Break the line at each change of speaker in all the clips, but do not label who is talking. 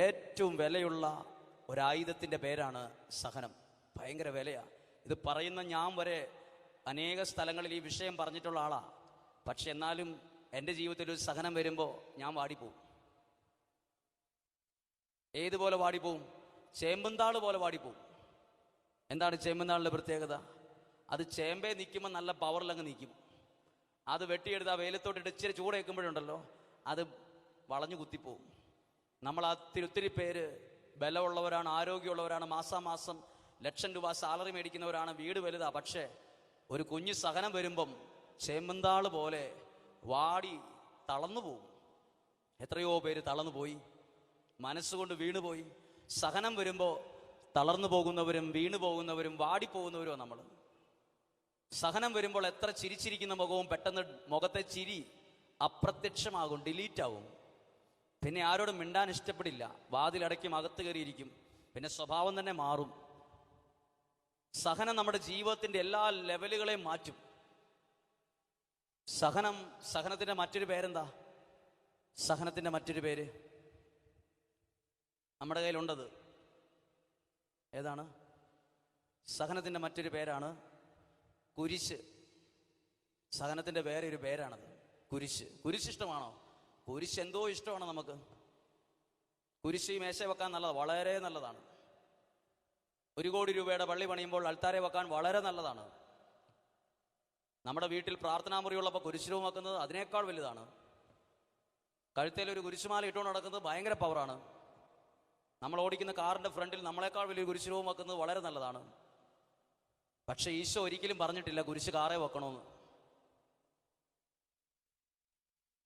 ഏറ്റവും വിലയുള്ള ഒരായുധത്തിൻ്റെ പേരാണ് സഹനം. ഭയങ്കര വിലയാണ്. ഇത് പറയുന്ന ഞാൻ വരെ അനേക സ്ഥലങ്ങളിൽ ഈ വിഷയം പറഞ്ഞിട്ടുള്ള ആളാണ്. പക്ഷെ എന്നാലും എൻ്റെ ജീവിതത്തിൽ ഒരു സഹനം വരുമ്പോൾ ഞാൻ വാടിപ്പോവും. ഏതുപോലെ വാടിപ്പോവും? ചേമ്പുംതാള് പോലെ വാടിപ്പോവും. എന്താണ് ചേമ്പുംതാളിൻ്റെ പ്രത്യേകത? അത് ചേമ്പേ നിൽക്കുമ്പോൾ നല്ല പവറിലങ്ങ് നിൽക്കും. അത് വെട്ടിയെടുത്ത് ആ വെയിലത്തോട്ടിട്ട് ഇച്ചിരി ചൂടേക്കുമ്പോഴുണ്ടല്ലോ അത് വളഞ്ഞു കുത്തിപ്പോവും. നമ്മൾ ഒത്തിരി പേര് ബലമുള്ളവരാണ്, ആരോഗ്യമുള്ളവരാണ്, മാസാമാസം ലക്ഷം രൂപ സാലറി മേടിക്കുന്നവരാണ്, വീട് വലുതാ. പക്ഷേ ഒരു കുഞ്ഞു സഹനം വരുമ്പം ചേമ്പന്താള് പോലെ വാടി തളർന്നു പോവും. എത്രയോ പേര് തളർന്നു പോയി, മനസ്സുകൊണ്ട് വീണുപോയി. സഹനം വരുമ്പോൾ തളർന്നു പോകുന്നവരും വീണു പോകുന്നവരും വാടിപ്പോകുന്നവരും നമ്മൾ. സഹനം വരുമ്പോൾ എത്ര ചിരിച്ചിരിക്കുന്ന മുഖവും പെട്ടെന്ന് മുഖത്തെ ചിരി അപ്രത്യക്ഷമാകും, ഡിലീറ്റ് ആകും. പിന്നെ ആരോടും മിണ്ടാൻ ഇഷ്ടപ്പെടില്ല, വാതിലടയ്ക്കും, അകത്ത് കയറിയിരിക്കും. പിന്നെ സ്വഭാവം തന്നെ മാറും. സഹനം നമ്മുടെ ജീവിതത്തിന്റെ എല്ലാ ലെവലുകളെയും മാറ്റും. സഹനത്തിന്റെ മറ്റൊരു പേരെന്താ? സഹനത്തിന്റെ മറ്റൊരു പേര് നമ്മുടെ കയ്യിലുണ്ടത്. ഏതാണ്? സഹനത്തിന്റെ മറ്റൊരു പേരാണ് കുരിശ്. സഹനത്തിന്റെ വേറെ ഒരു പേരാണത് കുരിശ്. കുരിശ് ഇഷ്ടമാണോ? കുരിശ് എന്തോ ഇഷ്ടമാണ് നമുക്ക്. കുരിശ് ഈ മേശ വെക്കാൻ നല്ലതാണ്, വളരെ നല്ലതാണ്. 1 കോടി രൂപയുടെ പള്ളി പണിയുമ്പോൾ അൾത്താരെ വെക്കാൻ വളരെ നല്ലതാണ്. നമ്മുടെ വീട്ടിൽ പ്രാർത്ഥനാ മുറിയുള്ളപ്പോൾ കുരിശുരൂപം വെക്കുന്നത് അതിനേക്കാൾ വലുതാണ്. കഴുത്തേൽ ഒരു കുരിശുമാല ഇട്ടുകൊണ്ട് നടക്കുന്നത് ഭയങ്കര പവറാണ്. നമ്മൾ ഓടിക്കുന്ന കാറിന്റെ ഫ്രണ്ടിൽ നമ്മളെക്കാൾ വലിയ കുരിശുരൂപം വെക്കുന്നത് വളരെ നല്ലതാണ്. പക്ഷെ ഈശോ ഒരിക്കലും പറഞ്ഞിട്ടില്ല കുരിശ് കാറേ വെക്കണമെന്ന്.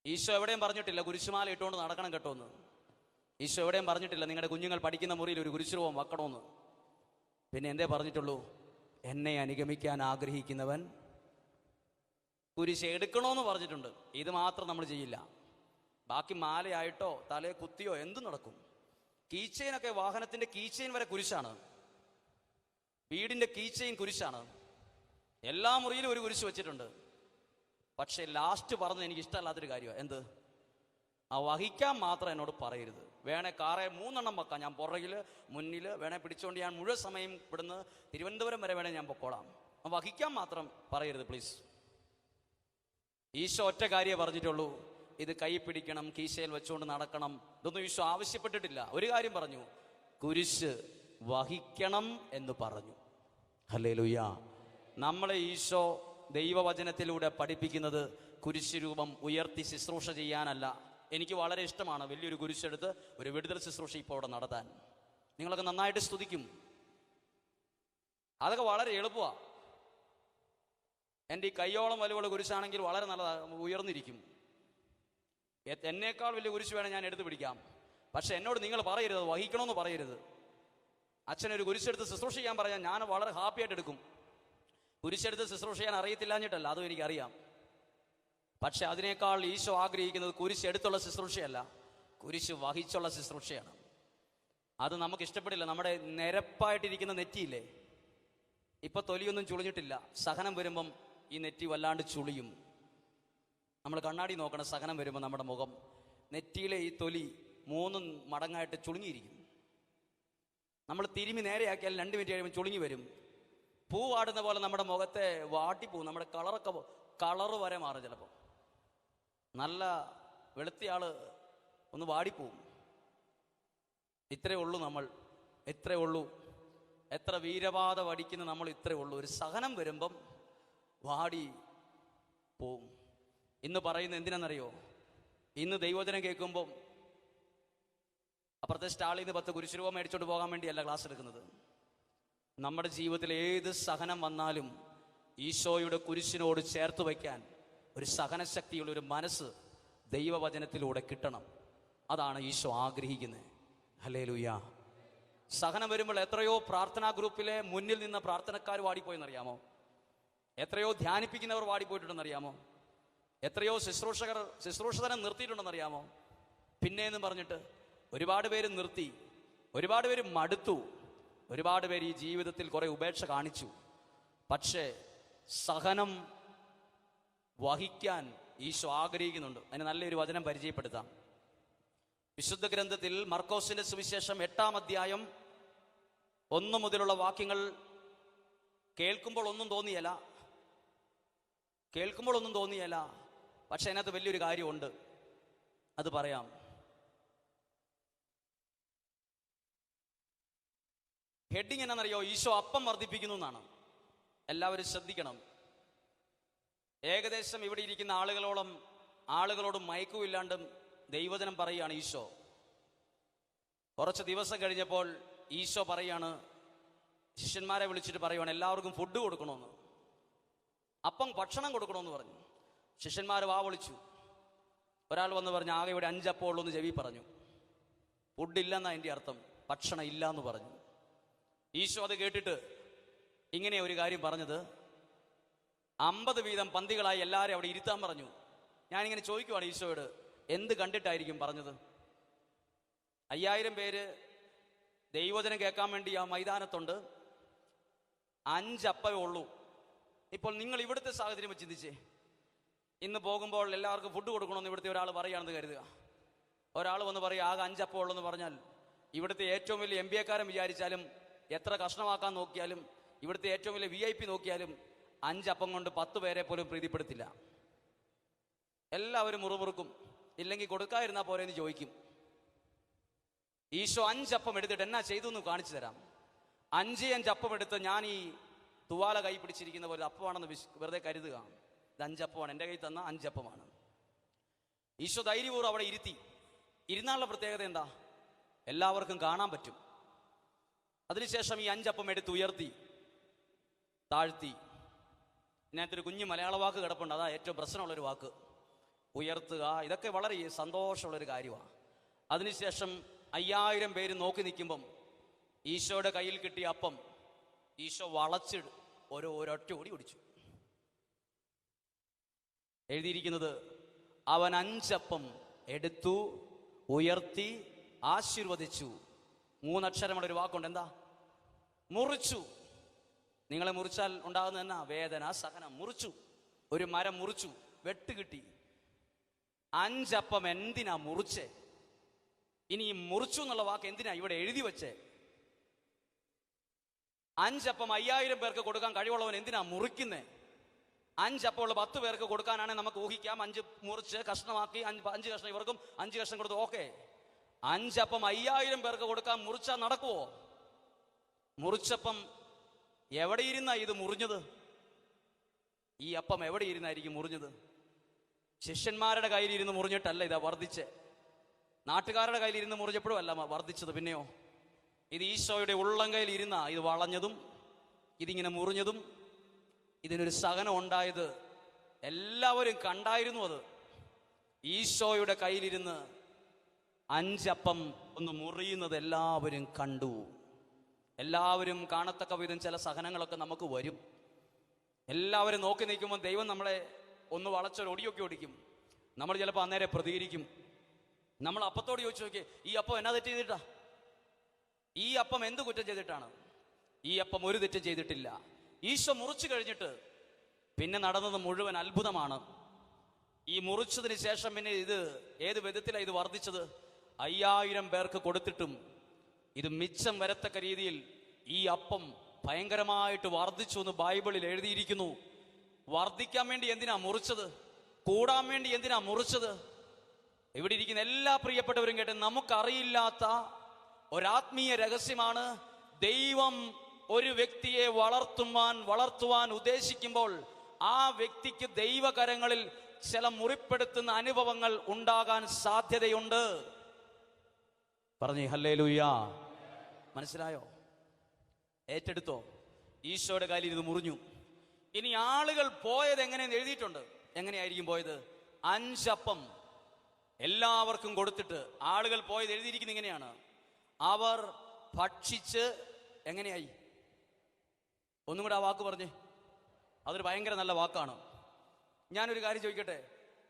ഈശോ എവിടെയും പറഞ്ഞിട്ടില്ല കുരിശുമാല ഇട്ടുകൊണ്ട് നടക്കണം കേട്ടോ എന്ന്. ഈശോ എവിടെയും പറഞ്ഞിട്ടില്ല നിങ്ങളുടെ കുഞ്ഞുങ്ങൾ പഠിക്കുന്ന മുറിയിൽ ഒരു കുരിശുരൂപം വെക്കണമെന്ന്. പിന്നെ എന്തേ പറഞ്ഞിട്ടുള്ളൂ? എന്നെ അനുഗമിക്കാൻ ആഗ്രഹിക്കുന്നവൻ കുരിശ് എടുക്കണമെന്ന് പറഞ്ഞിട്ടുണ്ട്. ഇത് മാത്രം നമ്മൾ ചെയ്യില്ല. ബാക്കി മാലയായിട്ടോ തലയെ കുത്തിയോ എന്തും നടക്കും. കീച്ചെയിനൊക്കെ, വാഹനത്തിന്റെ കീച്ചെയിൻ വരെ കുരിശാണ്. വീടിന്റെ കീച്ചെയിൻ കുരിശാണ്. എല്ലാ മുറിയിലും ഒരു കുരിശ് വെച്ചിട്ടുണ്ട്. പക്ഷെ ലാസ്റ്റ് പറഞ്ഞത് എനിക്ക് ഇഷ്ടമല്ലാത്തൊരു കാര്യമാണ്. എന്ത്? ആ വഹിക്കാൻ മാത്രം എന്നോട് പറയരുത്. വേണേ കാറെ 3 എണ്ണം വെക്കാം, ഞാൻ പുറകില് മുന്നില് വേണേ പിടിച്ചുകൊണ്ട് ഞാൻ മുഴുവൻ സമയം ഇവിടുന്ന് തിരുവനന്തപുരം വരെ വേണേ ഞാൻ പൊക്കോളാം. വഹിക്കാൻ മാത്രം പറയരുത് പ്ലീസ്. ഈശോ ഒറ്റ കാര്യമേ പറഞ്ഞിട്ടുള്ളൂ, ഇത് കൈ പിടിക്കണം, കീശയിൽ വെച്ചുകൊണ്ട് നടക്കണം. ഇതൊന്നും ഈശോ ആവശ്യപ്പെട്ടിട്ടില്ല. ഒരു കാര്യം പറഞ്ഞു, കുരിശ് വഹിക്കണം എന്ന് പറഞ്ഞു. ഹല്ലേലൂയ. നമ്മളെ ഈശോ ദൈവവചനത്തിലൂടെ പഠിപ്പിക്കുന്നത് കുരിശ് രൂപം ഉയർത്തി ശുശ്രൂഷ ചെയ്യാനല്ല. എനിക്ക് വളരെ ഇഷ്ടമാണ് വലിയൊരു കുരിശെടുത്ത് ഒരു വിടുതൽ ശുശ്രൂഷ ഇപ്പോൾ അവിടെ നടത്താൻ. നിങ്ങളൊക്കെ നന്നായിട്ട് സ്തുതിക്കും. അതൊക്കെ വളരെ എളുപ്പമാണ്. എൻ്റെ ഈ കയ്യോളം വലിയുള്ള കുരിശാണെങ്കിൽ വളരെ നല്ലതാണ്, ഉയർന്നിരിക്കും. എന്നേക്കാൾ വലിയ കുരിശ് വേണം ഞാൻ എടുത്ത് പിടിക്കാം. പക്ഷെ എന്നോട് നിങ്ങൾ പറയരുത്, വഹിക്കണമെന്ന് പറയരുത്. അച്ഛനൊരു കുരിശെടുത്ത് ശുശ്രൂഷ ചെയ്യാൻ പറയാൻ ഞാൻ വളരെ ഹാപ്പി ആയിട്ട് എടുക്കും. കുരിശെടുത്ത് ശുശ്രൂഷ ചെയ്യാൻ അറിയത്തില്ലാഞ്ഞിട്ടല്ല, അതും എനിക്കറിയാം. പക്ഷെ അതിനേക്കാൾ ഈശോ ആഗ്രഹിക്കുന്നത് കുരിശ് എടുത്തുള്ള ശുശ്രൂഷയല്ല, കുരിശ് വഹിച്ചുള്ള ശുശ്രൂഷയാണ്. അത് നമുക്ക് ഇഷ്ടപ്പെടില്ല. നമ്മുടെ നിരപ്പായിട്ടിരിക്കുന്ന നെറ്റിയില്ലേ, ഇപ്പൊ തൊലിയൊന്നും ചുളിഞ്ഞിട്ടില്ല. സഹനം വരുമ്പം ഈ നെറ്റി വല്ലാണ്ട് ചുളിയും. നമ്മൾ കണ്ണാടി നോക്കണം. സഹനം വരുമ്പോൾ നമ്മുടെ മുഖം, നെറ്റിയിലെ ഈ തൊലി 3 മടങ്ങായിട്ട് ചുളുങ്ങിയിരിക്കും. നമ്മൾ തിരുമി നേരെയാക്കിയാൽ 2 മിനിറ്റ് കഴിയുമ്പോൾ ചുളുങ്ങി വരും. പൂ വാടുന്ന പോലെ നമ്മുടെ മുഖത്തെ വാട്ടിപ്പോവും. നമ്മുടെ കളറ് വരെ മാറും. ചിലപ്പോൾ നല്ല വെളുത്തയാള് ഒന്ന് വാടിപ്പോവും. ഇത്രയേ ഉള്ളൂ നമ്മൾ, ഇത്രയേ ഉള്ളൂ. എത്ര വീരപാത വടിക്കുന്ന നമ്മൾ ഇത്രയേ ഉള്ളൂ. ഒരു സഹനം വരുമ്പം വാടി പോവും. ഇന്ന് പറയുന്നത് എന്തിനാണെന്നറിയോ? ഇന്ന് ദൈവവചനം കേൾക്കുമ്പം അപ്പുറത്തെ സ്റ്റാളിൽ നിന്ന് 10 കുരിശുരൂപം മേടിച്ചോണ്ട് പോകാൻ വേണ്ടിയല്ല ക്ലാസ് എടുക്കുന്നത്. നമ്മുടെ ജീവിതത്തിൽ ഏത് സഹനം വന്നാലും ഈശോയുടെ കുരിശിനോട് ചേർത്ത് വയ്ക്കാൻ ഒരു സഹനശക്തിയുള്ള ഒരു മനസ്സ് ദൈവവചനത്തിലൂടെ കിട്ടണം. അതാണ് ഈശോ ആഗ്രഹിക്കുന്നത്. ഹല്ലേലൂയ. സഹനം വരുമ്പോൾ എത്രയോ പ്രാർത്ഥനാ ഗ്രൂപ്പിലെ മുന്നിൽ നിന്ന് പ്രാർത്ഥനക്കാർ വാടിപ്പോയെന്നറിയാമോ? എത്രയോ ധ്യാനിപ്പിക്കുന്നവർ വാടിപ്പോയിട്ടുണ്ടെന്നറിയാമോ? എത്രയോ ശുശ്രൂഷകനെ നിർത്തിയിട്ടുണ്ടെന്നറിയാമോ? പിന്നെയെന്ന് പറഞ്ഞിട്ട് ഒരുപാട് പേര് നിർത്തി, ഒരുപാട് പേര് മടുത്തു, ഒരുപാട് പേര് ഈ ജീവിതത്തിൽ കുറെ ഉപേക്ഷ കാണിച്ചു. പക്ഷേ സഹനം വഹിക്കാൻ ഈശോ ആഗ്രഹിക്കുന്നുണ്ട്. അതിന് നല്ലൊരു വചനം പരിചയപ്പെടുത്താം. വിശുദ്ധ ഗ്രന്ഥത്തിൽ മർക്കോസിന്റെ സുവിശേഷം 8-ാം അധ്യായം 1 മുതലുള്ള വാക്യങ്ങൾ കേൾക്കുമ്പോൾ ഒന്നും തോന്നിയല്ല, പക്ഷെ അതിനകത്ത് വലിയൊരു കാര്യമുണ്ട്, അത് പറയാം. ഹെഡിങ് എന്നാണെന്നറിയോ? ഈശോ അപ്പം വർദ്ധിപ്പിക്കുന്നു എന്നാണ്. എല്ലാവരും ശ്രദ്ധിക്കണം. ഏകദേശം ഇവിടെ ഇരിക്കുന്ന ആളുകളോട് മയക്കുമില്ലാണ്ടും ദൈവവചനം പറയുകയാണ് ഈശോ. കുറച്ച് ദിവസം കഴിഞ്ഞപ്പോൾ ഈശോ പറയാണ്, ശിഷ്യന്മാരെ വിളിച്ചിട്ട് പറയുവാണ്, എല്ലാവർക്കും ഫുഡ് കൊടുക്കണമെന്ന്, ഭക്ഷണം കൊടുക്കണമെന്ന് പറഞ്ഞു. ശിഷ്യന്മാർ വാ വിളിച്ചു. ഒരാൾ വന്ന് പറഞ്ഞു, ആകെ ഇവിടെ 5 അപ്പം ഉള്ളൂ എന്ന് ചെവി പറഞ്ഞു. ഫുഡ് ഇല്ലെന്നാ എൻ്റെ അർത്ഥം, ഭക്ഷണം ഇല്ല എന്ന് പറഞ്ഞു. ഈശോ അത് കേട്ടിട്ട് ഇങ്ങനെ ഒരു കാര്യം പറഞ്ഞത്, 50 വീതം പന്തികളായി എല്ലാവരും അവിടെ ഇരുത്താൻ പറഞ്ഞു. ഞാനിങ്ങനെ ചോദിക്കുവാണ് ഈശോയോട്, എന്ത് കണ്ടിട്ടായിരിക്കും പറഞ്ഞത്? 5000 പേര് ദൈവവചനം കേൾക്കാൻ വേണ്ടി ആ മൈതാനത്തുണ്ട്, 5 അപ്പമേ ഉള്ളൂ. ഇപ്പോൾ നിങ്ങൾ ഇവിടുത്തെ സാഹചര്യം വെച്ച് ചിന്തിച്ചേ. ഇന്ന് പോകുമ്പോൾ എല്ലാവർക്കും ഫുഡ് കൊടുക്കണമെന്ന് ഇവിടുത്തെ ഒരാൾ പറയുകയാണെന്ന് കരുതുക. ഒരാൾ വന്ന് പറയുക ആകെ 5 അപ്പം ഉള്ളൂ എന്ന് പറഞ്ഞാൽ, ഇവിടുത്തെ ഏറ്റവും വലിയ MBA-കാരൻ വിചാരിച്ചാലും, എത്ര കഷ്ണമാക്കാൻ നോക്കിയാലും, ഇവിടുത്തെ ഏറ്റവും വലിയ VIP നോക്കിയാലും 5 അപ്പം കൊണ്ട് 10 പേരെ പോലും പ്രീതിപ്പെടുത്തില്ല. എല്ലാവരും മുറുമുറുക്കും, ഇല്ലെങ്കിൽ കൊടുക്കാതിരുന്നാ പോരെന്ന് ചോദിക്കും. ഈശോ 5 അപ്പം എടുത്തിട്ട് എന്നാ ചെയ്തു എന്ന് കാണിച്ചു തരാം. 5 അപ്പം എടുത്ത് ഞാൻ ഈ തുവാല കൈ പിടിച്ചിരിക്കുന്ന പോലെ അപ്പമാണെന്ന് വെറുതെ കരുതുക. ഇത് 5 അപ്പമാണ്, എൻ്റെ കൈ തന്ന 5 അപ്പമാണ്. ഈശോ ധൈര്യപൂർവ്വം അവിടെ ഇരുന്നാലുള്ള പ്രത്യേകത എന്താ? എല്ലാവർക്കും കാണാൻ പറ്റും. അതിനുശേഷം ഈ 5 അപ്പം എടുത്ത് ഉയർത്തി താഴ്ത്തി. ഇതിനകത്തൊരു കുഞ്ഞു മലയാള വാക്ക് കിടപ്പുണ്ട്, അതാ ഏറ്റവും പ്രശ്നമുള്ളൊരു വാക്ക്, ഉയർത്തുക. ഇതൊക്കെ വളരെ സന്തോഷമുള്ളൊരു കാര്യമാണ്. അതിനുശേഷം 5000 പേര് നോക്കി നിൽക്കുമ്പം ഈശോയുടെ കയ്യിൽ കിട്ടിയ അപ്പം ഈശോ വളച്ചിട് ഒരൊറ്റ ഓടി ഓടിച്ചു. എഴുതിയിരിക്കുന്നത്, അവൻ 5 അപ്പം എടുത്തു, ഉയർത്തി, ആശീർവദിച്ചു. 3 അക്ഷരമുള്ള ഒരു വാക്കുണ്ട്, എന്താ? മുറിച്ചു. നിങ്ങളെ മുറിച്ചാൽ ഉണ്ടാകുന്ന എന്നാ? വേദന, സഹനം. മുറിച്ചു. ഒരു മരം മുറിച്ചു, വെട്ട് കിട്ടി. 5 അപ്പം എന്തിനാ മുറിച്ചേ? ഇനി ഈ മുറിച്ചു എന്നുള്ള വാക്ക് എന്തിനാ ഇവിടെ എഴുതി വെച്ചേ? 5 അപ്പം 5000 പേർക്ക് കൊടുക്കാൻ കഴിവുള്ളവൻ എന്തിനാ മുറിക്കുന്നേ? 5 അപ്പം ഉള്ള 10 പേർക്ക് കൊടുക്കാനാണെങ്കിൽ നമുക്ക് ഊഹിക്കാം, 5 മുറിച്ച് കഷ്ണമാക്കി 5 കഷ്ണം ഇവർക്കും 5 കഷ്ണം കൊടുത്തു, ഓക്കെ. 5 അപ്പം 5000 പേർക്ക് കൊടുക്കാൻ മുറിച്ചാൽ നടക്കുവോ? മുറിച്ചപ്പം എവിടെ ഇരുന്നാ ഇത് മുറിഞ്ഞത്? ഈ അപ്പം എവിടെ ഇരുന്നായിരിക്കും മുറിഞ്ഞത്? ശിഷ്യന്മാരുടെ കയ്യിലിരുന്ന് മുറിഞ്ഞിട്ടല്ല ഇതാ വർദ്ധിച്ച്, നാട്ടുകാരുടെ കയ്യിലിരുന്ന് മുറിഞ്ഞപ്പോഴും അല്ല വർദ്ധിച്ചത്. പിന്നെയോ, ഇത് ഈശോയുടെ ഉള്ളം കയ്യിൽ ഇരുന്നാ ഇത് വളഞ്ഞതും ഇതിങ്ങനെ മുറിഞ്ഞതും. ഇതിനൊരു സഹനം ഉണ്ടായത് എല്ലാവരും കണ്ടായിരുന്നു. അത് ഈശോയുടെ കയ്യിലിരുന്ന് 5 അപ്പം ഒന്ന് മുറിയുന്നത് എല്ലാവരും കണ്ടു. എല്ലാവരും കാണത്തക്ക വിധം ചില സഹനങ്ങളൊക്കെ നമുക്ക് വരും. എല്ലാവരും നോക്കി നിൽക്കുമ്പോൾ ദൈവം നമ്മളെ ഒന്ന് വളച്ചൊരു ഒടിയൊക്കെ ഓടിക്കും. നമ്മൾ ചിലപ്പോൾ അന്നേരം പ്രതികരിക്കും. നമ്മൾ അപ്പത്തോട് ചോദിച്ചു നോക്കിയേ, ഈ അപ്പം എന്നാ തെറ്റ് ചെയ്തിട്ടാ? ഈ അപ്പം എന്ത് കുറ്റം ചെയ്തിട്ടാണ്? ഈ അപ്പം ഒരു തെറ്റും ചെയ്തിട്ടില്ല. ഈശോ മുറിച്ചു കഴിഞ്ഞിട്ട് പിന്നെ നടന്നത് മുഴുവൻ അത്ഭുതമാണ്. ഈ മുറിച്ചതിന് ശേഷം പിന്നെ ഇത് ഏത് വിധത്തിലാണ് ഇത് വർദ്ധിച്ചത്? 5000 പേർക്ക് കൊടുത്തിട്ടും ഇത് മിച്ചം വരത്തക്ക രീതിയിൽ ഈ അപ്പം ഭയങ്കരമായിട്ട് വർദ്ധിച്ചു എന്ന് ബൈബിളിൽ എഴുതിയിരിക്കുന്നു. വർദ്ധിക്കാൻ വേണ്ടി എന്തിനാ മുറിച്ചത്? കൂടാൻ വേണ്ടി എന്തിനാ മുറിച്ചത്? ഇവിടെ ഇരിക്കുന്ന എല്ലാ പ്രിയപ്പെട്ടവരും കേട്ട്, നമുക്കറിയില്ലാത്ത ഒരാത്മീയ രഹസ്യമാണ്. ദൈവം ഒരു വ്യക്തിയെ വളർത്തുവാൻ ഉദ്ദേശിക്കുമ്പോൾ ആ വ്യക്തിക്ക് ദൈവകരങ്ങളിൽ ചില മുറിപ്പെടുത്തുന്ന അനുഭവങ്ങൾ ഉണ്ടാകാൻ സാധ്യതയുണ്ട്. പറഞ്ഞേ ഹല്ലേലൂയാ. മനസ്സിലായോ? ഏറ്റെടുത്തോ? ഈശോയുടെ കയ്യിൽ ഇത് മുറിഞ്ഞു. ഇനി ആളുകൾ പോയത് എങ്ങനെയെന്ന് എഴുതിയിട്ടുണ്ട്. എങ്ങനെയായിരിക്കും പോയത്? 5 അപ്പം എല്ലാവർക്കും കൊടുത്തിട്ട് ആളുകൾ പോയത് എഴുതിയിരിക്കുന്നത് ഇങ്ങനെയാണ്, അവർ ഭക്ഷിച്ച് എങ്ങനെയായി? ഒന്നും കൂടെ ആ വാക്ക് പറഞ്ഞേ. അതൊരു ഭയങ്കര നല്ല വാക്കാണ്. ഞാനൊരു കാര്യം ചോദിക്കട്ടെ,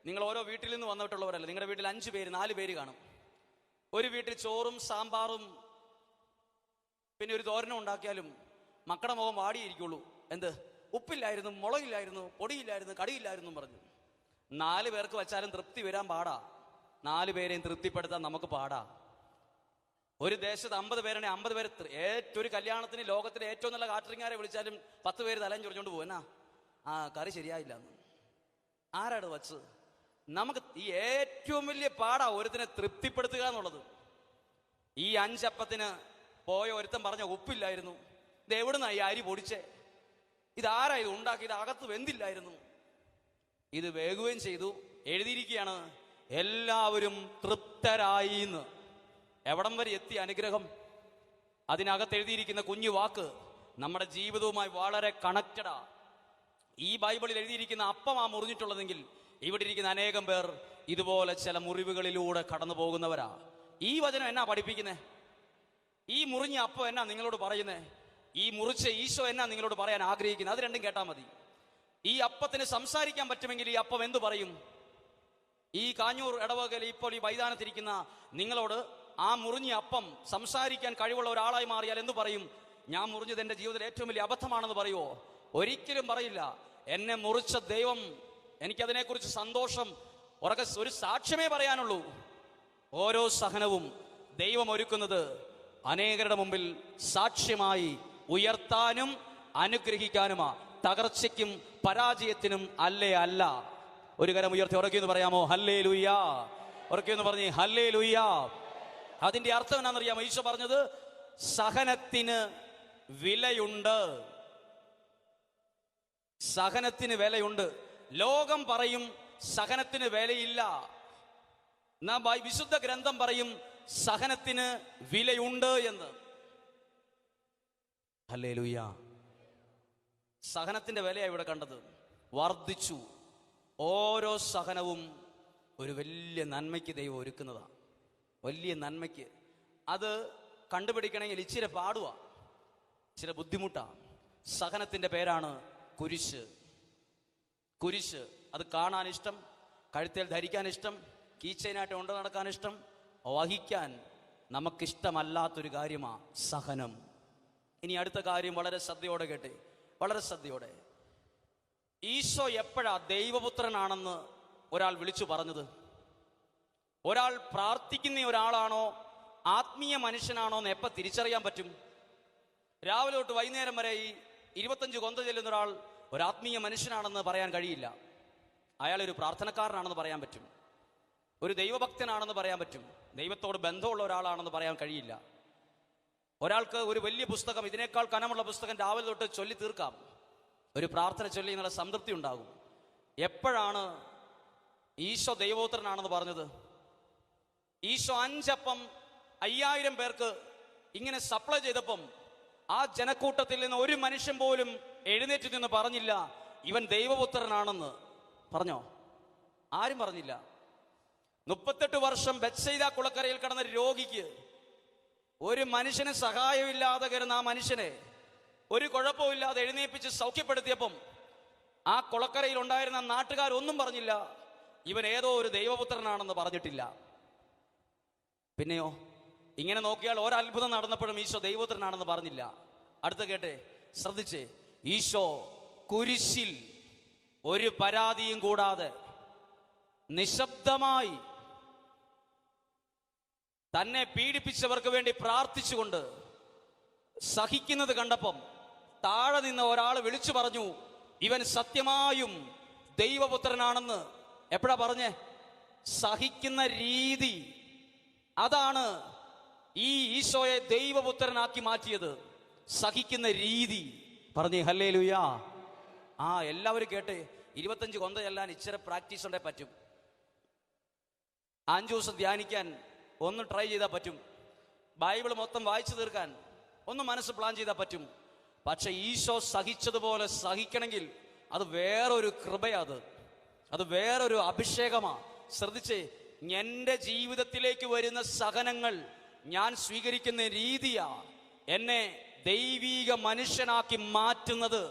നിങ്ങൾ ഓരോ വീട്ടിൽ നിന്ന് വന്നിട്ടുള്ളവരല്ല. നിങ്ങളുടെ വീട്ടിൽ 5 പേര് 4 പേര് കാണും. ഒരു വീട്ടിൽ ചോറും സാമ്പാറും പിന്നെ ഒരു തോരനും ഉണ്ടാക്കിയാലും മക്കളുടെ മുഖം വാടിയിരിക്കുള്ളൂ. എന്ത്? ഉപ്പില്ലായിരുന്നു, മുളകില്ലായിരുന്നു, പൊടിയില്ലായിരുന്നു, കടിയില്ലായിരുന്നു പറഞ്ഞു. 4 പേർക്ക് വെച്ചാലും തൃപ്തി വരാൻ പാടാ. 4 പേരെയും തൃപ്തിപ്പെടുത്താൻ നമുക്ക് പാടാ. ഒരു ദേശത്ത് 50 പേരാണെങ്കിൽ 50 പേര് ഏറ്റവും ഒരു കല്യാണത്തിന് ലോകത്തിലെ ഏറ്റവും നല്ല കാറ്ററിംഗുകാരെ വിളിച്ചാലും 10 പേര് തലയും ചൊറിഞ്ഞോണ്ട് പോകുന്നാ, ആ കറി ശരിയായില്ല എന്ന്. ആരാട് വച്ച്? നമുക്ക് ഈ ഏറ്റവും വലിയ പാടാ ഒരുത്തിനെ തൃപ്തിപ്പെടുത്തുക എന്നുള്ളത്. ഈ 5 അപ്പത്തിന് പോയ ഒരുത്തൻ പറഞ്ഞ ഉപ്പില്ലായിരുന്നു. ഇത് എവിടുന്നാ ഈ അരി പൊടിച്ചേ? ഇതാരാ ഇത് ഉണ്ടാക്കിയത്? അകത്ത് വെന്തില്ലായിരുന്നു. ഇത് വേകുകയും ചെയ്തു. എഴുതിയിരിക്കുകയാണ് എല്ലാവരും തൃപ്തരായി എന്ന്. എവിടം വരെ എത്തി അനുഗ്രഹം? അതിനകത്ത് എഴുതിയിരിക്കുന്ന കുഞ്ഞു വാക്ക് നമ്മുടെ ജീവിതവുമായി വളരെ കണക്റ്റഡാ. ഈ ബൈബിളിൽ എഴുതിയിരിക്കുന്ന അപ്പമാ മുറിഞ്ഞിട്ടുള്ളതെങ്കിൽ ഇവിടെ ഇരിക്കുന്ന അനേകം പേർ ഇതുപോലെ ചില മുറിവുകളിലൂടെ കടന്നു പോകുന്നവരാ. ഈ വചനം എന്നാ പഠിപ്പിക്കുന്നേ? ഈ മുറിഞ്ഞ അപ്പം എന്നാ നിങ്ങളോട് പറയുന്നേ? ഈ മുറിച്ച ഈശോ എന്നാ നിങ്ങളോട് പറയാൻ ആഗ്രഹിക്കുന്നത്? അത് രണ്ടും കേട്ടാ മതി. ഈ അപ്പത്തിന് സംസാരിക്കാൻ പറ്റുമെങ്കിൽ ഈ അപ്പം എന്തു പറയും? ഈ കാഞ്ഞൂർ ഇടവകയിൽ ഇപ്പോൾ ഈ മൈതാനത്തിരിക്കുന്ന നിങ്ങളോട് ആ മുറിഞ്ഞ അപ്പം സംസാരിക്കാൻ കഴിവുള്ള ഒരാളായി മാറിയാൽ എന്തു പറയും? ഞാൻ മുറിഞ്ഞത് എൻ്റെ ജീവിതത്തിൽ ഏറ്റവും വലിയ അബദ്ധമാണെന്ന് പറയുമോ? ഒരിക്കലും പറയില്ല. എന്നെ മുറിച്ച ദൈവം, എനിക്കതിനെക്കുറിച്ച് സന്തോഷം, ഒരു സാക്ഷ്യമേ പറയാനുള്ളൂ. ഓരോ സഹനവും ദൈവം ഒരുക്കുന്നത് അനേകരുടെ മുമ്പിൽ സാക്ഷ്യമായി ഉയർത്താനും അനുഗ്രഹിക്കാനുമാ, തകർച്ചയ്ക്കും പരാജയത്തിനും അല്ലേ അല്ല. ഒരു കരം ഉയർത്തി ഉറക്കിയെന്ന് പറയാമോ? ഹല്ലേലൂയ. ഉറക്കിയെന്ന് പറഞ്ഞേ ഹല്ലേലൂയ. അതിന്റെ അർത്ഥം എന്നാണെന്നറിയാമോ? ഈശോ പറഞ്ഞത് സഹനത്തിന് വിലയുണ്ട്. സഹനത്തിന് വിലയുണ്ട്. ലോകം പറയും സഹനത്തിന് വിലയില്ല. എന്നാ വിശുദ്ധ ഗ്രന്ഥം പറയും സഹനത്തിന് വിലയുണ്ട് എന്ന്. ഹല്ലേലൂയ. സഹനത്തിന്റെ വിലയാണ് ഇവിടെ കണ്ടത്. വർദ്ധിച്ചു. ഓരോ സഹനവും ഒരു വലിയ നന്മയ്ക്ക് ദൈവം ഒരുക്കുന്നതാണ്. വലിയ നന്മയ്ക്ക്. അത് കണ്ടുപിടിക്കണമെങ്കിൽ ഇച്ചിരി പാടുക, ഇച്ചിരി ബുദ്ധിമുട്ടാണ്. സഹനത്തിന്റെ പേരാണ് കുരിശ്. കുരിശ് അത് കാണാൻ ഇഷ്ടം, കഴുത്തേൽ ധരിക്കാൻ ഇഷ്ടം, കീച്ചൈനായിട്ട് കൊണ്ട് നടക്കാൻ ഇഷ്ടം, വഹിക്കാൻ നമുക്കിഷ്ടമല്ലാത്തൊരു കാര്യമാണ് സഹനം. ഇനി അടുത്ത കാര്യം വളരെ ശ്രദ്ധയോടെ കേട്ടെ, വളരെ ശ്രദ്ധയോടെ. ഈശോ എപ്പോഴാ ദൈവപുത്രനാണെന്ന് ഒരാൾ വിളിച്ചു പറഞ്ഞത്? ഒരാൾ പ്രാർത്ഥിക്കുന്ന ഒരാളാണോ ആത്മീയ മനുഷ്യനാണോ എന്ന് എപ്പോൾ തിരിച്ചറിയാൻ പറ്റും? രാവിലെ തൊട്ട് വൈകുന്നേരം വരെ ഈ 25 കൊന്ത ചെല്ലുന്ന ഒരാൾ ഒരു ആത്മീയ മനുഷ്യനാണെന്ന് പറയാൻ കഴിയില്ല. അയാളൊരു പ്രാർത്ഥനക്കാരനാണെന്ന് പറയാൻ പറ്റും, ഒരു ദൈവഭക്തനാണെന്ന് പറയാൻ പറ്റും, ദൈവത്തോട് ബന്ധമുള്ള ഒരാളാണെന്ന് പറയാൻ കഴിയില്ല. ഒരാൾക്ക് ഒരു വലിയ പുസ്തകം, ഇതിനേക്കാൾ കനമുള്ള പുസ്തകം രാവിലെ തൊട്ട് ചൊല്ലി തീർക്കാം, ഒരു പ്രാർത്ഥന ചൊല്ലി എന്നുള്ള സംതൃപ്തി ഉണ്ടാകും. എപ്പോഴാണ് ഈശോ ദൈവപുത്രനാണെന്ന് പറഞ്ഞത്? ഈശോ 5 അപ്പം 5000 പേർക്ക് ഇങ്ങനെ സപ്ലൈ ചെയ്തപ്പം ആ ജനക്കൂട്ടത്തിൽ നിന്ന് ഒരു മനുഷ്യൻ പോലും എഴുന്നേറ്റ് നിന്ന് പറഞ്ഞില്ല ഇവൻ ദൈവപുത്രനാണെന്ന്. പറഞ്ഞോ? ആരും പറഞ്ഞില്ല. 38 വർഷം ബെത്സൈദ കുളക്കരയിൽ കിടന്ന രോഗിക്ക്, ഒരു മനുഷ്യന് സഹായമില്ലാതെ കയറുന്ന ആ മനുഷ്യനെ ഒരു കുഴപ്പമില്ലാതെ എഴുന്നേൽപ്പിച്ച് സൗഖ്യപ്പെടുത്തിയപ്പം ആ കുളക്കരയിൽ ഉണ്ടായിരുന്ന നാട്ടുകാരൊന്നും പറഞ്ഞില്ല ഇവൻ ഏതോ ഒരു ദൈവപുത്രനാണെന്ന് പറഞ്ഞിട്ടില്ല. പിന്നെയോ, ഇങ്ങനെ നോക്കിയാൽ ഒരത്ഭുതം നടന്നപ്പോഴും ഈശോ ദൈവപുത്രനാണെന്ന് പറഞ്ഞില്ല. അടുത്ത കേട്ടെ, ശ്രദ്ധിച്ചേ. ഈശോ കുരിശിൽ ഒരു പരാതിയും കൂടാതെ നിശബ്ദമായി തന്നെ പീഡിപ്പിച്ചവർക്ക് വേണ്ടി പ്രാർത്ഥിച്ചുകൊണ്ട് സഹിക്കുന്നത് കണ്ടപ്പം താഴെ നിന്ന് ഒരാൾ വിളിച്ചു പറഞ്ഞു ഇവൻ സത്യമായും ദൈവപുത്രനാണെന്ന്. എപ്പോഴാ പറഞ്ഞേ? സഹിക്കുന്ന രീതി, അതാണ് ഈ ഈശോയെ ദൈവപുത്രനാക്കി മാറ്റിയത്. സഹിക്കുന്ന രീതി. പറഞ്ഞേ ഹല്ലേലൂയ. എല്ലാവരും കേട്ടെ. 25 കൊന്ത ചെല്ലാൻ ഇച്ചിരി പ്രാക്ടീസ് ഉണ്ടേ പറ്റും. 5 ദിവസം ധ്യാനിക്കാൻ ഒന്ന് ട്രൈ ചെയ്താൽ പറ്റും. ബൈബിൾ മൊത്തം വായിച്ചു തീർക്കാൻ ഒന്ന് മനസ്സ് പ്ലാൻ ചെയ്താൽ പറ്റും. പക്ഷെ ഈശോ സഹിച്ചതുപോലെ സഹിക്കണമെങ്കിൽ അത് വേറൊരു കൃപയാ, അത് വേറൊരു അഭിഷേകമാ. ശ്രദ്ധിച്ചേ, എൻ്റെ ജീവിതത്തിലേക്ക് വരുന്ന സഹനങ്ങൾ ഞാൻ സ്വീകരിക്കുന്ന രീതിയാ എന്നെ ദൈവീക മനുഷ്യനാക്കി മാറ്റുന്നത്.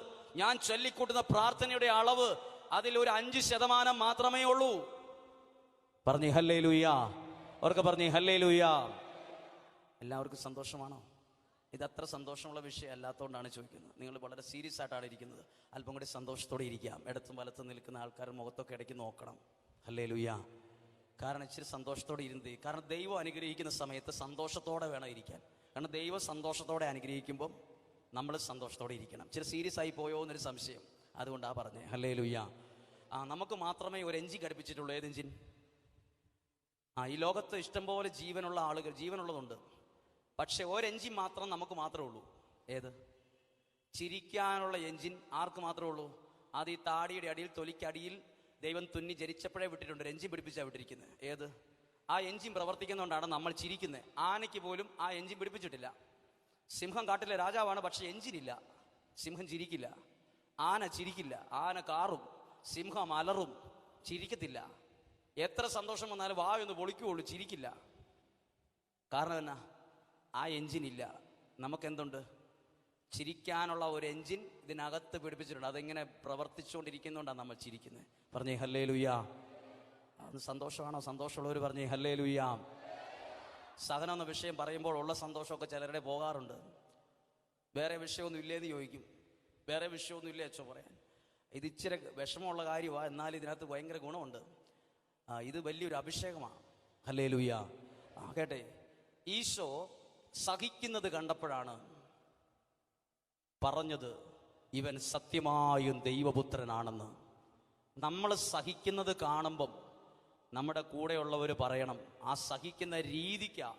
ഞാൻ ചൊല്ലിക്കൂട്ടുന്ന പ്രാർത്ഥനയുടെ അളവ് അതിൽ ഒരു 5% മാത്രമേ ഉള്ളൂ. പറഞ്ഞേ ഹല്ലേലൂയ. അവർക്ക് പറഞ്ഞേ ഹല്ലേലൂയ. എല്ലാവർക്കും സന്തോഷമാണോ? ഇതത്ര സന്തോഷമുള്ള വിഷയം അല്ലാത്തതുകൊണ്ടാണ് ചോദിക്കുന്നത്. നിങ്ങൾ വളരെ സീരിയസ് ആയിട്ടാണ് ഇരിക്കുന്നത്. അല്പം കൂടി സന്തോഷത്തോടെ ഇരിക്കാം. ഇടത്തും വലത്തും നിൽക്കുന്ന ആൾക്കാരുടെ മുഖത്തൊക്കെ ഇടയ്ക്ക് നോക്കണം. ഹല്ലേലൂയ. കാരണം ഇച്ചിരി സന്തോഷത്തോടെ ഇരുന്ന്, കാരണം ദൈവം അനുഗ്രഹിക്കുന്ന സമയത്ത് സന്തോഷത്തോടെ വേണം ഇരിക്കാൻ. കാരണം ദൈവം സന്തോഷത്തോടെ അനുഗ്രഹിക്കുമ്പം നമ്മൾ സന്തോഷത്തോടെ ഇരിക്കണം. ഇച്ചിരി സീരിയസ് ആയി പോയോ എന്നൊരു സംശയം, അതുകൊണ്ടാണ് പറഞ്ഞത്. ഹല്ലേലൂയ. നമുക്ക് മാത്രമേ ഒരു എഞ്ചിൻ ഘടിപ്പിച്ചിട്ടുള്ളൂ. ഏത് എഞ്ചിൻ? ഈ ലോകത്ത് ഇഷ്ടംപോലെ ജീവനുള്ള ആളുകൾ, ജീവനുള്ളതുണ്ട്. പക്ഷെ ഒരു എഞ്ചിൻ മാത്രം നമുക്ക് മാത്രമേ ഉള്ളൂ. ഏത്? ചിരിക്കാനുള്ള എഞ്ചിൻ ആർക്ക് മാത്രമേ ഉള്ളൂ? അത് ഈ താടിയുടെ അടിയിൽ, തൊലിക്കടിയിൽ ദൈവം തുന്നി ജനിച്ചപ്പോഴേ വിട്ടിട്ടുണ്ട്. ഒരു എഞ്ചിൻ പിടിപ്പിച്ചാണ് വിട്ടിരിക്കുന്നത്. ഏത്? ആ എഞ്ചിൻ പ്രവർത്തിക്കുന്നതുകൊണ്ടാണ് നമ്മൾ ചിരിക്കുന്നത്. ആനയ്ക്ക് പോലും ആ എഞ്ചിൻ പിടിപ്പിച്ചിട്ടില്ല. സിംഹം കാട്ടിലെ രാജാവാണ്, പക്ഷെ എഞ്ചിനില്ല. സിംഹം ചിരിക്കില്ല, ആന ചിരിക്കില്ല. ആന കാറും, സിംഹം അലറും, ചിരിക്കത്തില്ല. എത്ര സന്തോഷം വന്നാലും വായൊന്ന് പൊളിക്കുകയുള്ളൂ, ചിരിക്കില്ല. കാരണം എന്നാ? ആ എഞ്ചിനില്ല. നമുക്കെന്തുണ്ട്? ചിരിക്കാനുള്ള ഒരു എഞ്ചിൻ ഇതിനകത്ത് പിടിപ്പിച്ചിട്ടുണ്ട്. അതെങ്ങനെ പ്രവർത്തിച്ചുകൊണ്ടിരിക്കുന്നതുകൊണ്ടാണ് നമ്മൾ ചിരിക്കുന്നത്. പറഞ്ഞേ ഹല്ലേലൂയ. അത് സന്തോഷമാണോ? സന്തോഷമുള്ളവർ പറഞ്ഞേ ഹല്ലേലൂയ. സഹനം എന്ന വിഷയം പറയുമ്പോൾ ഉള്ള സന്തോഷമൊക്കെ ചിലരുടെ പോകാറുണ്ട്. വേറെ വിഷയമൊന്നും ഇല്ലേന്ന് ചോദിക്കും. വേറെ വിഷയമൊന്നും ഇല്ലേ അച്ഛോ പറയാൻ? ഇത് ഇച്ചിരി വിഷമമുള്ള കാര്യമാണ്, എന്നാൽ ഇതിനകത്ത് ഭയങ്കര ഗുണമുണ്ട്. ഇത് വലിയൊരു അഭിഷേകമാണ്. ഹല്ലേലൂയ. കേട്ടെ, ഈശോ സഹിക്കുന്നത് കണ്ടപ്പോഴാണ് പറഞ്ഞത് ഇവൻ സത്യമായും ദൈവപുത്രനാണെന്ന്. നമ്മൾ സഹിക്കുന്നത് കാണുമ്പം നമ്മുടെ കൂടെയുള്ളവർ പറയണം, ആ സഹിക്കുന്ന രീതിക്കാ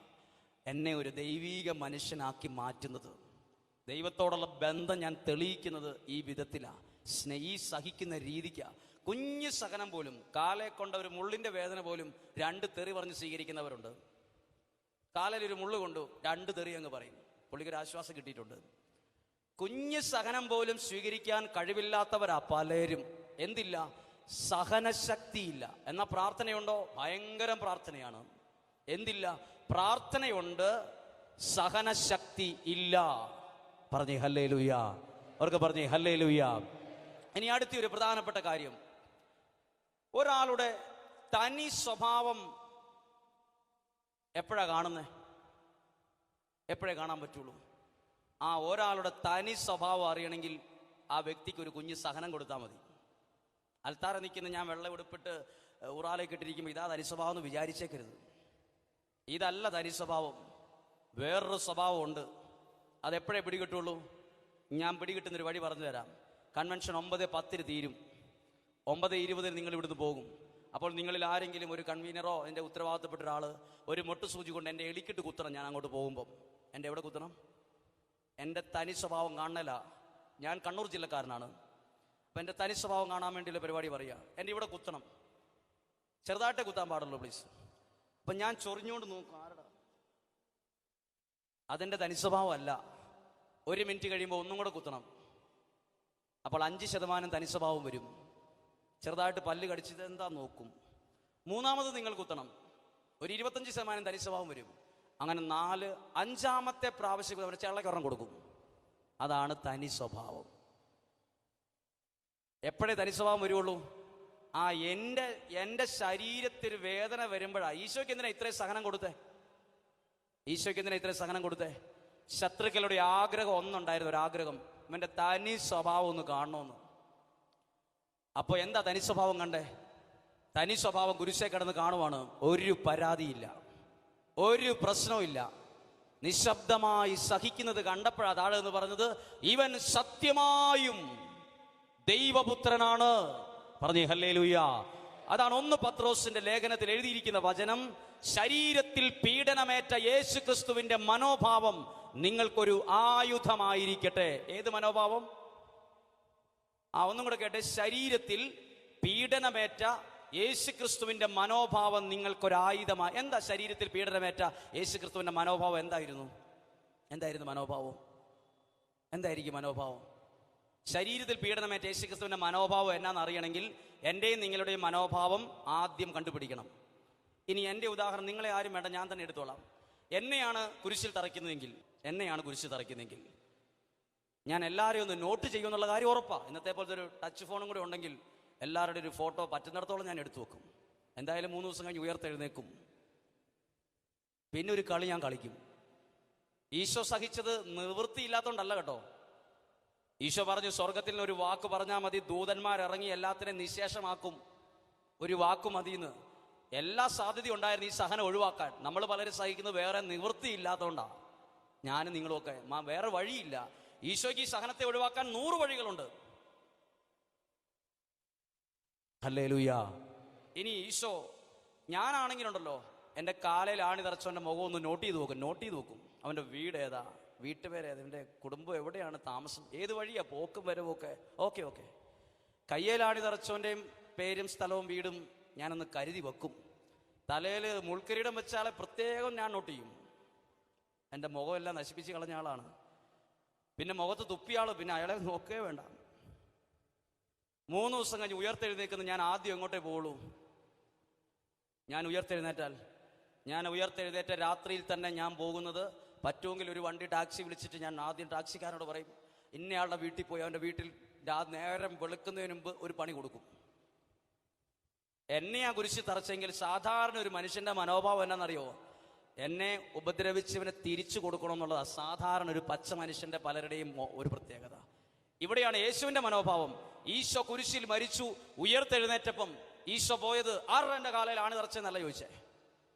എന്നെ ഒരു ദൈവീക മനുഷ്യനാക്കി മാറ്റുന്നത്. ദൈവത്തോടുള്ള ബന്ധം ഞാൻ തെളിയിക്കുന്നത് ഈ വിധത്തിലാണ്. ഈ സഹിക്കുന്ന രീതിക്കാ. കുഞ്ഞു സഹനം പോലും, കാലെ കൊണ്ട ഒരു മുള്ളിൻ്റെ വേദന പോലും 2 തെറി പറഞ്ഞ് സ്വീകരിക്കുന്നവരുണ്ട്. കാലിലൊരു മുള്ളു കൊണ്ടു 2 തെറി അങ്ങ് പറയും, പുള്ളിക്കൊരു ആശ്വാസം കിട്ടിയിട്ടുണ്ട്. കുഞ്ഞു സഹനം പോലും സ്വീകരിക്കാൻ കഴിവില്ലാത്തവരാ പലരും. എന്തില്ല? സഹനശക്തിയില്ല. എന്നാ പ്രാർത്ഥനയുണ്ടോ? ഭയങ്കരം പ്രാർത്ഥനയാണ്. എന്തില്ല? പ്രാർത്ഥനയുണ്ട്, സഹനശക്തി ഇല്ല. പറഞ്ഞേ ഹല്ലേലൂയ. അവർക്ക് പറഞ്ഞേ ഹല്ലേലൂയ. ഇനി അടുത്തൊരു പ്രധാനപ്പെട്ട കാര്യം, ഒരാളുടെ തനി സ്വഭാവം എപ്പോഴാ കാണുന്നത്? എപ്പോഴേ കാണാൻ പറ്റുള്ളൂ? ഒരാളുടെ തനി സ്വഭാവം അറിയണമെങ്കിൽ ആ വ്യക്തിക്ക് ഒരു കുഞ്ഞ് സഹനം കൊടുത്താൽ മതി. അൽത്താര നിൽക്കുന്ന ഞാൻ വെള്ളം എടുപ്പിട്ട് ഉറാലേക്ക് ഇട്ടിരിക്കുമ്പോൾ ഇതാ തനി സ്വഭാവം എന്ന് വിചാരിച്ചേക്കരുത്. ഇതല്ല തനി സ്വഭാവം. വേറൊരു സ്വഭാവമുണ്ട്. അതെപ്പോഴേ പിടികിട്ടുള്ളൂ? ഞാൻ പിടികിട്ടുന്നൊരു വഴി പറഞ്ഞു തരാം. കൺവെൻഷൻ 9:10 തീരും. 9:20 നിങ്ങൾ ഇവിടുന്ന് പോകും. അപ്പോൾ നിങ്ങളിൽ ആരെങ്കിലും ഒരു കൺവീനറോ എൻ്റെ ഉത്തരവാദിത്തപ്പെട്ട ഒരാൾ ഒരു മൊട്ടുസൂചി കൊണ്ട് എൻ്റെ എലിക്കിട്ട് കുത്തണം. ഞാൻ അങ്ങോട്ട് പോകുമ്പം എൻ്റെ എവിടെ കുത്തണം? എൻ്റെ തനി സ്വഭാവം കാണല. ഞാൻ കണ്ണൂർ ജില്ലക്കാരനാണ്. അപ്പം എൻ്റെ തനി സ്വഭാവം കാണാൻ വേണ്ടിയുള്ള പരിപാടി പറയുക. എൻ്റെ ഇവിടെ കുത്തണം. ചെറുതായിട്ടേ കുത്താൻ പാടുള്ളൂ പ്ലീസ്. അപ്പം ഞാൻ ചൊറിഞ്ഞുകൊണ്ട് നോക്കും, ആരടാ? അതെൻ്റെ തനി സ്വഭാവം അല്ല. 1 മിനിറ്റ് കഴിയുമ്പോൾ ഒന്നും കൂടെ കുത്തണം. അപ്പോൾ 5% തനി സ്വഭാവം വരും. ചെറുതായിട്ട് പല്ല് കടിച്ചത് എന്താ നോക്കും. 3ാമത് നിങ്ങൾ കുത്തണം, ഒരു 25% തനി സ്വഭാവം വരും. അങ്ങനെ 5-ാമത്തെ പ്രാവശ്യം അവരെ ചെള്ളക്കൊറം കൊടുക്കും. അതാണ് തനി സ്വഭാവം. എപ്പോഴേ തനി സ്വഭാവം വരുള്ളൂ? എൻ്റെ ശരീരത്തിൽ വേദന വരുമ്പോഴാണ്. ഈശോയ്ക്ക് എന്തിനാ ഇത്രയും സഹനം കൊടുത്തേ? ഈശോയ്ക്ക് എന്തിനാ ഇത്രയും സഹനം കൊടുത്തേ? ശത്രുക്കളുടെ ആഗ്രഹം ഒന്നുണ്ടായിരുന്നു, ഒരാഗ്രഹം, ഇവൻ്റെ തനി സ്വഭാവം ഒന്ന് കാണണമെന്ന്. അപ്പോൾ എന്താ തനി സ്വഭാവം കണ്ടേ? തനി സ്വഭാവം കുരിശേ കിടന്ന് കാണുവാണ്. ഒരു പരാതിയില്ല, ഒരു പ്രശ്നവുമില്ല. നിശബ്ദമായി സഹിക്കുന്നത് കണ്ടപ്പോഴാണ് താഴെ എന്ന് പറഞ്ഞത് ഇവൻ സത്യമായും ദൈവപുത്രനാണ്. പറഞ്ഞേ ഹല്ലേലൂയ. അതാണ് 1 പത്രോസിന്റെ ലേഖനത്തിൽ എഴുതിയിരിക്കുന്ന വചനം. ശരീരത്തിൽ പീഡനമേറ്റ യേശു ക്രിസ്തുവിന്റെ മനോഭാവം നിങ്ങൾക്കൊരു ആയുധമായിരിക്കട്ടെ. ഏത് മനോഭാവം? ഒന്നും കൂടെ കേട്ടെ. ശരീരത്തിൽ പീഡനമേറ്റ യേശുക്രിസ്തുവിന്റെ മനോഭാവം നിങ്ങൾക്കൊരായുധമായി. എന്താ ശരീരത്തിൽ പീഡനമേറ്റ യേശുക്രിസ്തുവിന്റെ മനോഭാവം? എന്തായിരുന്നു മനോഭാവം? എന്തായിരിക്കും മനോഭാവം? ശരീരത്തിൽ പീഡനമേറ്റ യേശുക്രിസ്തുവിന്റെ മനോഭാവം എന്നാന്ന് അറിയണമെങ്കിൽ എൻ്റെയും നിങ്ങളുടെയും മനോഭാവം ആദ്യം കണ്ടുപിടിക്കണം. ഇനി എൻ്റെ ഉദാഹരണം നിങ്ങളെ ആരും വേണ്ട, ഞാൻ തന്നെ എടുത്തോളാം. എന്നെയാണ് കുരിശിൽ തറയ്ക്കുന്നതെങ്കിൽ ഞാൻ എല്ലാവരെയും ഒന്ന് നോട്ട് ചെയ്യുമെന്നുള്ള കാര്യം ഉറപ്പാണ്. ഇന്നത്തെ പോലത്തെ ഒരു ടച്ച് ഫോണും കൂടെ ഉണ്ടെങ്കിൽ എല്ലാവരുടെ ഒരു ഫോട്ടോ പറ്റുന്നിടത്തോളം ഞാൻ എടുത്തു വെക്കും. എന്തായാലും 3 ദിവസം കഴിഞ്ഞ് ഉയർത്തെഴുന്നേക്കും. പിന്നെ ഒരു കളി ഞാൻ കളിക്കും. ഈശോ സഹിച്ചത് നിവൃത്തിയില്ലാത്തതുകൊണ്ടല്ല കേട്ടോ. ഈശോ പറഞ്ഞു, സ്വർഗത്തിൽ നിന്ന് ഒരു വാക്ക് പറഞ്ഞാൽ മതി, ദൂതന്മാരിറങ്ങി എല്ലാത്തിനെയും നിശേഷമാക്കും. ഒരു വാക്ക് മതിയെന്ന്. എല്ലാ സാധ്യതയും ഉണ്ടായിരുന്നു ഈ സഹനം ഒഴിവാക്കാൻ. നമ്മൾ പലരും സഹിക്കുന്നത് വേറെ നിവൃത്തിയില്ലാത്തതുകൊണ്ടാണ്. ഞാനും നിങ്ങളുമൊക്കെ വേറെ വഴിയില്ല. ഈശോയ്ക്ക് ഈ സഹനത്തെ ഒഴിവാക്കാൻ 100 വഴികളുണ്ട്. ഹല്ലേലൂയാ. ഇനി ഈശോ, ഞാനാണെങ്കിലുണ്ടല്ലോ, എൻ്റെ കാലയിൽ ആണി തറച്ചവൻ്റെ മുഖം ഒന്ന് നോട്ട് ചെയ്ത് നോക്കും. അവൻ്റെ വീട് ഏതാ, വീട്ടുപേരേതാ, എൻ്റെ കുടുംബം എവിടെയാണ്, താമസം ഏത് വഴിയാ, പോക്കും വരവൊക്കെ ഓക്കെ. കയ്യേലാണി തറച്ചവൻ്റെയും പേരും സ്ഥലവും വീടും ഞാനൊന്ന് കരുതി വെക്കും. തലയിൽ മുൾക്കിരീടം വെച്ചാളെ പ്രത്യേകം ഞാൻ നോട്ട് ചെയ്യും. എൻ്റെ മുഖമെല്ലാം നശിപ്പിച്ച് കളഞ്ഞ ആളാണ്. പിന്നെ മുഖത്ത് തുപ്പിയാൾ, പിന്നെ അയാളെ നോക്കേ വേണ്ട. 3 ദിവസം കഴിഞ്ഞ് ഉയർത്തെഴുന്നേൽക്കുന്ന ഞാൻ ആദ്യം എങ്ങോട്ടേ പോവുള്ളൂ? ഞാൻ ഉയർത്തെഴുന്നേറ്റ രാത്രിയിൽ തന്നെ ഞാൻ പോകുന്നത്, പറ്റുമെങ്കിൽ ഒരു വണ്ടി ടാക്സി വിളിച്ചിട്ട് ഞാൻ ആദ്യം ടാക്സിക്കാരനോട് പറയും, ഇന്നയാളുടെ വീട്ടിൽ പോയി അവൻ്റെ വീട്ടിൽ നേരം വെളുക്കുന്നതിന് മുമ്പ് ഒരു പണി കൊടുക്കും. എന്നെ ആ കുരിശിൽ തറച്ചെങ്കിൽ സാധാരണ ഒരു മനുഷ്യന്റെ മനോഭാവം എന്നാണെന്നറിയോ? എന്നെ ഉപദ്രവിച്ചവനെ തിരിച്ചു കൊടുക്കണം എന്നുള്ളതാണ് സാധാരണ ഒരു പച്ച മനുഷ്യന്റെ പലരുടെയും ഒരു പ്രത്യേകത. ഇവിടെയാണ് യേശുവിന്റെ മനോഭാവം. ഈശോ കുരിശിൽ മരിച്ചു, ഉയർത്തെഴുന്നേറ്റപ്പം ഈശോ പോയത് ആരുടെ കാലയിൽ ആണി തറച്ചെന്നല്ല ചോദിച്ചേ.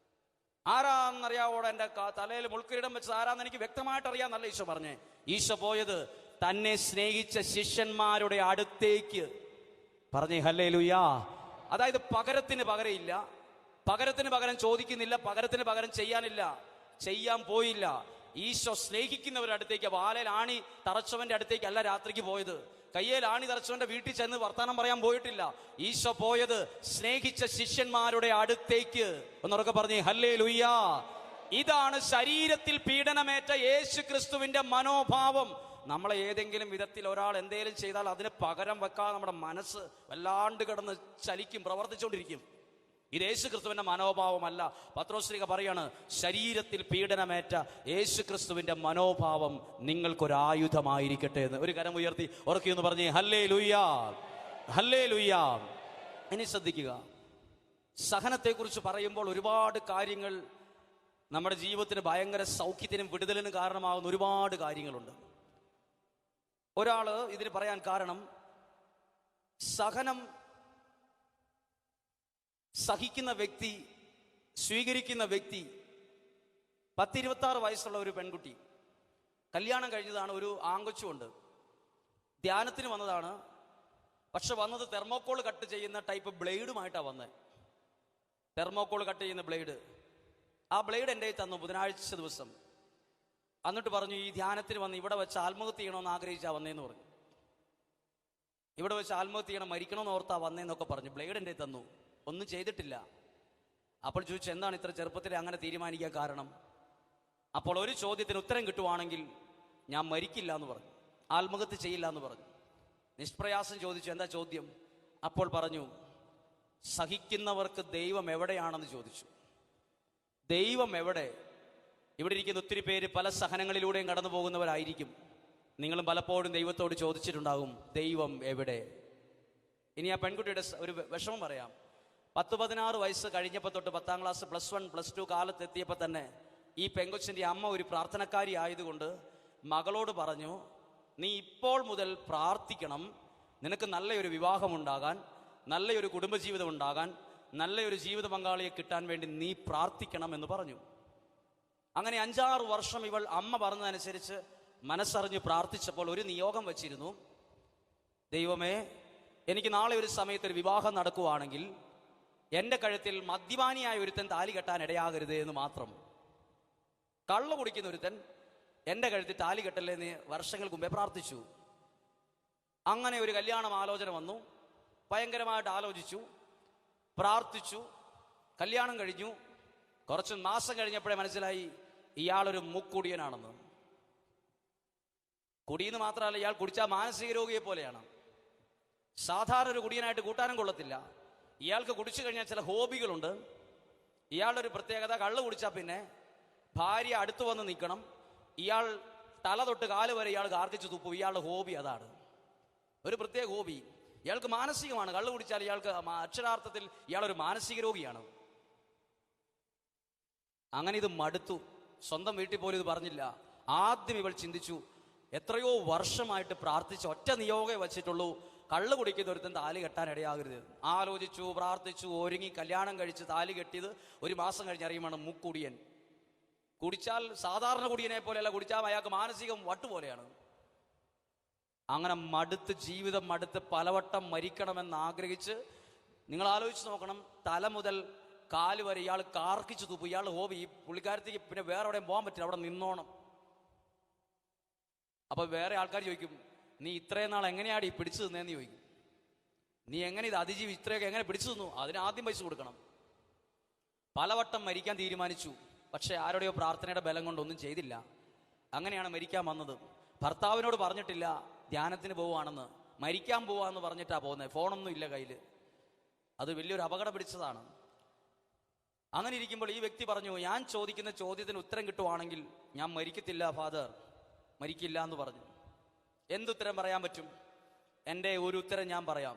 ആരാന്നറിയാവോടെ എൻ്റെ തലയിൽ മുൾക്കിരീടം വെച്ചത് ആരാന്ന് എനിക്ക് വ്യക്തമായിട്ട് അറിയാന്നല്ല ഈശോ പറഞ്ഞേ. ഈശോ പോയത് തന്നെ സ്നേഹിച്ച ശിഷ്യന്മാരുടെ അടുത്തേക്ക്. പറഞ്ഞേ ഹല്ലേലൂയാ. അതായത് പകരത്തിന് പകരമില്ല, പകരത്തിന് പകരം ചോദിക്കുന്നില്ല, പകരത്തിന് പകരം ചെയ്യാൻ പോയില്ല. ഈശോ സ്നേഹിക്കുന്നവരുടെ അടുത്തേക്ക്, വാലയിൽ ആണി തറച്ചവന്റെ അടുത്തേക്ക് അല്ല രാത്രിക്ക് പോയത്. കയ്യേൽ ആണി തറച്ചവന്റെ വീട്ടിൽ ചെന്ന് വർത്താനം പറയാൻ പോയിട്ടില്ല. ഈശോ പോയത് സ്നേഹിച്ച ശിഷ്യന്മാരുടെ അടുത്തേക്ക്. ഒന്നുറക്കെ പറഞ്ഞേ ഹല്ലേലൂയാ. ഇതാണ് ശരീരത്തിൽ പീഡനമേറ്റ യേശു ക്രിസ്തുവിന്റെ മനോഭാവം. നമ്മളെ ഏതെങ്കിലും വിധത്തിൽ ഒരാൾ എന്തെങ്കിലും ചെയ്താൽ അതിന് പകരം വെക്കാതെ നമ്മുടെ മനസ്സ് വല്ലാണ്ട് കിടന്ന് ചലിക്കും, പ്രവർത്തിച്ചുകൊണ്ടിരിക്കും. ഇത് യേശു ക്രിസ്തുവിന്റെ മനോഭാവമല്ല. പത്രോസ്ലീഹ പറയാണ്, ശരീരത്തിൽ പീഡനമേറ്റ യേശു ക്രിസ്തുവിന്റെ മനോഭാവം നിങ്ങൾക്കൊരായുധമായിരിക്കട്ടെ എന്ന്. ഒരു കരം ഉയർത്തി ഉറക്കിയെന്ന് പറഞ്ഞേ ഹല്ലേലൂയാ, ഹല്ലേലൂയാ. ഇനി ശ്രദ്ധിക്കുക, സഹനത്തെക്കുറിച്ച് പറയുമ്പോൾ ഒരുപാട് കാര്യങ്ങൾ നമ്മുടെ ജീവിതത്തിന് ഭയങ്കര സൗഖ്യത്തിനും വിടുതലിനും കാരണമാകുന്ന ഒരുപാട് കാര്യങ്ങളുണ്ട്. ഒരാള് ഇതിന് പറയാൻ കാരണം, സഹനം സഹിക്കുന്ന വ്യക്തി, സ്വീകരിക്കുന്ന വ്യക്തി, 10-26 വയസ്സുള്ള ഒരു പെൺകുട്ടി, കല്യാണം കഴിഞ്ഞതാണ്, ഒരു ആങ്കൊച്ചുണ്ട്, ധ്യാനത്തിന് വന്നതാണ്. പക്ഷെ വന്നത് തെർമോക്കോൾ കട്ട് ചെയ്യുന്ന ടൈപ്പ് ബ്ലേഡുമായിട്ടാണ് വന്നത്. തെർമോക്കോൾ കട്ട് ചെയ്യുന്ന ബ്ലേഡ്. ആ ബ്ലേഡ് എൻ്റെ തന്നു ബുധനാഴ്ച ദിവസം. എന്നിട്ട് പറഞ്ഞു, ഈ ധ്യാനത്തിന് വന്ന് ഇവിടെ വെച്ച് ആത്മഹത്യ ചെയ്യണമെന്ന് ആഗ്രഹിച്ചാ വന്നേന്ന് പറഞ്ഞു. ഇവിടെ വെച്ച് ആത്മഹത്യ ചെയ്യണം, മരിക്കണമെന്ന് ഓർത്താ വന്നേന്നൊക്കെ പറഞ്ഞു. ബ്ലേഡ് എൻ്റെ തന്നു, ഒന്നും ചെയ്തിട്ടില്ല. അപ്പോൾ ചോദിച്ചു, എന്താണ് ഇത്ര ചെറുപ്പത്തിൽ അങ്ങനെ തീരുമാനിക്കാൻ കാരണം? അപ്പോൾ ഒരു ചോദ്യത്തിന് ഉത്തരം കിട്ടുവാണെങ്കിൽ ഞാൻ മരിക്കില്ല എന്ന് പറഞ്ഞു, ആത്മഹത്യ ചെയ്യില്ല എന്ന് പറഞ്ഞു. നിഷ്പ്രയാസം ചോദിച്ചു, എന്താ ചോദ്യം? അപ്പോൾ പറഞ്ഞു, സഹിക്കുന്നവർക്ക് ദൈവം എവിടെയാണെന്ന് ചോദിച്ചു. ദൈവം എവിടെ? ഇവിടെ ഇരിക്കുന്ന ഒത്തിരി പേര് പല സഹനങ്ങളിലൂടെയും കടന്നു പോകുന്നവരായിരിക്കും. നിങ്ങളും പലപ്പോഴും ദൈവത്തോട് ചോദിച്ചിട്ടുണ്ടാകും, ദൈവം എവിടെ? ഇനി ആ പെൺകുട്ടിയുടെ ഒരു വിഷമം പറയാം. 10-16 വയസ്സ് കഴിഞ്ഞപ്പോൾ തൊട്ട് 10ാം ക്ലാസ്, +1, +2 കാലത്തെത്തിയപ്പോൾ തന്നെ ഈ പെങ്കൊച്ചിൻ്റെ അമ്മ ഒരു പ്രാർത്ഥനക്കാരി ആയതുകൊണ്ട് മകളോട് പറഞ്ഞു, നീ ഇപ്പോൾ മുതൽ പ്രാർത്ഥിക്കണം, നിനക്ക് നല്ലൊരു വിവാഹമുണ്ടാകാൻ, നല്ലൊരു കുടുംബജീവിതം ഉണ്ടാകാൻ, നല്ലൊരു ജീവിത പങ്കാളിയെ കിട്ടാൻ വേണ്ടി നീ പ്രാർത്ഥിക്കണം എന്ന് പറഞ്ഞു. അങ്ങനെ 5-6 വർഷം ഇവൾ അമ്മ പറഞ്ഞതനുസരിച്ച് മനസ്സറിഞ്ഞ് പ്രാർത്ഥിച്ചപ്പോൾ ഒരു നിയോഗം വച്ചിരുന്നു, ദൈവമേ, എനിക്ക് നാളെ ഒരു സമയത്ത് ഒരു വിവാഹം നടക്കുവാണെങ്കിൽ എൻ്റെ കഴുത്തിൽ മദ്യപാനിയായ ഒരുത്തൻ താലി കെട്ടാൻ ഇടയാകരുത് എന്ന് മാത്രം. കള്ളു കുടിക്കുന്ന ഒരുത്തൻ എൻ്റെ കഴുത്തിൽ താലി കെട്ടല്ലേ എന്ന് വർഷങ്ങൾക്ക് മുമ്പേ പ്രാർത്ഥിച്ചു. അങ്ങനെ ഒരു കല്യാണം ആലോചന വന്നു. ഭയങ്കരമായിട്ട് ആലോചിച്ചു, പ്രാർത്ഥിച്ചു, കല്യാണം കഴിഞ്ഞു. കുറച്ച് മാസം കഴിഞ്ഞപ്പോഴേ മനസ്സിലായി ഇയാളൊരു മുക്കുടിയനാണെന്ന്. കുടിയെന്ന് മാത്രമല്ല, ഇയാൾ കുടിച്ചാൽ മാനസിക രോഗിയെ പോലെയാണ്. സാധാരണ ഒരു കുടിയനായിട്ട് കൂട്ടാനും കൊള്ളത്തില്ല. ഇയാൾക്ക് കുടിച്ചു കഴിഞ്ഞാൽ ചില ഹോബികളുണ്ട്. ഇയാളുടെ ഒരു പ്രത്യേകത, കള്ള് കുടിച്ചാൽ പിന്നെ ഭാര്യ അടുത്ത് വന്ന് നിൽക്കണം. ഇയാൾ തല തൊട്ട് കാല് വരെ ഇയാൾ ഗാർഗിച്ച് തുപ്പും. ഇയാളുടെ ഹോബി അതാണ്, ഒരു പ്രത്യേക ഹോബി. ഇയാൾക്ക് മാനസികമാണ്. കള്ള് കുടിച്ചാൽ ഇയാൾക്ക് അക്ഷരാർത്ഥത്തിൽ ഇയാളൊരു മാനസിക രോഗിയാണ്. അങ്ങനെ ഇത് മടുത്തു. സ്വന്തം വീട്ടിൽ പോലും ഇത് പറഞ്ഞില്ല. ആദ്യം ഇവൾ ചിന്തിച്ചു, എത്രയോ വർഷമായിട്ട് പ്രാർത്ഥിച്ച ഒറ്റ നിയോഗമേ വച്ചിട്ടുള്ളൂ, കള്ള് കുടിക്കുന്ന ഒരുത്തൻ താലി കെട്ടാൻ ഇടയാകരുത്. ആലോചിച്ചു, പ്രാർത്ഥിച്ചു, ഒരുങ്ങി കല്യാണം കഴിച്ച് താലി കെട്ടിയത് 1 മാസം കഴിഞ്ഞ് അറിയുമാണ് മുക്കുടിയൻ. കുടിച്ചാൽ സാധാരണ കുടിയനെ പോലെയല്ല, കുടിച്ചാൽ അയാൾക്ക് മാനസികം വട്ടുപോലെയാണ്. അങ്ങനെ മടുത്ത്, ജീവിതം മടുത്ത് പലവട്ടം മരിക്കണമെന്ന് ആഗ്രഹിച്ച്, നിങ്ങൾ ആലോചിച്ച് നോക്കണം, തല മുതൽ കാല് വരെ ഇയാൾ കാർക്കിച്ചു തുപ്പും. ഇയാൾ ഹോബി, ഈ പുള്ളിക്കാരത്തേക്ക് പിന്നെ വേറെ എവിടെയും പോകാൻ പറ്റില്ല, അവിടെ നിന്നോണം. അപ്പൊ വേറെ ആൾക്കാർ ചോദിക്കും, നീ ഇത്രയും നാൾ എങ്ങനെയാണ് ഈ പിടിച്ചു നിന്നേന്ന് ചോദിക്കും. നീ എങ്ങനെ ഇത് അതിജീവി ഇത്രയൊക്കെ എങ്ങനെ പിടിച്ചു നിന്നു? അതിന് ആദ്യം പൈസ കൊടുക്കണം. പലവട്ടം മരിക്കാൻ തീരുമാനിച്ചു, പക്ഷെ ആരുടെയോ പ്രാർത്ഥനയുടെ ബലം കൊണ്ടൊന്നും ചെയ്തില്ല. അങ്ങനെയാണ് മരിക്കാൻ വന്നത്. ഭർത്താവിനോട് പറഞ്ഞിട്ടില്ല ധ്യാനത്തിന് പോവുകയാണെന്ന്, മരിക്കാൻ പോവാന്ന് പറഞ്ഞിട്ടാ പോകുന്നത്. ഫോണൊന്നും ഇല്ല കയ്യിൽ. അത് വലിയൊരു അപകടം പിടിച്ചതാണ്. അങ്ങനെ ഇരിക്കുമ്പോൾ ഈ വ്യക്തി പറഞ്ഞു, ഞാൻ ചോദിക്കുന്ന ചോദ്യത്തിന് ഉത്തരം കിട്ടുവാണെങ്കിൽ ഞാൻ മരിക്കത്തില്ല ഫാദർ, മരിക്കില്ല എന്ന് പറഞ്ഞു. എന്തുത്തരം പറയാൻ പറ്റും? എൻ്റെ ഒരു ഉത്തരം ഞാൻ പറയാം.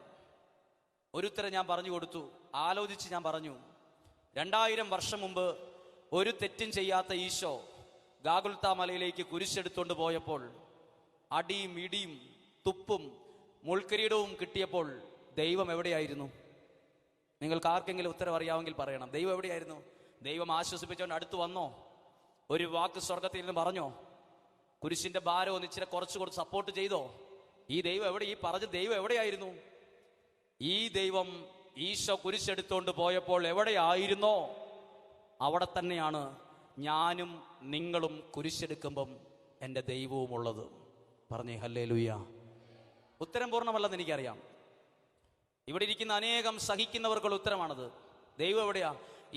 ഒരു ഉത്തരം ഞാൻ പറഞ്ഞു കൊടുത്തു. ആലോചിച്ച് ഞാൻ പറഞ്ഞു, 2000 വർഷം മുമ്പ് ഒരു തെറ്റും ചെയ്യാത്ത ഈശോ ഗാഗുൽത്താ മലയിലേക്ക് കുരിശെടുത്തുകൊണ്ട് പോയപ്പോൾ അടിയും ഇടിയും തുപ്പും മുൾക്കിരീടവും കിട്ടിയപ്പോൾ ദൈവം എവിടെയായിരുന്നു? നിങ്ങൾക്ക് ആർക്കെങ്കിലും ഉത്തരം അറിയാമെങ്കിൽ പറയണം. ദൈവം എവിടെയായിരുന്നു? ദൈവം ആശ്വസിപ്പിച്ചുകൊണ്ട് അടുത്ത് വന്നോ? ഒരു വാക്ക് സ്വർഗത്തിൽ നിന്ന് പറഞ്ഞോ? കുരിശിന്റെ ഭാരം ഒന്ന് ഇച്ചിരി കുറച്ച് സപ്പോർട്ട് ചെയ്തോ? ഈ ദൈവം എവിടെ? ഈ പറഞ്ഞ ദൈവം എവിടെയായിരുന്നു? ഈ ദൈവം ഈശോ കുരിശെടുത്തോണ്ട് പോയപ്പോൾ എവിടെയായിരുന്നോ അവിടെ തന്നെയാണ് ഞാനും നിങ്ങളും കുരിശെടുക്കുമ്പം എൻ്റെ ദൈവവും ഉള്ളത്. പറഞ്ഞേ ഹല്ലേലൂയ. ഉത്തരം പൂർണ്ണമല്ലെന്ന് എനിക്കറിയാം. ഇവിടെ ഇരിക്കുന്ന അനേകം സഹിക്കുന്നവർക്കുള്ള ഉത്തരമാണത്. ദൈവം എവിടെയാ?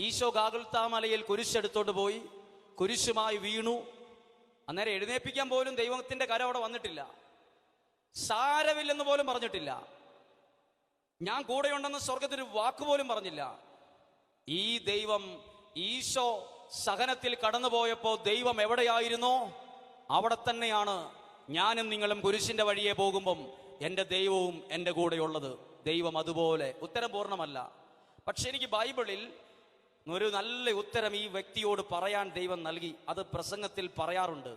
ഈശോ ഗാഗുൽത്താ മലയിൽ കുരിശെടുത്തോണ്ട് പോയി, കുരിശുമായി വീണു. അന്നേരം എഴുന്നേൽപ്പിക്കാൻ പോലും ദൈവത്തിന്റെ കരം അവിടെ വന്നിട്ടില്ല. സാരമില്ലെന്ന് പോലും പറഞ്ഞിട്ടില്ല. ഞാൻ കൂടെയുണ്ടെന്ന് സ്വർഗത്തിൽ വാക്കുപോലും പറഞ്ഞില്ല. ഈ ദൈവം ഈശോ സഹനത്തിൽ കടന്നുപോയപ്പോ ദൈവം എവിടെയായിരുന്നോ അവിടെ തന്നെയാണ് ഞാനും നിങ്ങളും കുരിശിന്റെ വഴിയെ പോകുമ്പം എൻ്റെ ദൈവവും എൻ്റെ കൂടെയുള്ളത്. ദൈവം അതുപോലെ. ഉത്തരം പൂർണ്ണമല്ല, പക്ഷെ എനിക്ക് ബൈബിളിൽ ഒരു നല്ല ഉത്തരം ഈ വ്യക്തിയോട് പറയാൻ ദൈവം നൽകി. അത് പ്രസംഗത്തിൽ പറയാറുണ്ട്.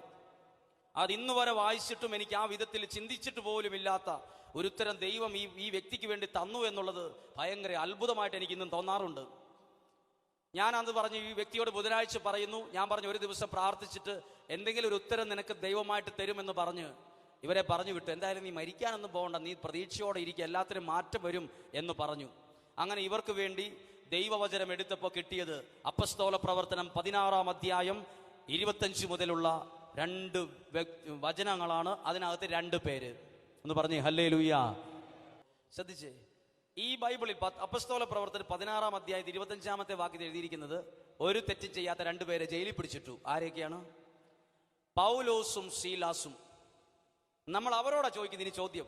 അത് ഇന്ന് വരെ വായിച്ചിട്ടും എനിക്ക് ആ വിധത്തിൽ ചിന്തിച്ചിട്ട് പോലും ഇല്ലാത്ത ഒരു ഉത്തരം ദൈവം ഈ വ്യക്തിക്ക് വേണ്ടി തന്നു എന്നുള്ളത് ഭയങ്കര അത്ഭുതമായിട്ട് എനിക്ക് ഇന്നും തോന്നാറുണ്ട്. ഞാനത് പറഞ്ഞു ഈ വ്യക്തിയോട് ബുധനാഴ്ച പറയുന്നു. ഞാൻ പറഞ്ഞു, ഒരു ദിവസം പ്രാർത്ഥിച്ചിട്ട് എന്തെങ്കിലും ഒരു ഉത്തരം നിനക്ക് ദൈവമായിട്ട് തരുമെന്ന് പറഞ്ഞ് ഇവരെ പറഞ്ഞു വിട്ടു. എന്തായാലും നീ മരിക്കാനൊന്നും പോകണ്ട, നീ പ്രതീക്ഷയോടെ ഇരിക്കുക, എല്ലാത്തിനും മാറ്റം വരും എന്ന് പറഞ്ഞു. അങ്ങനെ ഇവർക്ക് വേണ്ടി ദൈവവചനം എടുത്തപ്പോൾ കിട്ടിയത് അപ്പസ്തോല പ്രവർത്തനം 16-ാം അധ്യായം 25 മുതലുള്ള 2 വചനങ്ങളാണ്. അതിനകത്ത് 2 പേര്. ഒന്ന് പറഞ്ഞേ ഹല്ലേലൂയ. ശ്രദ്ധിച്ചേ, ഈ ബൈബിളിൽ അപ്പസ്തോല പ്രവർത്തനം 16-ാം അധ്യായത്തിൽ 25-ാമത്തെ വാക്യത്തിൽ എഴുതിയിരിക്കുന്നത് ഒരു തെറ്റും ചെയ്യാത്ത 2 പേരെ ജയിലിൽ പിടിച്ചിട്ടു. ആരൊക്കെയാണ്? പൗലോസും സീലാസും. നമ്മൾ അവരോടാ ചോദിക്കുന്നത് ഇനി ചോദ്യം.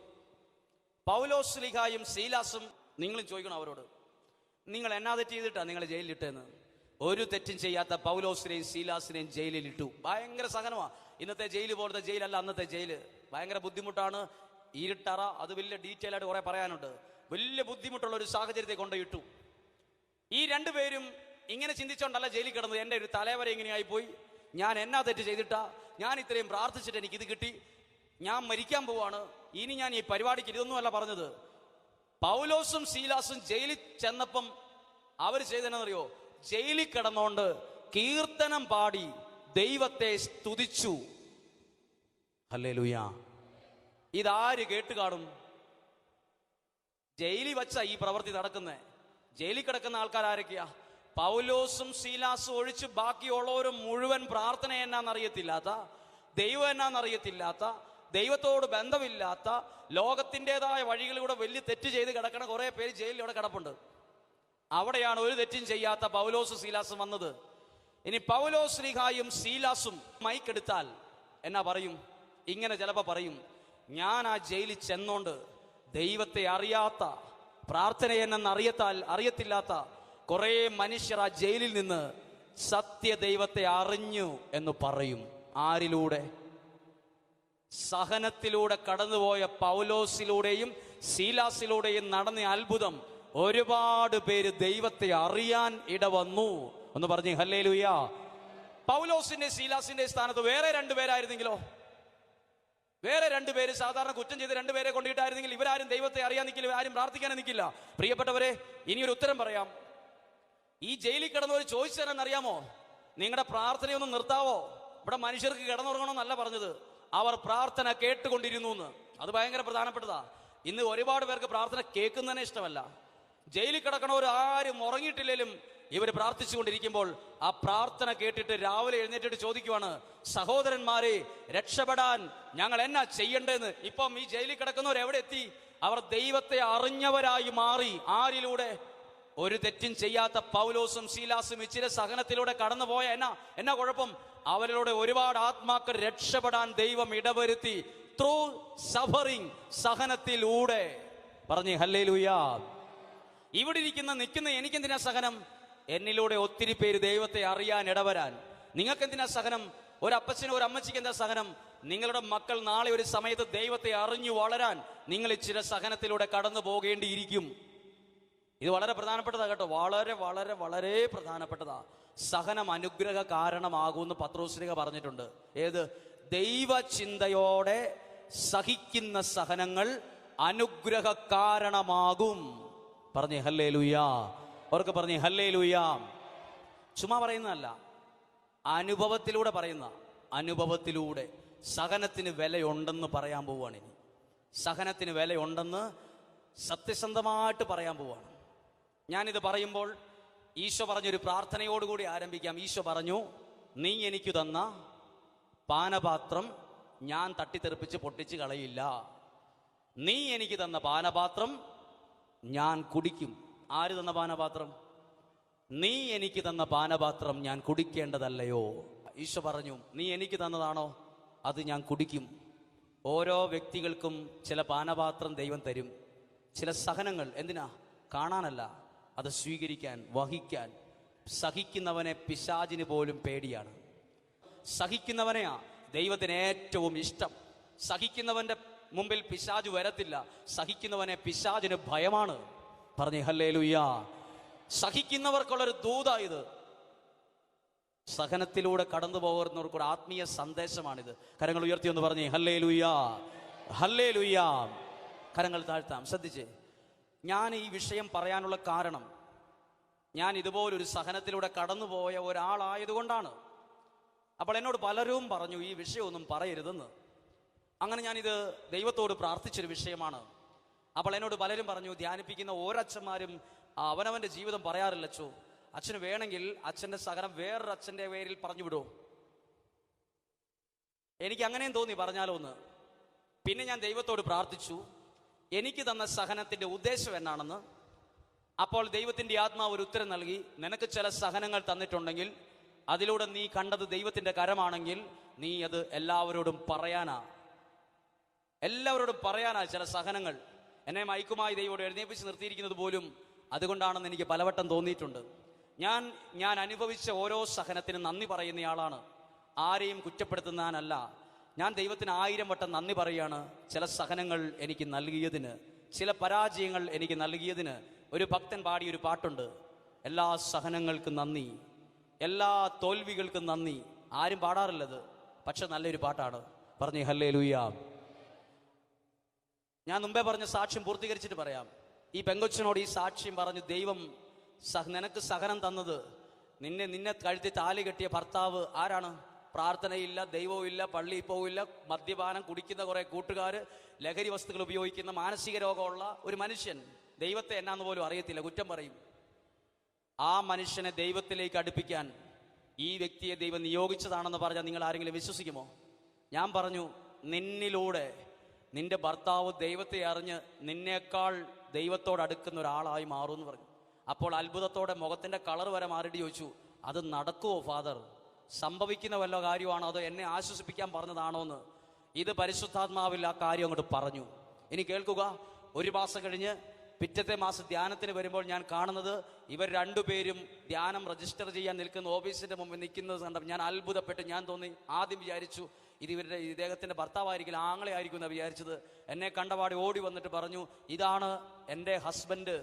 പൗലോസ് ശ്ലീഹായും സീലാസും നിങ്ങളും ചോദിക്കണം അവരോട്, നിങ്ങൾ എന്നാ തെറ്റ് ചെയ്തിട്ടാ നിങ്ങളെ ജയിലിലിട്ടെന്ന്? ഒരു തെറ്റും ചെയ്യാത്ത പൗലോസിനെയും സീലാസിനെയും ജയിലിലിട്ടു. ഭയങ്കര സഹനമാ. ഇന്നത്തെ ജയിൽ പോലത്തെ ജയിലല്ല അന്നത്തെ ജയില്. ഭയങ്കര ബുദ്ധിമുട്ടാണ്. ഇരുട്ടറ, അത് വലിയ ഡീറ്റെയിൽ ആയിട്ട് കുറെ പറയാനുണ്ട്. വലിയ ബുദ്ധിമുട്ടുള്ള ഒരു സാഹചര്യത്തെ കൊണ്ടുപോയിട്ടു. ഈ 2 പേരും ഇങ്ങനെ ചിന്തിച്ചോണ്ടല്ല ജയിലിൽ കിടന്നത്. എൻ്റെ ഒരു തലവരെ ഇങ്ങനെയായി പോയി, ഞാൻ എന്നാ തെറ്റ് ചെയ്തിട്ടാ, ഞാൻ ഇത്രയും പ്രാർത്ഥിച്ചിട്ട് എനിക്ക് ഇത് കിട്ടി, ഞാൻ മരിക്കാൻ പോവാണ്, ഇനി ഞാൻ ഈ പരിപാടിക്ക് ഇതൊന്നുമല്ല പറഞ്ഞത്. പൗലോസും സീലാസും ജയിലിൽ ചെന്നപ്പം അവർ ചെയ്തെന്നറിയോ? ജയിലിൽ കിടന്നോണ്ട് കീർത്തനം പാടി ദൈവത്തെ സ്തുതിച്ചു. ഹല്ലേലൂയ. ഇതാര് കേട്ട് കാണും? ജയിലിൽ വച്ച ഈ പ്രവൃത്തി നടക്കുന്നത്. ജയിലിൽ കിടക്കുന്ന ആൾക്കാർ ആരൊക്കെയാ? പൗലോസും സീലാസും ഒഴിച്ച് ബാക്കിയുള്ളവരും മുഴുവൻ പ്രാർത്ഥന എന്നാന്നറിയത്തില്ലാത്ത, ദൈവം എന്നാന്നറിയത്തില്ലാത്ത, ദൈവത്തോട് ബന്ധമില്ലാത്ത, ലോകത്തിൻ്റെതായ വഴികളിലൂടെ വലിയ തെറ്റ് ചെയ്ത് കിടക്കണ കുറെ പേര് ജയിലിലൂടെ കിടപ്പുണ്ട്. അവിടെയാണ് ഒരു തെറ്റും ചെയ്യാത്ത പൗലോസും സീലാസും വന്നത്. ഇനി പൗലോസ് ശ്ലീഹായും സീലാസും മൈക്കെടുത്താൽ എന്നാ പറയും? ഇങ്ങനെ ചിലപ്പോൾ പറയും, ഞാൻ ആ ജയിലിൽ ചെന്നോണ്ട് ദൈവത്തെ അറിയാത്ത, പ്രാർത്ഥനയെന്ന് അറിയത്തില്ലാത്ത കുറെ മനുഷ്യർ ആ ജയിലിൽ നിന്ന് സത്യ ദൈവത്തെ അറിഞ്ഞു എന്ന് പറയും. ആരിലൂടെ? സഹനത്തിലൂടെ കടന്നുപോയ പൗലോസിലൂടെയും സീലാസിലൂടെയും നടന്ന അത്ഭുതം ഒരുപാട് പേര് ദൈവത്തെ അറിയാൻ ഇടവന്നു. ഒന്ന് പറഞ്ഞേ ഹല്ലേലൂയ. പൗലോസിന്റെ സീലാസിന്റെ സ്ഥാനത്ത് വേറെ 2 പേരായിരുന്നെങ്കിലോ? വേറെ രണ്ടുപേര് സാധാരണ കുറ്റം ചെയ്ത് രണ്ടുപേരെ കൊണ്ടിട്ടായിരുന്നെങ്കിൽ ഇവരാരും ദൈവത്തെ അറിയാൻ നിൽക്കില്ല, ആരും പ്രാർത്ഥിക്കാനും നിൽക്കില്ല. പ്രിയപ്പെട്ടവരെ, ഇനിയൊരു ഉത്തരം പറയാം. ഈ ജയിലിൽ കിടന്നവർ ചോദിച്ചതെന്നറിയാമോ? നിങ്ങളുടെ പ്രാർത്ഥനയൊന്നും നിർത്താവോ? ഇവിടെ മനുഷ്യർക്ക് കിടന്നുറങ്ങണമെന്നല്ല പറഞ്ഞത്, അവർ പ്രാർത്ഥന കേട്ടുകൊണ്ടിരുന്നു എന്ന്. അത് ഭയങ്കര പ്രധാനപ്പെട്ടതാ. ഇന്ന് ഒരുപാട് പേർക്ക് പ്രാർത്ഥന കേൾക്കുന്നതന്നെ ഇഷ്ടമല്ല. ജയിലിൽ കിടക്കണവർ ആരും ഉറങ്ങിയിട്ടില്ലെങ്കിലും ഇവർ പ്രാർത്ഥിച്ചുകൊണ്ടിരിക്കുമ്പോൾ ആ പ്രാർത്ഥന കേട്ടിട്ട് രാവിലെ എഴുന്നേറ്റിട്ട് ചോദിക്കുവാണ്, സഹോദരന്മാരെ, രക്ഷപ്പെടാൻ ഞങ്ങൾ എന്നാ ചെയ്യണ്ടേന്ന്. ഇപ്പം ഈ ജയിലിൽ കിടക്കുന്നവർ എവിടെ എത്തി? അവർ ദൈവത്തെ അറിഞ്ഞവരായി മാറി. ആരിലൂടെ? ഒരു തെറ്റും ചെയ്യാത്ത പൗലോസും ശീലാസും ഇച്ചിരി സഹനത്തിലൂടെ കടന്നുപോയ എന്നാ കുഴപ്പം? അവരിലൂടെ ഒരുപാട് ആത്മാക്കൾ രക്ഷപ്പെടാൻ ദൈവം ഇടവരുത്തി. Through suffering, സഹനത്തിലൂടെ. പറഞ്ഞേ ഹല്ലേലൂയാ. ഇവിടെ നിൽക്കുന്ന എനിക്കെന്തിനാ സഹനം? എന്നിലൂടെ ഒത്തിരി പേര് ദൈവത്തെ അറിയാൻ ഇടവരാൻ. നിങ്ങൾക്ക് എന്തിനാ സഹനം? ഒരു അപ്പച്ചനും ഒരു അമ്മച്ചിക്ക് എന്താ സഹനം? നിങ്ങളുടെ മക്കൾ നാളെ ഒരു സമയത്ത് ദൈവത്തെ അറിഞ്ഞു വളരാൻ നിങ്ങൾ ഇച്ചിരി സഹനത്തിലൂടെ കടന്നു പോകേണ്ടിയിരിക്കും. ഇത് വളരെ പ്രധാനപ്പെട്ടതാ കേട്ടോ, വളരെ വളരെ വളരെ പ്രധാനപ്പെട്ടതാ. സഹനം അനുഗ്രഹ കാരണമാകുമെന്ന് പത്രോസ്ലീഹ പറഞ്ഞിട്ടുണ്ട്. ഏത്? ദൈവചിന്തയോടെ സഹിക്കുന്ന സഹനങ്ങൾ അനുഗ്രഹ കാരണമാകും. പറഞ്ഞേ ഹല്ലേലൂയാ. അവർക്ക് പറഞ്ഞേ ഹല്ലേലൂയാ. ചുമ്മാ പറയുന്നതല്ല, അനുഭവത്തിലൂടെ പറയുന്ന. അനുഭവത്തിലൂടെ സഹനത്തിന് വിലയുണ്ടെന്ന് പറയാൻ പോവുകയാണ്. ഇനി സഹനത്തിന് വിലയുണ്ടെന്ന് സത്യസന്ധമായിട്ട് പറയാൻ പോവുകയാണ്. ഞാനിത് പറയുമ്പോൾ ഈശോ പറഞ്ഞൊരു പ്രാർത്ഥനയോടുകൂടി ആരംഭിക്കാം. ഈശോ പറഞ്ഞു, നീ എനിക്ക് തന്ന പാനപാത്രം ഞാൻ തട്ടിത്തെറിപ്പിച്ച് പൊട്ടിച്ച് കളയില്ല. നീ എനിക്ക് തന്ന പാനപാത്രം ഞാൻ കുടിക്കും. ആര് തന്ന പാനപാത്രം? നീ എനിക്ക് തന്ന പാനപാത്രം ഞാൻ കുടിക്കേണ്ടതല്ലയോ? ഈശോ പറഞ്ഞു, നീ എനിക്ക് തന്നതാണോ? അത് ഞാൻ കുടിക്കും. ഓരോ വ്യക്തികൾക്കും ചില പാനപാത്രം ദൈവം തരും. ചില സഹനങ്ങൾ എന്തിനാ? കാണാനല്ല, അത് സ്വീകരിക്കാൻ, വഹിക്കാൻ. സഹിക്കുന്നവനെ പിശാചിന് പോലും പേടിയാണ്. സഹിക്കുന്നവനെയാ ദൈവത്തിന് ഏറ്റവും ഇഷ്ടം. സഹിക്കുന്നവന്റെ മുമ്പിൽ പിശാച് വരത്തില്ല. സഹിക്കുന്നവനെ പിശാചിന് ഭയമാണ്. പറഞ്ഞേ ഹല്ലേലൂയാ. സഹിക്കുന്നവർക്കുള്ളൊരു ദൂതാ ഇത്. സഹനത്തിലൂടെ കടന്നു പോകുന്നവർക്കൊരു ആത്മീയ സന്ദേശമാണിത്. കരങ്ങൾ ഉയർത്തി ഒന്ന് പറഞ്ഞേ ഹല്ലേലൂയാ, ഹല്ലേലൂയാ. കരങ്ങൾ താഴ്ത്താം. ശ്രദ്ധിച്ചേ, ഞാൻ ഈ വിഷയം പറയാനുള്ള കാരണം, ഞാൻ ഇതുപോലൊരു സഹനത്തിലൂടെ കടന്നുപോയ ഒരാളായതുകൊണ്ടാണ്. അപ്പോൾ എന്നോട് പലരും പറഞ്ഞു ഈ വിഷയമൊന്നും പറയരുതെന്ന്. അങ്ങനെ ഞാനിത് ദൈവത്തോട് പ്രാർത്ഥിച്ചൊരു വിഷയമാണ്. അപ്പോൾ എന്നോട് പലരും പറഞ്ഞു, ധ്യാനിപ്പിക്കുന്ന ഓരച്ഛന്മാരും അവനവൻ്റെ ജീവിതം പറയാറില്ല അച്ചോ. അച്ഛന് വേണമെങ്കിൽ അച്ഛൻ്റെ സഹനം വേറൊരു അച്ഛൻ്റെ പേരിൽ പറഞ്ഞു വിടുമോ? എനിക്ക് അങ്ങനെയും തോന്നി പറഞ്ഞാലോ എന്ന്. പിന്നെ ഞാൻ ദൈവത്തോട് പ്രാർത്ഥിച്ചു, എനിക്ക് തന്ന സഹനത്തിൻ്റെ ഉദ്ദേശം എന്നാണെന്ന്. അപ്പോൾ ദൈവത്തിൻ്റെ ആത്മാവ് ഒരു ഉത്തരം നൽകി, നിനക്ക് ചില സഹനങ്ങൾ തന്നിട്ടുണ്ടെങ്കിൽ അതിലൂടെ നീ കണ്ടത് ദൈവത്തിൻ്റെ കരമാണെങ്കിൽ നീ അത് എല്ലാവരോടും പറയാനാ ചില സഹനങ്ങൾ. എന്നെ മയക്കുമായി ദൈവോട് എഴുന്നേൽപ്പിച്ച് നിർത്തിയിരിക്കുന്നത് പോലും അതുകൊണ്ടാണെന്ന് എനിക്ക് പലവട്ടം തോന്നിയിട്ടുണ്ട്. ഞാൻ അനുഭവിച്ച ഓരോ സഹനത്തിനും നന്ദി പറയുന്നയാളാണ്. ആരെയും കുറ്റപ്പെടുത്തുന്നതിനല്ല. ഞാൻ ദൈവത്തിന് 1000 വട്ടം നന്ദി പറയുകയാണ് ചില സഹനങ്ങൾ എനിക്ക് നൽകിയതിന്, ചില പരാജയങ്ങൾ എനിക്ക് നൽകിയതിന്. ഒരു ഭക്തൻ പാടിയൊരു പാട്ടുണ്ട്, എല്ലാ സഹനങ്ങൾക്കും നന്ദി, എല്ലാ തോൽവികൾക്കും നന്ദി. ആരും പാടാറില്ലത്, പക്ഷെ നല്ലൊരു പാട്ടാണ്. പറഞ്ഞേ ഹല്ലേലൂയാ. ഞാൻ മുമ്പേ പറഞ്ഞ സാക്ഷ്യം പൂർത്തീകരിച്ചിട്ട് പറയാം. ഈ പെങ്കൊച്ചിനോട് ഈ സാക്ഷ്യം പറഞ്ഞു, ദൈവം നിനക്ക് സഹനം തന്നത്, നിന്നെ കഴുത്തി താലി കെട്ടിയ ഭർത്താവ് ആരാണ്? പ്രാർത്ഥനയില്ല, ദൈവവും ഇല്ല, പള്ളിയിൽ പോവില്ല, മദ്യപാനം കുടിക്കുന്ന കുറെ കൂട്ടുകാർ, ലഹരി വസ്തുക്കൾ ഉപയോഗിക്കുന്ന മാനസിക രോഗമുള്ള ഒരു മനുഷ്യൻ. ദൈവത്തെ എന്നാന്ന് പോലും അറിയത്തില്ല, കുറ്റം പറയും. ആ മനുഷ്യനെ ദൈവത്തിലേക്ക് അടുപ്പിക്കാൻ ഈ വ്യക്തിയെ ദൈവം നിയോഗിച്ചതാണെന്ന് പറഞ്ഞാൽ നിങ്ങൾ ആരെങ്കിലും വിശ്വസിക്കുമോ? ഞാൻ പറഞ്ഞു, നിന്നിലൂടെ നിന്റെ ഭർത്താവ് ദൈവത്തെ അറിഞ്ഞ് നിന്നേക്കാൾ ദൈവത്തോട് അടുക്കുന്ന ഒരാളായി മാറുമെന്ന് പറഞ്ഞു. അപ്പോൾ അത്ഭുതത്തോടെ മുഖത്തിൻ്റെ കളർ വരെ മാറിയിട്ട് ചോദിച്ചു, അത് നടക്കുമോ ഫാദർ? സംഭവിക്കുന്ന വല്ല കാര്യമാണോ, അതോ എന്നെ ആശ്വസിപ്പിക്കാൻ പറഞ്ഞതാണോ എന്ന്. ഇത് പരിശുദ്ധാത്മാവിൽ ആ കാര്യം അങ്ങോട്ട് പറഞ്ഞു. ഇനി കേൾക്കുക. 1 മാസം കഴിഞ്ഞ് പിറ്റത്തെ മാസം ധ്യാനത്തിന് വരുമ്പോൾ ഞാൻ കാണുന്നത് ഇവർ രണ്ടുപേരും ധ്യാനം രജിസ്റ്റർ ചെയ്യാൻ നിൽക്കുന്ന ഓഫീസിന്റെ മുമ്പിൽ നിൽക്കുന്നത് കണ്ടപ്പോൾ ഞാൻ അത്ഭുതപ്പെട്ട്. ഞാൻ ആദ്യം വിചാരിച്ചു ഇത് ഇദ്ദേഹത്തിന്റെ ഭർത്താവായിരിക്കില്ല, ആങ്ങളെ ആയിരിക്കും എന്നാണ് വിചാരിച്ചത്. എന്നെ കണ്ടപാടി ഓടി വന്നിട്ട് പറഞ്ഞു, ഇതാണ് എൻ്റെ ഹസ്ബൻഡ്.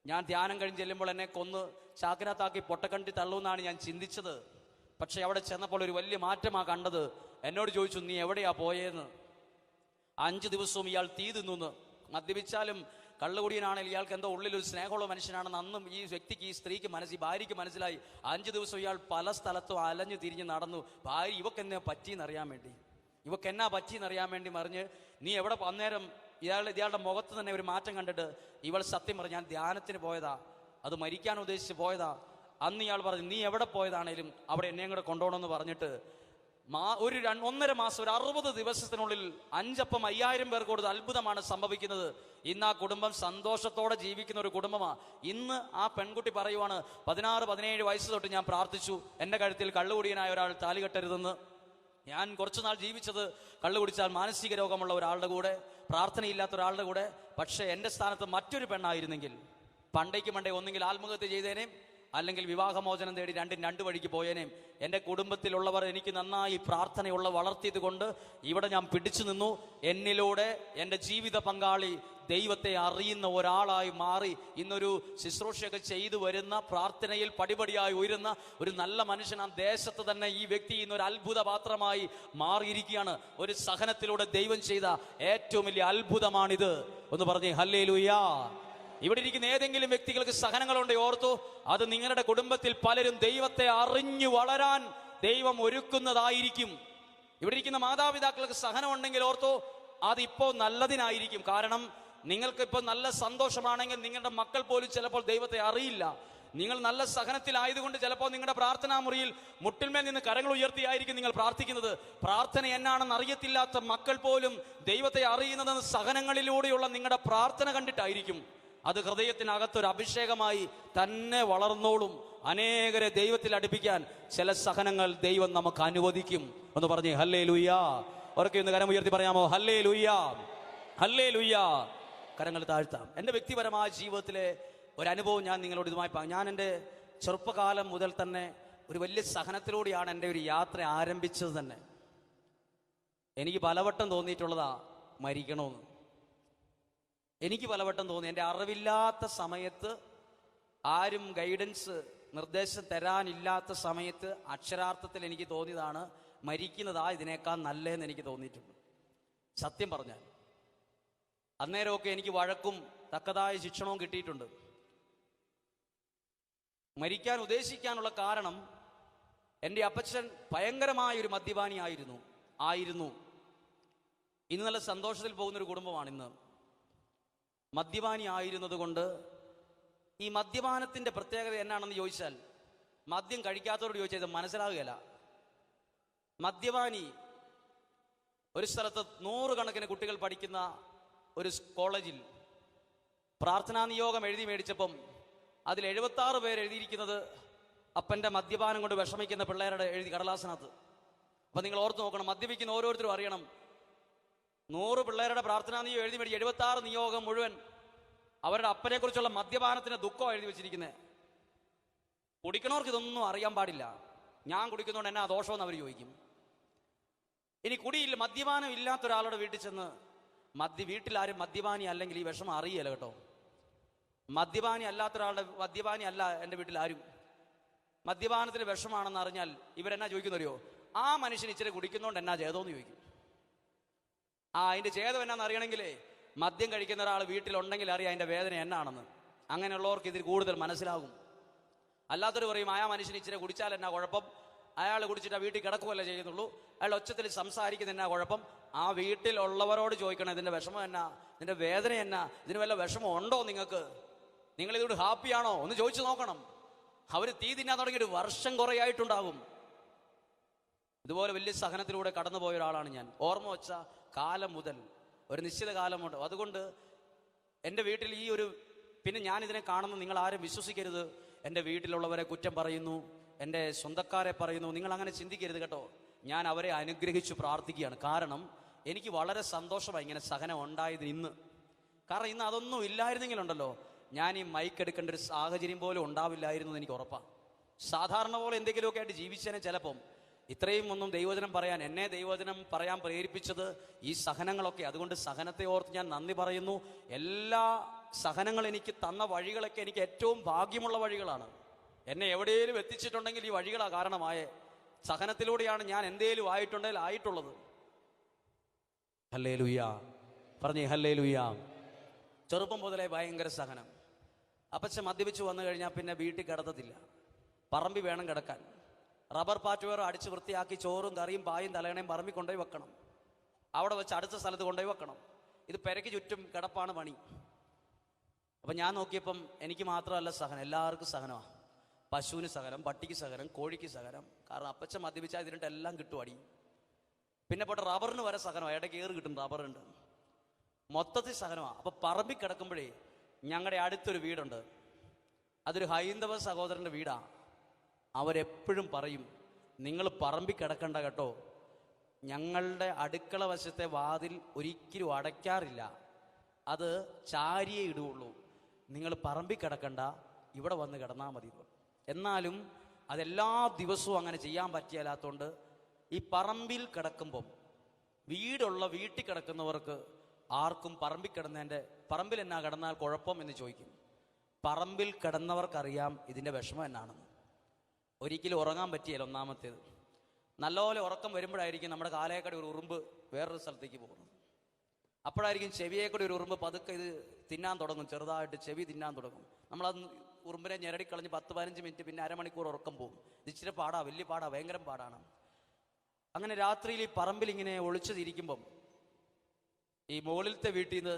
ഞാൻ ധ്യാനം കഴിഞ്ഞ് ചെല്ലുമ്പോൾ എന്നെ കൊന്ന് ചാക്കിനകത്താക്കി പൊട്ടക്കണ്ടി തള്ളുമെന്നാണ് ഞാൻ ചിന്തിച്ചത്. പക്ഷെ അവിടെ ചെന്നപ്പോൾ ഒരു വലിയ മാറ്റമാണ് കണ്ടത്. എന്നോട് ചോദിച്ചു, നീ എവിടെയാ പോയെന്ന്? 5 ദിവസവും ഇയാൾ തീ തിന്നു. മദ്യപിച്ചാലും കള്ളുകുടിയനാണെങ്കിൽ ഇയാൾക്ക് എന്തോ ഉള്ളിലൊരു സ്നേഹമുള്ള മനുഷ്യനാണെന്ന് അന്നും ഈ വ്യക്തിക്ക്, ഈ സ്ത്രീക്ക്, ഈ ഭാര്യയ്ക്ക് മനസ്സിലായി. 5 ദിവസം ഇയാൾ പല സ്ഥലത്തും അലഞ്ഞു തിരിഞ്ഞ് നടന്നു. ഭാര്യ ഇവക്കെന്നാ പറ്റിയെന്നറിയാൻ വേണ്ടി മറിഞ്ഞ് നീ എവിടെ അന്നേരം ഇയാളുടെ മുഖത്ത് തന്നെ ഒരു മാറ്റം കണ്ടിട്ട് ഇവൾ സത്യം പറഞ്ഞു, ഞാൻ ധ്യാനത്തിന് പോയതാ, അത് മരിക്കാൻ ഉദ്ദേശിച്ച് പോയതാ. അന്ന് ഇയാൾ പറഞ്ഞു, നീ എവിടെ പോയതാണേലും അവിടെ എന്നെയും കൂടെ കൊണ്ടുപോകണമെന്ന് പറഞ്ഞിട്ട് ഒരു 1.5 മാസം, ഒരു 60 ദിവസത്തിനുള്ളിൽ 5 അപ്പം 5000 പേർക്ക് കൊടുത്ത് അത്ഭുതമാണ് സംഭവിക്കുന്നത്. ഇന്ന് ആ കുടുംബം സന്തോഷത്തോടെ ജീവിക്കുന്ന ഒരു കുടുംബമാണ്. ഇന്ന് ആ പെൺകുട്ടി പറയുവാണ്, 16-17 വയസ്സ് തൊട്ട് ഞാൻ പ്രാർത്ഥിച്ചു എൻ്റെ കഴുത്തിൽ കള്ളുകുടിയനായ ഒരാൾ താലി കെട്ടരുതെന്ന്. ഞാൻ കുറച്ചുനാൾ ജീവിച്ചത് കള്ളു കുടിച്ചാൽ മാനസിക രോഗമുള്ള ഒരാളുടെ കൂടെ, പ്രാർത്ഥനയില്ലാത്ത ഒരാളുടെ കൂടെ. പക്ഷേ എൻ്റെ സ്ഥാനത്ത് മറ്റൊരു പെണ്ണായിരുന്നെങ്കിൽ പണ്ടേക്ക് ഒന്നെങ്കിൽ ആത്മഹത്യ ചെയ്തേനേം, അല്ലെങ്കിൽ വിവാഹമോചനം തേടി 2 വഴിക്ക് പോയേനേം. എൻ്റെ കുടുംബത്തിലുള്ളവർ എനിക്ക് നന്നായി പ്രാർത്ഥനയുള്ള വളർത്തിയത് കൊണ്ട് ഇവിടെ ഞാൻ പിടിച്ചു നിന്നു. എന്നിലൂടെ എൻ്റെ ജീവിത പങ്കാളി ദൈവത്തെ അറിയുന്ന ഒരാളായി മാറി. ഇന്നൊരു ശുശ്രൂഷയൊക്കെ ചെയ്തു വരുന്ന, പ്രാർത്ഥനയിൽ പടിപടിയായി ഉയരുന്ന ഒരു നല്ല മനുഷ്യൻ. ആ ദേശത്ത് തന്നെ ഈ വ്യക്തി ഇന്നൊരു അത്ഭുത പാത്രമായി മാറിയിരിക്കുകയാണ്. ഒരു സഹനത്തിലൂടെ ദൈവം ചെയ്ത ഏറ്റവും വലിയ അത്ഭുതമാണിത്. ഒന്ന് പറഞ്ഞേ ഹല്ലേലൂയാ. ഇവിടെ ഇരിക്കുന്ന ഏതെങ്കിലും വ്യക്തികൾക്ക് സഹനങ്ങളുണ്ട്, ഓർത്തു, അത് നിങ്ങളുടെ കുടുംബത്തിൽ പലരും ദൈവത്തെ അറിഞ്ഞു വളരാൻ ദൈവം ഒരുക്കുന്നതായിരിക്കും. ഇവിടെ ഇരിക്കുന്ന മാതാപിതാക്കൾക്ക് സഹനം ഉണ്ടെങ്കിൽ ഓർത്തോ, അതിപ്പോ നല്ലതിനായിരിക്കും. കാരണം നിങ്ങൾക്ക് ഇപ്പോൾ നല്ല സന്തോഷമാണെങ്കിൽ നിങ്ങളുടെ മക്കൾ പോലും ചിലപ്പോൾ ദൈവത്തെ അറിയില്ല. നിങ്ങൾ നല്ല സഹനത്തിലായതുകൊണ്ട് ചിലപ്പോൾ നിങ്ങളുടെ പ്രാർത്ഥനാ മുറിയിൽ മുട്ടിന്മേൽ നിന്ന് കരങ്ങൾ ഉയർത്തിയായിരിക്കും നിങ്ങൾ പ്രാർത്ഥിക്കുന്നത്. പ്രാർത്ഥന എന്നാണെന്ന് അറിയത്തില്ലാത്ത മക്കൾ പോലും ദൈവത്തെ അറിയുന്നത് സഹനങ്ങളിലൂടെയുള്ള നിങ്ങളുടെ പ്രാർത്ഥന കണ്ടിട്ടായിരിക്കും. അത് ഹൃദയത്തിനകത്തൊരു അഭിഷേകമായി തന്നെ വളർന്നോളും. അനേകരെ ദൈവത്തിൽ അടുപ്പിക്കാൻ ചില സഹനങ്ങൾ ദൈവം നമുക്ക് അനുവദിക്കും. ഒന്ന് പറഞ്ഞേ ഹല്ലേലൂയാ. ഉറക്കെ ഒന്ന് കരം ഉയർത്തി പറയാമോ? ഹല്ലേലൂയാ, ഹല്ലേലൂയാ. കരങ്ങൾ താഴ്ത്താം. എൻ്റെ വ്യക്തിപരമായ ജീവിതത്തിലെ ഒരു അനുഭവം ഞാൻ നിങ്ങളോട് ഇതുമായി ഞാൻ എൻ്റെ ചെറുപ്പകാലം മുതൽ തന്നെ ഒരു വലിയ സഹനത്തിലൂടെയാണ് എൻ്റെ ഒരു യാത്ര ആരംഭിച്ചത് തന്നെ. എനിക്ക് പലവട്ടം തോന്നിയിട്ടുള്ളതാ മരിക്കണമെന്ന്. എനിക്ക് പലവട്ടം തോന്നി. എൻ്റെ അറിവില്ലാത്ത സമയത്ത്, ആരും ഗൈഡൻസ്, നിർദ്ദേശം തരാനില്ലാത്ത സമയത്ത് അക്ഷരാർത്ഥത്തിൽ എനിക്ക് തോന്നിയതാണ് മരിക്കുന്നതാ ഇതിനേക്കാൾ നല്ലതെന്ന് എനിക്ക് തോന്നിയിട്ടുണ്ട്. സത്യം പറഞ്ഞാൽ അന്നേരമൊക്കെ എനിക്ക് വഴക്കും തക്കതായ ശിക്ഷണവും കിട്ടിയിട്ടുണ്ട്. മരിക്കാൻ ഉദ്ദേശിക്കാനുള്ള കാരണം, എൻ്റെ അപ്പച്ചൻ ഭയങ്കരമായൊരു മദ്യപാനിയായിരുന്നു. ഇന്ന് നല്ല സന്തോഷത്തിൽ പോകുന്നൊരു കുടുംബമാണ്. ഇന്ന് മദ്യപാനി ആയിരുന്നത് കൊണ്ട്, ഈ മദ്യപാനത്തിൻ്റെ പ്രത്യേകത എന്നാണെന്ന് ചോദിച്ചാൽ, മദ്യം കഴിക്കാത്തവരോട് ചോദിച്ചാൽ ഇത് മനസ്സിലാകുകയില്ല. മദ്യപാനി ഒരു സ്ഥലത്ത് 100 കണക്കിന് കുട്ടികൾ പഠിക്കുന്ന ഒരു കോളേജിൽ പ്രാർത്ഥനാ നിയോഗം എഴുതി മേടിച്ചപ്പം അതിൽ 76 പേര് എഴുതിയിരിക്കുന്നത് അപ്പൻ്റെ മദ്യപാനം കൊണ്ട് വിഷമിക്കുന്ന പിള്ളേരുടെ എഴുതി കടലാസിനകത്ത്. അപ്പം നിങ്ങൾ ഓർത്ത് നോക്കണം, മദ്യപിക്കുന്ന ഓരോരുത്തരും അറിയണം, 100 പിള്ളേരുടെ പ്രാർത്ഥനാ നിയോഗം എഴുതി മേടിച്ച് 76 നിയോഗം മുഴുവൻ അവരുടെ അപ്പനെ കുറിച്ചുള്ള മദ്യപാനത്തിന്റെ ദുഃഖം എഴുതി വെച്ചിരിക്കുന്നത്. കുടിക്കണവർക്ക് ഇതൊന്നും അറിയാൻ പാടില്ല. ഞാൻ കുടിക്കുന്നതുകൊണ്ട് എന്നാ ദോഷമെന്ന് അവർ ചോദിക്കും. ഇനി കുടിയില്ല, മദ്യപാനം ഇല്ലാത്ത ഒരാളുടെ വീട്ടിൽ ചെന്ന്, വീട്ടിലാരും മദ്യപാനി അല്ലെങ്കിൽ ഈ വിഷമം അറിയില്ല കേട്ടോ. മദ്യപാനി അല്ലാത്ത ഒരാളുടെ, മദ്യപാനി അല്ല എൻ്റെ വീട്ടിൽ ആരും, മദ്യപാനത്തിന് വിഷമാണെന്ന് അറിഞ്ഞാൽ ഇവരെന്നാ ചോദിക്കുന്നറിയോ? ആ മനുഷ്യൻ ഇച്ചിരി കുടിക്കുന്നതുകൊണ്ട് എന്നാ ചെയ്തോന്ന് ചോദിക്കും. അതിൻ്റെ ഛേദം എന്നാന്ന് അറിയണമെങ്കിലേ മദ്യം കഴിക്കുന്ന ഒരാൾ വീട്ടിലുണ്ടെങ്കിൽ അറിയാം അതിൻ്റെ വേദന എന്നാണെന്ന്. അങ്ങനെയുള്ളവർക്ക് ഇതിൽ കൂടുതൽ മനസ്സിലാകും. അല്ലാത്തൊരു പറയും, ആ മനുഷ്യൻ ഇച്ചിരി കുടിച്ചാൽ എന്നാ കുഴപ്പം, അയാൾ കുടിച്ചിട്ട് വീട്ടിൽ കിടക്കുകയല്ലേ ചെയ്യുന്നുള്ളൂ, അയാൾ ഒച്ചത്തിൽ സംസാരിക്കുന്ന എന്നാ കുഴപ്പം. ആ വീട്ടിലുള്ളവരോട് ചോദിക്കണം, ഇതിൻ്റെ വിഷമം എന്നാ, ഇതിൻ്റെ വേദന എന്നാ, ഇതിന് വല്ല വിഷമം ഉണ്ടോ നിങ്ങൾക്ക്, നിങ്ങളിതോട് ഹാപ്പിയാണോ ഒന്ന് ചോദിച്ചു നോക്കണം. അവർ തീ തിന്നാൻ തുടങ്ങിയിട്ട് വർഷം കുറേയായിട്ടുണ്ടാകും. ഇതുപോലെ വലിയ സഹനത്തിലൂടെ കടന്നുപോയ ഒരാളാണ് ഞാൻ. ഓർമ്മ വെച്ച കാലം മുതൽ ഒരു നിശ്ചിത കാലമുണ്ട്. അതുകൊണ്ട് എൻ്റെ വീട്ടിൽ ഈ ഒരു, പിന്നെ ഞാനിതിനെ കാണുന്ന നിങ്ങൾ ആരും വിശ്വസിക്കരുത്, എൻ്റെ വീട്ടിലുള്ളവരെ കുറ്റം പറയുന്നു, എൻ്റെ സ്വന്തക്കാരെ പറയുന്നു, നിങ്ങൾ അങ്ങനെ ചിന്തിക്കരുത് കേട്ടോ. ഞാൻ അവരെ അനുഗ്രഹിച്ചു പ്രാർത്ഥിക്കുകയാണ്. കാരണം എനിക്ക് വളരെ സന്തോഷമായി ഇങ്ങനെ സഹനം ഉണ്ടായത് ഇന്ന്. കാരണം ഇന്ന് അതൊന്നും ഇല്ലായിരുന്നെങ്കിലുണ്ടല്ലോ ഞാൻ ഈ മൈക്ക് എടുക്കേണ്ട ഒരു സാഹചര്യം പോലും ഉണ്ടാവില്ലായിരുന്നു എന്ന് എനിക്ക് ഉറപ്പാണ്. സാധാരണ പോലെ എന്തെങ്കിലുമൊക്കെ ആയിട്ട് ജീവിച്ചേനെ. ചിലപ്പം ഇത്രയും ഒന്നും ദൈവവചനം പറയാൻ, എന്നെ ദൈവവചനം പറയാൻ പ്രേരിപ്പിച്ചത് ഈ സഹനങ്ങളൊക്കെ. അതുകൊണ്ട് സഹനത്തെ ഓർത്ത് ഞാൻ നന്ദി പറയുന്നു. എല്ലാ സഹനങ്ങൾ എനിക്ക് തന്ന വഴികളൊക്കെ എനിക്ക് ഏറ്റവും ഭാഗ്യമുള്ള വഴികളാണ്. എന്നെ എവിടെയെങ്കിലും എത്തിച്ചിട്ടുണ്ടെങ്കിൽ ഈ വഴികളാണ് കാരണമായ. സഹനത്തിലൂടെയാണ് ഞാൻ എന്തേലും ആയിട്ടുണ്ടെങ്കിൽ ആയിട്ടുള്ളത്. ഹല്ലേലൂയ, പറഞ്ഞേ ഹല്ലേലൂയ. ചെറുപ്പം മുതലേ ഭയങ്കര സഹനം. അപ്പച്ചൻ മദ്യപിച്ച് വന്നു കഴിഞ്ഞാൽ പിന്നെ വീട്ടിൽ കിടത്തത്തില്ല, പറമ്പി വേണം കിടക്കാൻ. റബ്ബർ പാറ്റുവേർ അടിച്ച് വൃത്തിയാക്കി ചോറും കറിയും പായും തലയണയും പറമ്പിൽ കൊണ്ടുപോയി വെക്കണം. അവിടെ വെച്ച് അടുത്ത സ്ഥലത്ത് കൊണ്ടുപോയി വെക്കണം. ഇത് പെരയ്ക്ക് ചുറ്റും കിടപ്പാണ് പണി. അപ്പം ഞാൻ നോക്കിയപ്പം എനിക്ക് മാത്രമല്ല സഹനം, എല്ലാവർക്കും സഹനമാണ്. പശുവിന് സഹനം, പട്ടിക്ക് സഹനം, കോഴിക്ക് സഹനം. കാരണം അപ്പച്ചൻ മദ്യപിച്ചാൽ ഇതിനിട്ട് എല്ലാം കിട്ടും അടി. പിന്നെ പോട്ടെ, റബ്ബറിന് വരെ സഹനമാണ്, ഇടയ്ക്ക് ഏറ് കിട്ടും, റബ്ബറുണ്ട്, മൊത്തത്തിൽ സഹനമാണ്. അപ്പം പറമ്പിൽ കിടക്കുമ്പോഴേ ഞങ്ങളുടെ അടുത്തൊരു വീടുണ്ട്, അതൊരു ഹൈന്ദവ സഹോദരൻ്റെ വീടാണ്. അവരെപ്പോഴും പറയും, നിങ്ങൾ പറമ്പിൽ കിടക്കണ്ട കേട്ടോ, ഞങ്ങളുടെ അടുക്കള വശത്തെ വാതിൽ ഒരിക്കലും അടയ്ക്കാറില്ല, അത് ചാരിയേ ഇടുകയുള്ളൂ, നിങ്ങൾ പറമ്പിൽ കിടക്കണ്ട, ഇവിടെ വന്ന് കിടന്നാൽ മതി. എന്നാലും അതെല്ലാ ദിവസവും അങ്ങനെ ചെയ്യാൻ പറ്റിയല്ലാത്തതുകൊണ്ട് ഈ പറമ്പിൽ കിടക്കുമ്പം വീട്ടിൽ കിടക്കുന്നവർക്ക് ആർക്കും പറമ്പിൽ കിടന്നതിൻ്റെ പറമ്പിൽ എന്നാ കിടന്നാൽ കുഴപ്പം എന്ന് ചോദിക്കും. പറമ്പിൽ കിടന്നവർക്കറിയാം ഇതിൻ്റെ വിഷമം എന്നാണെന്ന്. ഒരിക്കലും ഉറങ്ങാൻ പറ്റിയല്ല. ഒന്നാമത്തേത്, നല്ലപോലെ ഉറക്കം വരുമ്പോഴായിരിക്കും നമ്മുടെ കാലയേക്കടി ഒരു ഉറുമ്പ് വേറൊരു സ്ഥലത്തേക്ക് പോകുന്നത്. അപ്പോഴായിരിക്കും ചെവിയേക്കൂടി ഒരു ഉറുമ്പ് പതുക്കെ ഇത് തിന്നാൻ തുടങ്ങും, ചെറുതായിട്ട് ചെവി തിന്നാൻ തുടങ്ങും. നമ്മളത് ഉറുമ്പിനെ ഞെരടിക്കളഞ്ഞ് 10-15 മിനിറ്റ്, പിന്നെ അരമണിക്കൂർ ഉറക്കം പോകും. ഇച്ചിരി പാടാ, വലിയ പാടാ, ഭയങ്കര പാടാണ്. അങ്ങനെ രാത്രിയിൽ ഈ പറമ്പിൽ ഇങ്ങനെ ഒളിച്ചു തിരിക്കുമ്പം ഈ മുകളിലത്തെ വീട്ടിൽ നിന്ന്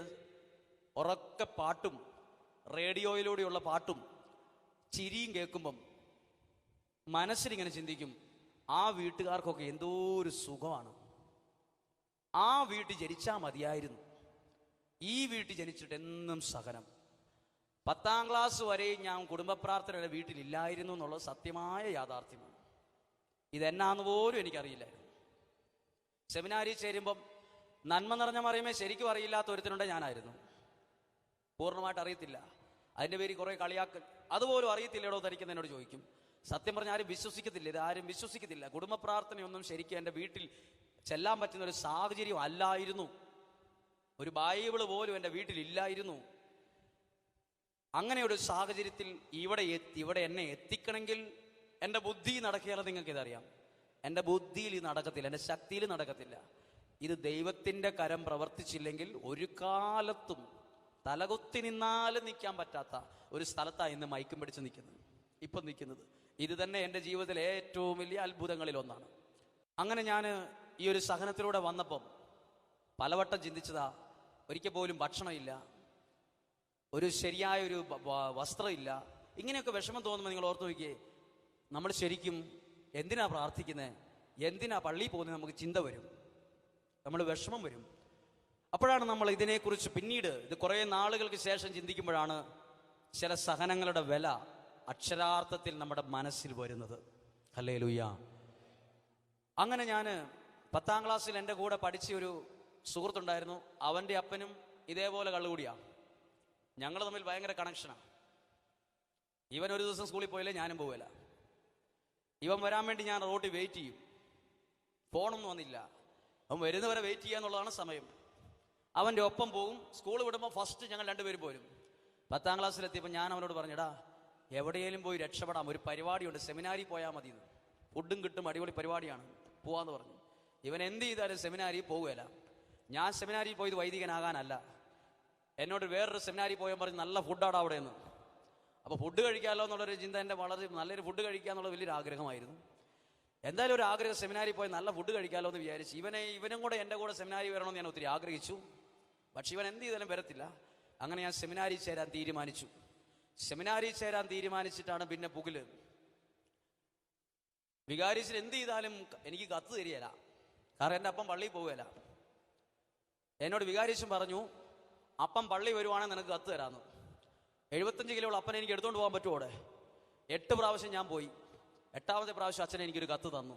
ഉറക്കെ പാട്ടും റേഡിയോയിലൂടെയുള്ള പാട്ടും ചിരിയും കേൾക്കുമ്പം മനസ്സിലിങ്ങനെ ചിന്തിക്കും, ആ വീട്ടുകാർക്കൊക്കെ എന്തോ ഒരു സുഖമാണ്, ആ വീട്ടിൽ ജനിച്ചാൽ മതിയായിരുന്നു, ഈ വീട്ടിൽ ജനിച്ചിട്ട് എന്നും സഹനം. 10ാം ക്ലാസ് വരെയും ഞാൻ കുടുംബ പ്രാർത്ഥനയുടെ വീട്ടിലില്ലായിരുന്നു എന്നുള്ളത് സത്യമായ യാഥാർത്ഥ്യമാണ്. ഇതെന്നാന്ന് പോലും എനിക്കറിയില്ലായിരുന്നു. സെമിനാരിൽ ചേരുമ്പം നന്മ നിറഞ്ഞ മറിയമേ ശരിക്കും അറിയില്ലാത്ത ഒരുത്തനുണ്ട്, ഞാനായിരുന്നു. പൂർണ്ണമായിട്ട് അറിയത്തില്ല, അതിൻ്റെ പേര് കുറേ കളിയാക്കൽ, അതുപോലും അറിയത്തില്ലടോ തനിക്കെന്ന് എന്നോട് ചോദിക്കും. സത്യം പറഞ്ഞാൽ ആരും വിശ്വസിക്കത്തില്ല, ഇതാരും വിശ്വസിക്കത്തില്ല. കുടുംബ പ്രാർത്ഥനയൊന്നും ശരിക്കും എൻ്റെ വീട്ടിൽ ചെല്ലാൻ പറ്റുന്ന ഒരു സാഹചര്യം അല്ലായിരുന്നു. ഒരു ബൈബിള് പോലും എൻ്റെ വീട്ടിലില്ലായിരുന്നു. അങ്ങനെ ഒരു സാഹചര്യത്തിൽ ഇവിടെ എന്നെ എത്തിക്കണമെങ്കിൽ എൻ്റെ ബുദ്ധി നടക്കുകയാലും നിങ്ങൾക്ക് ഇതറിയാം, എൻ്റെ ബുദ്ധിയിൽ ഇത് നടക്കത്തില്ല, എൻ്റെ ശക്തിയിൽ നടക്കത്തില്ല. ഇത് ദൈവത്തിൻ്റെ കരം പ്രവർത്തിച്ചില്ലെങ്കിൽ ഒരു കാലത്തും തലകുത്തി നിന്നാലും നിൽക്കാൻ പറ്റാത്ത ഒരു സ്ഥലത്താണ് ഇന്ന് മയക്കും പിടിച്ച് ഇപ്പം നിൽക്കുന്നത്. ഇത് തന്നെ എൻ്റെ ജീവിതത്തിലെ ഏറ്റവും വലിയ അത്ഭുതങ്ങളിൽ ഒന്നാണ്. അങ്ങനെ ഞാൻ ഈ ഒരു സഹനത്തിലൂടെ വന്നപ്പം പലവട്ടം ചിന്തിച്ചതാ, ഒരിക്കൽ പോലും ഭക്ഷണമില്ല, ഒരു ശരിയായ ഒരു വസ്ത്രമില്ല. ഇങ്ങനെയൊക്കെ വിഷമം തോന്നുമ്പോൾ നിങ്ങൾ ഓർത്ത് നോക്കിയേ, നമ്മൾ ശരിക്കും എന്തിനാ പ്രാർത്ഥിക്കുന്നത്, എന്തിനാ പള്ളിയിൽ പോകുന്നത്, നമുക്ക് ചിന്ത വരും, നമ്മൾ വിഷമം വരും. അപ്പോഴാണ് നമ്മൾ ഇതിനെക്കുറിച്ച് പിന്നീട് ഇത് കുറേ നാളുകൾക്ക് ശേഷം ചിന്തിക്കുമ്പോഴാണ് ചില സഹനങ്ങളുടെ വില അക്ഷരാർത്ഥത്തിൽ നമ്മുടെ മനസ്സിൽ വരുന്നത്. ഹല്ലേലൂയ. അങ്ങനെ ഞാൻ 10ാം ക്ലാസ്സിൽ എൻ്റെ കൂടെ പഠിച്ച ഒരു സുഹൃത്തുണ്ടായിരുന്നു. അവൻ്റെ അപ്പനും ഇതേപോലെ കള്ളുകൂടിയാണ്. ഞങ്ങൾ തമ്മിൽ ഭയങ്കര കണക്ഷനാണ്. ഇവൻ ഒരു ദിവസം സ്കൂളിൽ പോയില്ലേ, ഞാനും പോവില്ല. ഇവൻ വരാൻ വേണ്ടി ഞാൻ റോഡിൽ വെയിറ്റ് ചെയ്യും. ഫോണൊന്നും വന്നില്ല, അവൻ വരുന്നവരെ വെയിറ്റ് ചെയ്യാന്നുള്ളതാണ് സമയം. അവൻ്റെ ഒപ്പം പോകും. സ്കൂൾ വിടുമ്പോൾ ഫസ്റ്റ് ഞങ്ങൾ രണ്ടുപേരും പോരും. 10ാം ക്ലാസ്സിലെത്തിയപ്പോൾ ഞാൻ അവനോട് പറഞ്ഞടാ, എവിടെയെങ്കിലും പോയി രക്ഷപ്പെടാം, ഒരു പരിപാടിയുണ്ട്, സെമിനാരിൽ പോയാൽ മതി, ഫുഡും കിട്ടും, അടിപൊളി പരിപാടിയാണ്, പോവാന്ന് പറഞ്ഞു. ഇവൻ എന്ത് ചെയ്താലും സെമിനാരിൽ പോകുകയില്ല. ഞാൻ സെമിനാരിൽ പോയത് വൈദികനാകാനല്ല, എന്നോട് വേറൊരു സെമിനാരിൽ പോയാൽ പറഞ്ഞ് നല്ല ഫുഡാണ് അവിടെ നിന്ന്. അപ്പോൾ ഫുഡ് കഴിക്കാമല്ലോ എന്നുള്ളൊരു ചിന്ത, എൻ്റെ വളരെ നല്ലൊരു ഫുഡ് കഴിക്കുക എന്നുള്ള വലിയൊരു ആഗ്രഹമായിരുന്നു. എന്തായാലും ഒരു ആഗ്രഹം, സെമിനാരിൽ പോയി നല്ല ഫുഡ് കഴിക്കാമല്ലോ എന്ന് വിചാരിച്ചു. ഇവനും കൂടെ എൻ്റെ കൂടെ സെമിനാരി വരണമെന്ന് ഞാൻ ഒത്തിരി ആഗ്രഹിച്ചു. പക്ഷെ ഇവൻ എന്ത് ചെയ്താലും വരത്തില്ല. അങ്ങനെ ഞാൻ സെമിനാരിൽ ചേരാൻ തീരുമാനിച്ചു. സെമിനാരിൽ ചേരാൻ തീരുമാനിച്ചിട്ടാണ് പിന്നെ പുകില്. വികാരിച്ചിൽ എന്ത് ചെയ്താലും എനിക്ക് കത്ത് തരികയില്ല, കാരണം എൻ്റെ അപ്പം പള്ളിയിൽ പോവുകയില്ല. എന്നോട് വികാരിച്ചും പറഞ്ഞു, അപ്പം പള്ളി വരുവാണെങ്കിൽ നിനക്ക് കത്ത് തരാമെന്ന്. 75 കിലോ അപ്പനെ എനിക്ക് എടുത്തുകൊണ്ട് പോകാൻ പറ്റുമോ? 8 പ്രാവശ്യം ഞാൻ പോയി. 8ാമത്തെ പ്രാവശ്യം അച്ഛനെ എനിക്കൊരു കത്ത് തന്നു.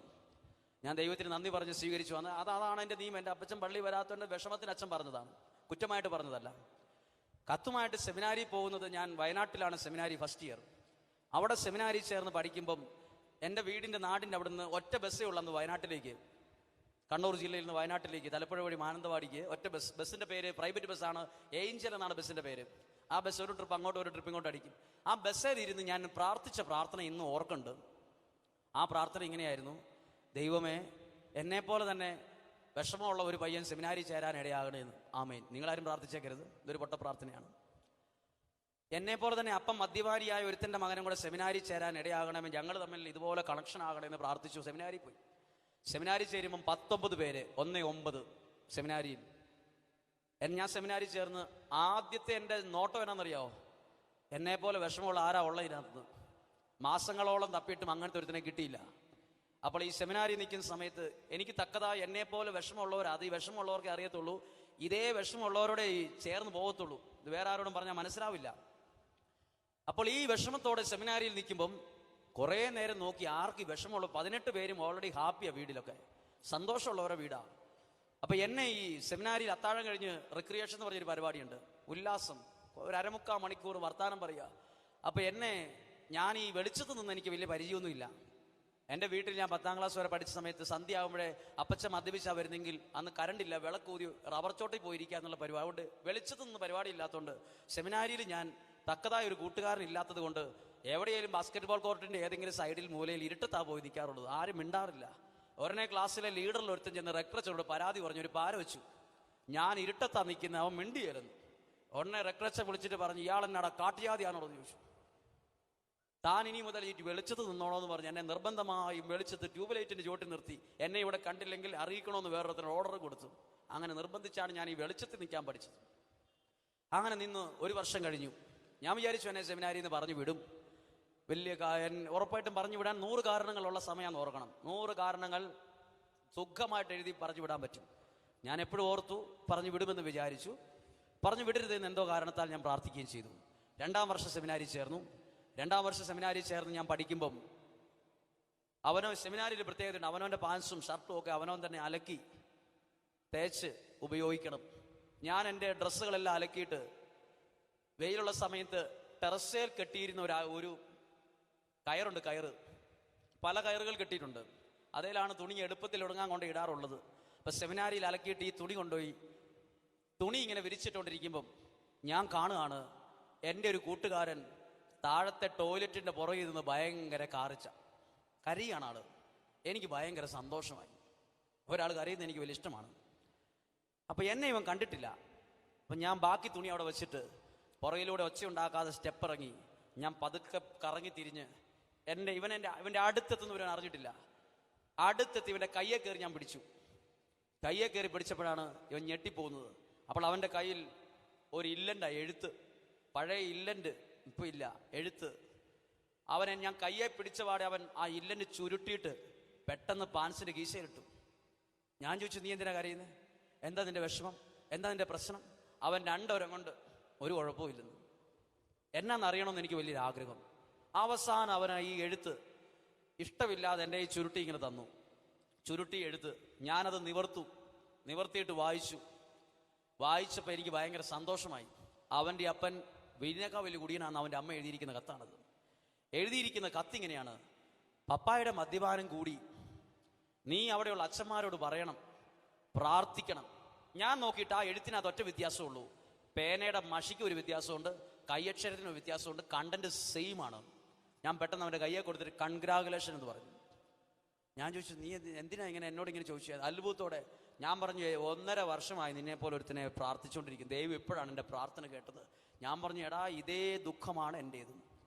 ഞാൻ ദൈവത്തിന് നന്ദി പറഞ്ഞ് സ്വീകരിച്ചു. അതാണ് എൻ്റെ നിയമം. എൻ്റെ അപ്പച്ചൻ പള്ളി വരാത്തതിൻ്റെ വിഷമത്തിന് അച്ഛൻ പറഞ്ഞതാണ്, കുറ്റമായിട്ട് പറഞ്ഞതല്ല. കത്തുമായിട്ട് സെമിനാരിൽ പോകുന്നത്, ഞാൻ വയനാട്ടിലാണ് സെമിനാരി ഫസ്റ്റ് ഇയർ. അവിടെ സെമിനാരി ചേർന്ന് പഠിക്കുമ്പം എൻ്റെ വീടിൻ്റെ നാടിൻ്റെ അവിടെ നിന്ന് ഒറ്റ ബസ്സേ ഉള്ളന്ന് വയനാട്ടിലേക്ക്, കണ്ണൂർ ജില്ലയിൽ നിന്ന് വയനാട്ടിലേക്ക്, തലപ്പുഴ വഴി മാനന്തവാടിക്ക് ഒറ്റ ബസ്സിൻ്റെ പേര് പ്രൈവറ്റ് ബസ്സാണ്, ഏഞ്ചൽ എന്നാണ് ബസ്സിൻ്റെ പേര്. ആ ബസ് ഒരു ട്രിപ്പ് അങ്ങോട്ട് ഒരു ട്രിപ്പ് ഇങ്ങോട്ട് അടിക്കും. ആ ബസ്സിൽ ഇരുന്ന് ഞാൻ പ്രാർത്ഥിച്ച പ്രാർത്ഥന ഇന്നും ഓർക്കുന്നുണ്ട്. ആ പ്രാർത്ഥന ഇങ്ങനെയായിരുന്നു: ദൈവമേ, എന്നെപ്പോലെ തന്നെ വിഷമമുള്ള ഒരു പയ്യൻ സെമിനാരി ചേരാൻ ഇടയാകണമെന്ന്. ആമേൻ. നിങ്ങളാരും പ്രാർത്ഥിച്ചേക്കരുത്, ഇതൊരു പൊട്ട പ്രാർത്ഥനയാണ്. എന്നെപ്പോലെ തന്നെ അപ്പം മദ്യപാനിയായ ഒരുത്തൻ്റെ മകനും കൂടെ സെമിനാരി ചേരാൻ ഇടയാകണമെന്ന് ഞങ്ങൾ തമ്മിൽ ഇതുപോലെ കണക്ഷൻ ആകണമെന്ന് പ്രാർത്ഥിച്ചു. സെമിനാരി പോയി. സെമിനാരി ചേരുമ്പം 19 പേര് 19 സെമിനാരിയിൽ. ഞാൻ സെമിനാരി ചേർന്ന് ആദ്യത്തെ എൻ്റെ നോട്ടം എന്നാണെന്നറിയാമോ? എന്നെപ്പോലെ വിഷമമുള്ള ആരാ ഉള്ള ഇതിനകത്ത്. മാസങ്ങളോളം തപ്പിയിട്ടും അങ്ങനത്തെ ഒരുത്തിനെ കിട്ടിയില്ല. അപ്പോൾ ഈ സെമിനാരി നിൽക്കുന്ന സമയത്ത് എനിക്ക് തക്കതായ എന്നെപ്പോലെ വിഷമമുള്ളവർ, അത് ഈ വിഷമമുള്ളവർക്കേ അറിയത്തുള്ളൂ. ഇതേ വിഷമമുള്ളവരോടെ ഈ ചേർന്ന് പോകത്തുള്ളൂ. ഇത് വേറെ ആരോടും പറഞ്ഞാൽ മനസ്സിലാവില്ല. അപ്പോൾ ഈ വിഷമത്തോടെ സെമിനാരിയിൽ നിൽക്കുമ്പം കുറേ നേരം നോക്കി ആർക്ക് വിഷമമുള്ള 18 പേരും ഓൾറെഡി ഹാപ്പിയാണ്, വീട്ടിലൊക്കെ സന്തോഷമുള്ളവരുടെ വീടാണ്. അപ്പം എന്നെ ഈ സെമിനാരിയിൽ അത്താഴം കഴിഞ്ഞ് റിക്രിയേഷൻ എന്ന് പറഞ്ഞൊരു പരിപാടിയുണ്ട്, ഉല്ലാസം, ഒരു 1/4 മണിക്കൂർ വർത്താനം പറയുക. അപ്പം ഞാൻ ഈ വെളിച്ചത്ത് നിന്ന് എനിക്ക് വലിയ പരിചയമൊന്നുമില്ല. എൻ്റെ വീട്ടിൽ ഞാൻ 10ാം ക്ലാസ് വരെ പഠിച്ച സമയത്ത് സന്ധ്യ ആകുമ്പോഴേ അപ്പച്ച മദ്യപിച്ചാൽ വരുന്നെങ്കിൽ അന്ന് കറണ്ടില്ല, വിളക്കൂതി റബ്ബർ ചോട്ടിൽ പോയിരിക്കുക എന്നുള്ള പരിപാടി. അതുകൊണ്ട് വെളിച്ചത്ത് നിന്ന് പരിപാടി ഇല്ലാത്തതുകൊണ്ട് സെമിനാരിയിൽ ഞാൻ തക്കതായ ഒരു കൂട്ടുകാരനില്ലാത്തത് കൊണ്ട് എവിടെയെങ്കിലും ബാസ്കറ്റ് ബോൾ കോർട്ടിൻ്റെ ഏതെങ്കിലും സൈഡിൽ മൂലയിൽ ഇരുട്ടത്താ പോയി നിൽക്കാറുള്ളത്. ആരും മിണ്ടാറില്ല. ഒരേ ക്ലാസ്സിലെ ലീഡറിൽ ഒരുത്തൻ ചെന്ന് റെക്ടറച്ചോട് പരാതി പറഞ്ഞു, ഒരു പാര വെച്ചു, ഞാൻ ഇരുട്ടത്താ നിൽക്കുന്നത്, അവൻ മിണ്ടിയായിരുന്നു. ഉടനെ റെക്ടറച്ച വിളിച്ചിട്ട് പറഞ്ഞു, ഇയാൾ എന്നാടാ കാട്ടുജാതിയാണോ എന്ന് ചോദിച്ചു. താൻ ഇനി മുതൽ ഈ വെളിച്ചത്ത് നിന്നോളോ എന്ന് പറഞ്ഞ് എന്നെ നിർബന്ധമായും വെളിച്ചത്ത് ട്യൂബ് ലൈറ്റിൻ്റെ ചോട്ടിൽ നിർത്തി. എന്നെ ഇവിടെ കണ്ടില്ലെങ്കിൽ അറിയിക്കണമെന്ന് വേറൊരുത്തിന് ഓർഡർ കൊടുത്തു. അങ്ങനെ നിർബന്ധിച്ചാണ് ഞാൻ ഈ വെളിച്ചത്തിൽ നിൽക്കാൻ പഠിച്ചത്. അങ്ങനെ നിന്ന് 1 വർഷം കഴിഞ്ഞു. ഞാൻ വിചാരിച്ചു എന്നെ സെമിനാരിയിൽ നിന്ന് പറഞ്ഞു വിടും. വലിയ ഉറപ്പായിട്ടും പറഞ്ഞു വിടാൻ 100 കാരണങ്ങളുള്ള സമയമാണെന്ന് ഓർക്കണം. 100 കാരണങ്ങൾ സുഖമായിട്ട് എഴുതി പറഞ്ഞു വിടാൻ പറ്റും. ഞാൻ എപ്പോഴും ഓർത്തു പറഞ്ഞു വിടുമെന്ന് വിചാരിച്ചു. പറഞ്ഞു വിടരുതെന്ന് എന്തോ കാരണത്താൽ ഞാൻ പ്രാർത്ഥിക്കുകയും ചെയ്തു. 2ാം വർഷം സെമിനാരി ചേർന്നു. 2ാം വർഷം സെമിനാരി ചേർന്ന് ഞാൻ പഠിക്കുമ്പം സെമിനാരിയിൽ പ്രത്യേകതയുണ്ട്. അവനവൻ്റെ പാൻസും ഷർട്ടും ഒക്കെ അവനവൻ തന്നെ അലക്കി തേച്ച് ഉപയോഗിക്കണം. ഞാൻ എൻ്റെ ഡ്രസ്സുകളെല്ലാം അലക്കിയിട്ട് വെയിലുള്ള സമയത്ത് ടെറസേൽ കെട്ടിയിരുന്ന ഒരു കയറുണ്ട്, പല കയറുകൾ കെട്ടിയിട്ടുണ്ട്. അതിലാണ് തുണി എളുപ്പത്തിൽ ഒടുങ്ങാൻ കൊണ്ട് ഇടാറുള്ളത്. അപ്പം സെമിനാരിയിൽ അലക്കിയിട്ട് ഈ തുണി കൊണ്ടുപോയി തുണി ഇങ്ങനെ വിരിച്ചിട്ടുകൊണ്ടിരിക്കുമ്പം ഞാൻ കാണുകയാണ് എൻ്റെ ഒരു കൂട്ടുകാരൻ താഴത്തെ ടോയ്ലറ്റിൻ്റെ പുറകിൽ നിന്ന് ഭയങ്കര കരയാണ് ആള്. എനിക്ക് ഭയങ്കര സന്തോഷമായി. ഒരാൾ കരയുന്നത് എനിക്ക് വലിയ ഇഷ്ടമാണ്. അപ്പം എന്നെ ഇവൻ കണ്ടിട്ടില്ല. അപ്പം ഞാൻ ബാക്കി തുണി അവിടെ വെച്ചിട്ട് പുറകിലൂടെ ഒച്ച ഉണ്ടാക്കാതെ സ്റ്റെപ്പ് ഇറങ്ങി ഞാൻ പതുക്കെ കറങ്ങി തിരിഞ്ഞ് ഇവൻ്റെ അടുത്തെത്തുന്ന ഇവൻ അറിഞ്ഞിട്ടില്ല. അടുത്തെത്തി ഇവൻ്റെ കയ്യെ കയറി ഞാൻ പിടിച്ചു. കയ്യെ കയറി പിടിച്ചപ്പോഴാണ് ഇവൻ ഞെട്ടിപ്പോകുന്നത്. അപ്പോൾ അവൻ്റെ കയ്യിൽ ഒരു ഇല്ലൻ്റാ എഴുത്ത്, പഴയ ഇല്ലൻ്റ്, ഇപ്പം ഇല്ല, എഴുത്ത്. ഞാൻ കയ്യെ പിടിച്ച പാടെ അവൻ ആ ഇല്ലൻ്റ് ചുരുട്ടിയിട്ട് പെട്ടെന്ന് പാൻസിൻ്റെ ഗീശയിലിട്ടു. ഞാൻ ചോദിച്ചു, നീ എന്തിനാ കരയുന്നത്? എന്താ നിൻ്റെ വിഷമം? എന്താ നിൻ്റെ പ്രശ്നം? അവൻ 2 വരം കൊണ്ട് ഒരു കുഴപ്പവും ഇല്ലെന്ന്. എന്നാന്നറിയണമെന്ന് എനിക്ക് വലിയൊരു ആഗ്രഹം. അവസാനം അവന് ഈ എഴുത്ത് ഇഷ്ടമില്ലാതെ എൻ്റെ ഈ ചുരുട്ടി ഇങ്ങനെ തന്നു. ചുരുട്ടി എഴുത്ത് ഞാനത് നിവർത്തിയിട്ട് വായിച്ചപ്പോൾ എനിക്ക് ഭയങ്കര സന്തോഷമായി. അവൻ്റെ അപ്പൻ വിനേക്കാ വലിയ കുടിയനാണെന്ന് അവൻ്റെ അമ്മ എഴുതിയിരിക്കുന്ന കത്താണത്. എഴുതിയിരിക്കുന്ന കത്തിങ്ങനെയാണ്: പപ്പായുടെ മദ്യപാനം കൂടി നീ അവിടെയുള്ള അച്ഛന്മാരോട് പറയണം, പ്രാർത്ഥിക്കണം. ഞാൻ നോക്കിയിട്ട് ആ എഴുത്തിനകത്ത് ഒറ്റ വ്യത്യാസമുള്ളൂ. പേനയുടെ മഷിക്ക് ഒരു വ്യത്യാസമുണ്ട്, കയ്യക്ഷരത്തിന് ഒരു വ്യത്യാസമുണ്ട്, കണ്ടന്റ് സെയിം ആണ്. ഞാൻ പെട്ടെന്ന് അവൻ്റെ കയ്യെ കൊടുത്തിട്ട് കൺഗ്രാജുലേഷൻ എന്ന് പറഞ്ഞു. ഞാൻ ചോദിച്ചു, നീ എന്തിനാ ഇങ്ങനെ എന്നോട് ഇങ്ങനെ ചോദിച്ചത്? അത്ഭുതത്തോടെ ഞാൻ പറഞ്ഞു, 1.5 വർഷമായി നിന്നെപ്പോലെ ഒരുത്തിനെ പ്രാർത്ഥിച്ചുകൊണ്ടിരിക്കും, ദൈവം ഇപ്പോഴാണ് എൻ്റെ പ്രാർത്ഥന കേട്ടത്. ഞാൻ പറഞ്ഞു, എടാ ഇതേ ദുഃഖമാണ് എൻ്റേതും.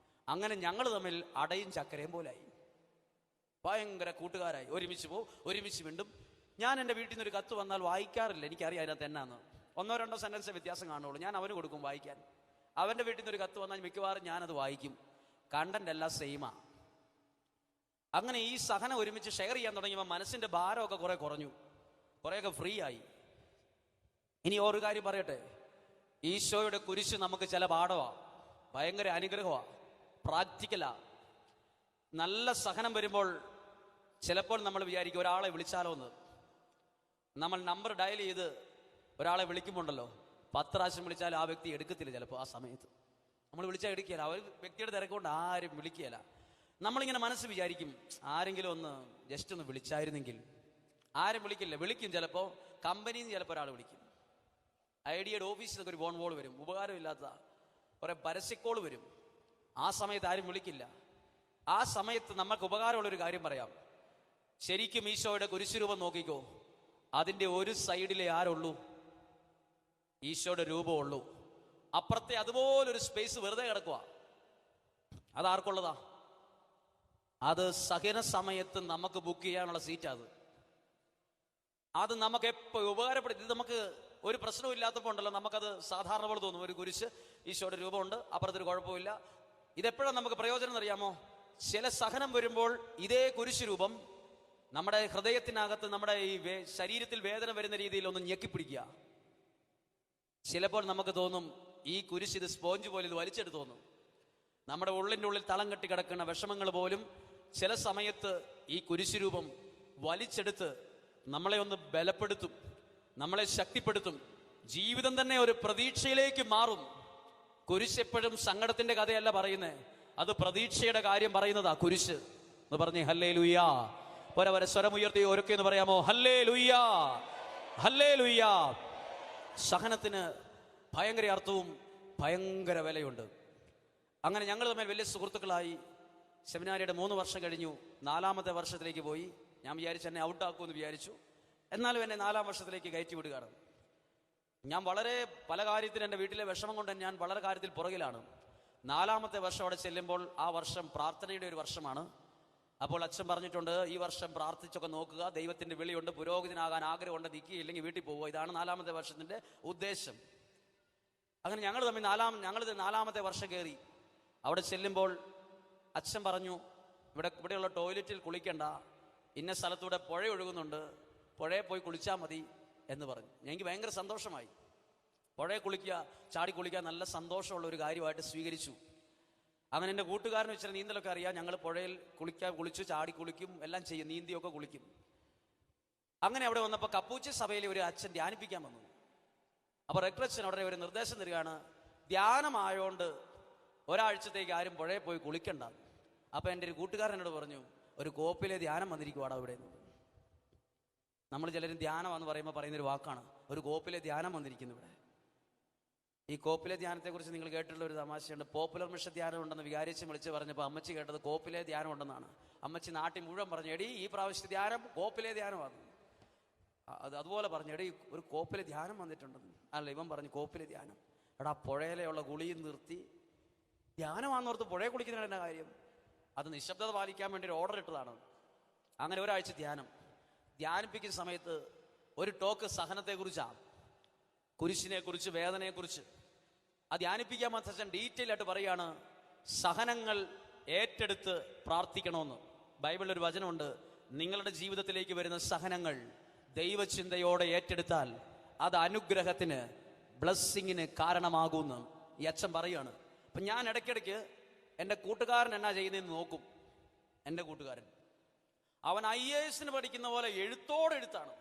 അങ്ങനെ ഞങ്ങൾ തമ്മിൽ അടയും ചക്കരയും പോലായി, ഭയങ്കര കൂട്ടുകാരായി. ഒരുമിച്ച് വീണ്ടും. ഞാൻ എൻ്റെ വീട്ടിൽ നിന്നൊരു കത്ത് വന്നാൽ വായിക്കാറില്ല, എനിക്കറിയാം അതിനകത്ത് എന്നാന്ന്. 1-2 സെൻറ്റൻസ് വ്യത്യാസം കാണുള്ളൂ. ഞാൻ അവന് കൊടുക്കും വായിക്കാൻ. അവൻ്റെ വീട്ടിൽ നിന്നൊരു കത്ത് വന്നാൽ മിക്കവാറും ഞാനത് വായിക്കും. കണ്ടന്റ് എല്ലാം സെയിമാ. അങ്ങനെ ഈ സഹനം ഒരുമിച്ച് ഷെയർ ചെയ്യാൻ തുടങ്ങിയപ്പോൾ മനസ്സിൻ്റെ ഭാരമൊക്കെ കുറെ കുറഞ്ഞു, കുറേയൊക്കെ ഫ്രീ ആയി. ഇനി ഒരു കാര്യം പറയട്ടെ, ഈശോയുടെ കുരിശ് നമുക്ക് ചില പാഠമാണ്, ഭയങ്കര അനുഗ്രഹമാണ്, പ്രാക്ടിക്കലാ. നല്ല സഹനം വരുമ്പോൾ ചിലപ്പോൾ നമ്മൾ വിചാരിക്കും ഒരാളെ വിളിച്ചാലോ എന്ന്. നമ്മൾ നമ്പർ ഡയൽ ചെയ്ത് ഒരാളെ വിളിക്കുമ്പോണ്ടല്ലോ, 10 പ്രാവശ്യം വിളിച്ചാൽ ആ വ്യക്തി എടുക്കത്തില്ല. ചിലപ്പോൾ ആ സമയത്ത് നമ്മൾ വിളിച്ചാൽ എടുക്കുകയില്ല, അവർ വ്യക്തിയുടെ തിരക്കൊണ്ട് ആരും വിളിക്കുകയില്ല. നമ്മളിങ്ങനെ മനസ്സ് വിചാരിക്കും, ആരെങ്കിലും ഒന്ന് ജസ്റ്റ് ഒന്ന് വിളിച്ചായിരുന്നെങ്കിൽ. ആരും വിളിക്കില്ല. വിളിക്കും, ചിലപ്പോൾ കമ്പനിയിൽ നിന്ന് ചിലപ്പോൾ ഒരാൾ വിളിക്കും. ഐഡിയയുടെ ഓഫീസിൽ നിന്നൊക്കെ ഒരു ഫോൺ കോൾ വരും, ഉപകാരമില്ലാത്ത കുറേ പരസ്യക്കോൾ വരും. ആ സമയത്ത് ആരും വിളിക്കില്ല. ആ സമയത്ത് നമുക്ക് ഉപകാരമുള്ളൊരു കാര്യം പറയാം. ശരിക്കും ഈശോയുടെ കുരിശുരൂപം നോക്കിക്കോ, അതിൻ്റെ ഒരു സൈഡിലെ ആരുള്ളൂ? ഈശോയുടെ രൂപമുള്ളൂ. അപ്പുറത്തെ അതുപോലൊരു സ്പേസ് വെറുതെ കിടക്കുക. അതാർക്കുള്ളതാ? അത് സഹന സമയത്ത് നമുക്ക് ബുക്ക് ചെയ്യാനുള്ള സീറ്റാ. അത് നമുക്ക് എപ്പോൾ ഉപകാരപ്പെടും. ഇത് നമുക്ക് ഒരു പ്രശ്നവും ഇല്ലാത്തപ്പോൾ ഉണ്ടല്ലോ, നമുക്കത് സാധാരണ പോലെ തോന്നും. ഒരു കുരിശ്, ഈശോയുടെ രൂപമുണ്ട്, അപ്പുറത്തൊരു കുഴപ്പമില്ല. ഇതെപ്പോഴാണ് നമുക്ക് പ്രയോജനം എന്നറിയാമോ? ചില സഹനം വരുമ്പോൾ ഇതേ കുരിശ് രൂപം നമ്മുടെ ഹൃദയത്തിനകത്ത്, നമ്മുടെ ഈ ശരീരത്തിൽ വേദന വരുന്ന രീതിയിൽ ഒന്ന് ഞെക്കിപ്പിടിക്കുക. ചിലപ്പോൾ നമുക്ക് തോന്നും ഈ കുരിശ് ഇത് സ്പോഞ്ച് പോലെ ഇത് വലിച്ചെടുത്ത് തോന്നും. നമ്മുടെ ഉള്ളിൻ്റെ ഉള്ളിൽ തളം കെട്ടി കിടക്കുന്ന വിഷമങ്ങൾ പോലും ചില സമയത്ത് ഈ കുരിശ് രൂപം വലിച്ചെടുത്ത് നമ്മളെ ഒന്ന് ബലപ്പെടുത്തും, നമ്മളെ ശക്തിപ്പെടുത്തും. ജീവിതം തന്നെ ഒരു പ്രതീക്ഷയിലേക്ക് മാറും. കുരിശ് എപ്പോഴും സങ്കടത്തിന്റെ കഥയല്ല പറയുന്നത്, അത് പ്രതീക്ഷയുടെ കാര്യം പറയുന്നതാ കുരിശ് എന്ന് പറഞ്ഞേ. ഹല്ലേലൂയ. ഒരവരെ സ്വരമുയർത്തി ഒരുക്കെ എന്ന് പറയാമോ? Hallelujah, hallelujah. സഹനത്തിന് ഭയങ്കര അർത്ഥവും ഭയങ്കര വിലയുണ്ട്. അങ്ങനെ ഞങ്ങൾ തമ്മിൽ വലിയ സുഹൃത്തുക്കളായി. സെമിനാരിയുടെ 3 വർഷം കഴിഞ്ഞു, 4ാമത്തെ വർഷത്തിലേക്ക് പോയി. ഞാൻ വിചാരിച്ചു എന്നെ ഔട്ടാക്കുമെന്ന് വിചാരിച്ചു. എന്നാലും എന്നെ 4ാം വർഷത്തിലേക്ക് കയറ്റി വിടുകയാണ്. ഞാൻ വളരെ പല കാര്യത്തിൽ എൻ്റെ വീട്ടിലെ വിഷമം കൊണ്ട് ഞാൻ വളരെ കാര്യത്തിൽ പുറകിലാണ്. 4ാമത്തെ വർഷം അവിടെ ചെല്ലുമ്പോൾ ആ വർഷം പ്രാർത്ഥനയുടെ ഒരു വർഷമാണ്. അപ്പോൾ അച്ഛൻ പറഞ്ഞിട്ടുണ്ട്, ഈ വർഷം പ്രാർത്ഥിച്ചൊക്കെ നോക്കുക, ദൈവത്തിൻ്റെ വിളിയുണ്ട്, പുരോഹിതനാകാൻ ആഗ്രഹമുണ്ട്, നിൽക്കുകയില്ലെങ്കിൽ വീട്ടിൽ പോവുക. ഇതാണ് 4ാമത്തെ വർഷത്തിൻ്റെ ഉദ്ദേശം. അങ്ങനെ ഞങ്ങൾ തമ്മിൽ 4ാമത്തെ വർഷം കയറി. അവിടെ ചെല്ലുമ്പോൾ അച്ഛൻ പറഞ്ഞു, ഇവിടെയുള്ള ടോയ്ലറ്റിൽ കുളിക്കണ്ട, ഇന്ന സ്ഥലത്തൂടെ പുഴ ഒഴുകുന്നുണ്ട്, പുഴയിൽ പോയി കുളിച്ചാൽ മതി എന്ന് പറഞ്ഞു. എനിക്ക് ഭയങ്കര സന്തോഷമായി. പുഴയിൽ കുളിക്കുക, ചാടി കുളിക്കുക നല്ല സന്തോഷമുള്ള ഒരു കാര്യമായിട്ട് സ്വീകരിച്ചു. അങ്ങനെ എൻ്റെ കൂട്ടുകാരന് വെച്ചാൽ നീന്തലൊക്കെ അറിയാം. ഞങ്ങൾ പുഴയിൽ കുളിച്ചു, ചാടി കുളിക്കും, എല്ലാം ചെയ്യും, നീന്തിയൊക്കെ കുളിക്കും. അങ്ങനെ അവിടെ വന്നപ്പോൾ കപ്പൂച്ചി സഭയിലെ ഒരു അച്ഛൻ ധ്യാനിപ്പിക്കാൻ വന്നു. അപ്പോൾ റെക്ടർ അച്ഛൻ അവിടെ ഒരു നിർദ്ദേശം തരികയാണ്, ധ്യാനമായോണ്ട് ഒരാഴ്ചത്തേക്ക് ആരും പുഴയിൽ പോയി കുളിക്കണ്ട. അപ്പോൾ എൻ്റെ ഒരു കൂട്ടുകാരൻ എന്നോട് പറഞ്ഞു, ഒരു കോപ്പിലെ ധ്യാനം വന്നിരിക്കുവാടാ ഇവിടെ. നമ്മൾ ചിലരും ധ്യാനമാണെന്ന് പറയുമ്പോൾ പറയുന്നൊരു വാക്കാണ്, ഒരു കോപ്പിലെ ധ്യാനം വന്നിരിക്കുന്നു ഇവിടെ. ഈ കോപ്പിലെ ധ്യാനത്തെക്കുറിച്ച് നിങ്ങൾ കേട്ടിട്ടുള്ള ഒരു തമാശയുണ്ട്. പോപ്പുലർ മിഷൻ ധ്യാനം ഉണ്ടെന്ന് വികാരിച്ച് വിളിച്ച് പറഞ്ഞപ്പോൾ അമ്മച്ചി കേട്ടത് കോപ്പിലെ ധ്യാനം ഉണ്ടെന്നാണ്. അമ്മച്ചി നാട്ടിൽ മുഴുവൻ പറഞ്ഞു, എടീ ഈ പ്രാവശ്യത്തെ ധ്യാനം കോപ്പിലെ ധ്യാനമാണ്. അതുപോലെ പറഞ്ഞു, എടീ ഒരു കോപ്പിലെ ധ്യാനം വന്നിട്ടുണ്ടെന്ന്. അല്ല, ഇവൻ പറഞ്ഞു കോപ്പിലെ ധ്യാനം. എടാ, പുഴയിലെയുള്ള കുളിയും നിർത്തി ധ്യാനമാണെന്നോർത്ത് പുഴയെ കുളിക്കുന്നതിന് എന്നാ കാര്യം? അത് നിശബ്ദത പാലിക്കാൻ വേണ്ടി ഒരു ഓർഡർ ഇട്ടതാണ്. അങ്ങനെ ഒരാഴ്ച ധ്യാനിപ്പിക്കുന്ന സമയത്ത് ഒരു ടോക്ക് സഹനത്തെക്കുറിച്ചാണ്, കുരിശിനെക്കുറിച്ച്, വേദനയെക്കുറിച്ച്. ആ ധ്യാനിപ്പിക്കാൻ മാത്രം ഡീറ്റെയിൽ ആയിട്ട് പറയാണ്, സഹനങ്ങൾ ഏറ്റെടുത്ത് പ്രാർത്ഥിക്കണമെന്ന്. ബൈബിളിൽ ഒരു വചനമുണ്ട്, നിങ്ങളുടെ ജീവിതത്തിലേക്ക് വരുന്ന സഹനങ്ങൾ ദൈവചിന്തയോടെ ഏറ്റെടുത്താൽ അത് അനുഗ്രഹത്തിന്, ബ്ലെസ്സിങ്ങിന് കാരണമാകുമെന്ന് ഈ അച്ഛൻ പറയുകയാണ്. അപ്പം ഞാൻ ഇടയ്ക്കിടയ്ക്ക് എൻ്റെ കൂട്ടുകാരൻ എന്നാ ചെയ്യുന്നതെന്ന് നോക്കും. എൻ്റെ കൂട്ടുകാരൻ അവൻ IAS പഠിക്കുന്ന പോലെ എഴുത്താണ്.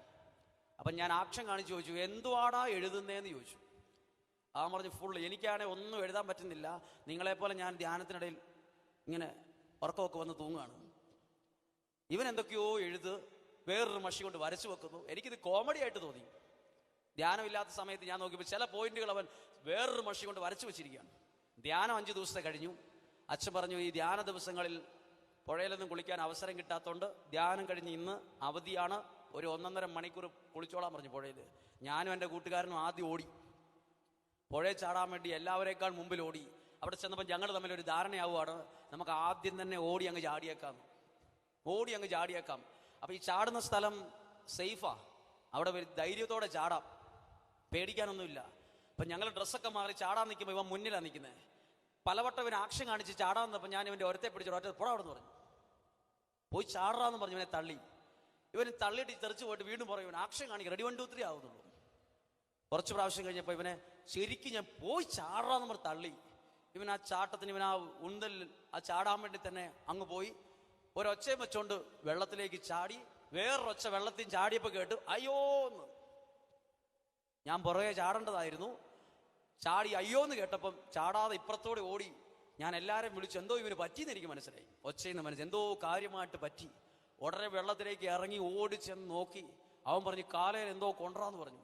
അപ്പം ഞാൻ ആക്ഷൻ കാണിച്ച് ചോദിച്ചു, എന്തുവാടാ എഴുതുന്നതെന്ന് ചോദിച്ചു. അവൻ പറഞ്ഞു, ഫുൾ, എനിക്കാണെങ്കിൽ ഒന്നും എഴുതാൻ പറ്റുന്നില്ല, നിങ്ങളെപ്പോലെ ഞാൻ ധ്യാനത്തിനിടയിൽ ഇങ്ങനെ ഉറക്കമൊക്കെ വന്ന് തൂങ്ങുകയാണ്. ഇവൻ എന്തൊക്കെയോ വേറൊരു മഷി കൊണ്ട് വരച്ചു വെക്കുന്നു. എനിക്കിത് കോമഡി ആയിട്ട് തോന്നി. ധ്യാനമില്ലാത്ത സമയത്ത് ഞാൻ നോക്കിയപ്പോൾ ചില പോയിന്റുകൾ അവൻ വേറൊരു മഷി കൊണ്ട് വരച്ചു വെച്ചിരിക്കുകയാണ്. ധ്യാനം 5 ദിവസത്തെ കഴിഞ്ഞു. അച്ഛൻ പറഞ്ഞു, ഈ ധ്യാന ദിവസങ്ങളിൽ പുഴയിലൊന്നും കുളിക്കാൻ അവസരം കിട്ടാത്തതുകൊണ്ട് ധ്യാനം കഴിഞ്ഞ് ഇന്ന് അവധിയാണ്, ഒരു 1.5 മണിക്കൂർ കുളിച്ചോളാൻ പറഞ്ഞു പുഴയിൽ. ഞാനും എൻ്റെ കൂട്ടുകാരനും ആദ്യം ഓടി, പുഴയിൽ ചാടാൻ വേണ്ടി എല്ലാവരേക്കാൾ മുമ്പിൽ ഓടി. അവിടെ ചെന്നപ്പോൾ ഞങ്ങൾ തമ്മിലൊരു ധാരണയാവുകയാണ്, നമുക്ക് ആദ്യം തന്നെ ഓടി അങ്ങ് ചാടിയേക്കാം. അപ്പം ഈ ചാടുന്ന സ്ഥലം സേഫാ, അവിടെ ധൈര്യത്തോടെ ചാടാം, പേടിക്കാനൊന്നുമില്ല. അപ്പം ഞങ്ങൾ ഡ്രസ്സൊക്കെ മാറി ചാടാൻ നിൽക്കുമ്പോൾ ഇവൻ മുന്നിലാണ് നിൽക്കുന്നത്. പലവട്ടം ഇവൻ ആക്ഷൻ കാണിച്ച് ചാടാൻ നിന്നപ്പോൾ ഞാൻ ഇവൻ്റെ ഒരത്തെ പിടിച്ചു, ഒറ്റ പുറ അവിടെ നിന്ന് പറഞ്ഞു, പോയി ചാടാന്ന് പറഞ്ഞു. ഇവനെ തള്ളി, ഇവന് തള്ളിയിട്ട് തെറിച്ച് പോയിട്ട് വീണ്ടും പറയും, ഇവൻ ആക്ഷൻ കാണിക്കുക, റെഡി 1 2 3 ആവുന്നുള്ളൂ. കുറച്ച് പ്രാവശ്യം കഴിഞ്ഞപ്പോൾ ഇവനെ ശരിക്കും ഞാൻ പോയി ചാടാന്ന് പറഞ്ഞ് തള്ളി. ഇവൻ ആ ചാട്ടത്തിന്, ഇവൻ ആ ഉന്തൽ ആ ചാടാൻ വേണ്ടി തന്നെ അങ്ങ് പോയി. ഒരൊച്ചയും വെച്ചോണ്ട് വെള്ളത്തിലേക്ക് ചാടി. വേറൊരൊച്ച വെള്ളത്തിൽ ചാടിയപ്പോൾ കേട്ടു അയ്യോന്ന്. ഞാൻ പുറകെ ചാടേണ്ടതായിരുന്നു. ചാടി അയ്യോന്ന് കേട്ടപ്പം ചാടാതെ ഇപ്പുറത്തോടെ ഓടി. ഞാൻ എല്ലാവരെയും വിളിച്ചു, എന്തോ ഇവന് പറ്റിയെന്ന് എനിക്ക് മനസ്സിലായി. ഒച്ചയെന്ന് മനസ്സിലായി, എന്തോ കാര്യമായിട്ട് പറ്റി. ഉടനെ വെള്ളത്തിലേക്ക് ഇറങ്ങി ഓടിച്ചെന്ന് നോക്കി. അവൻ പറഞ്ഞു, കാലയിൽ എന്തോ കൊണ്ടുവരാന്ന് പറഞ്ഞു.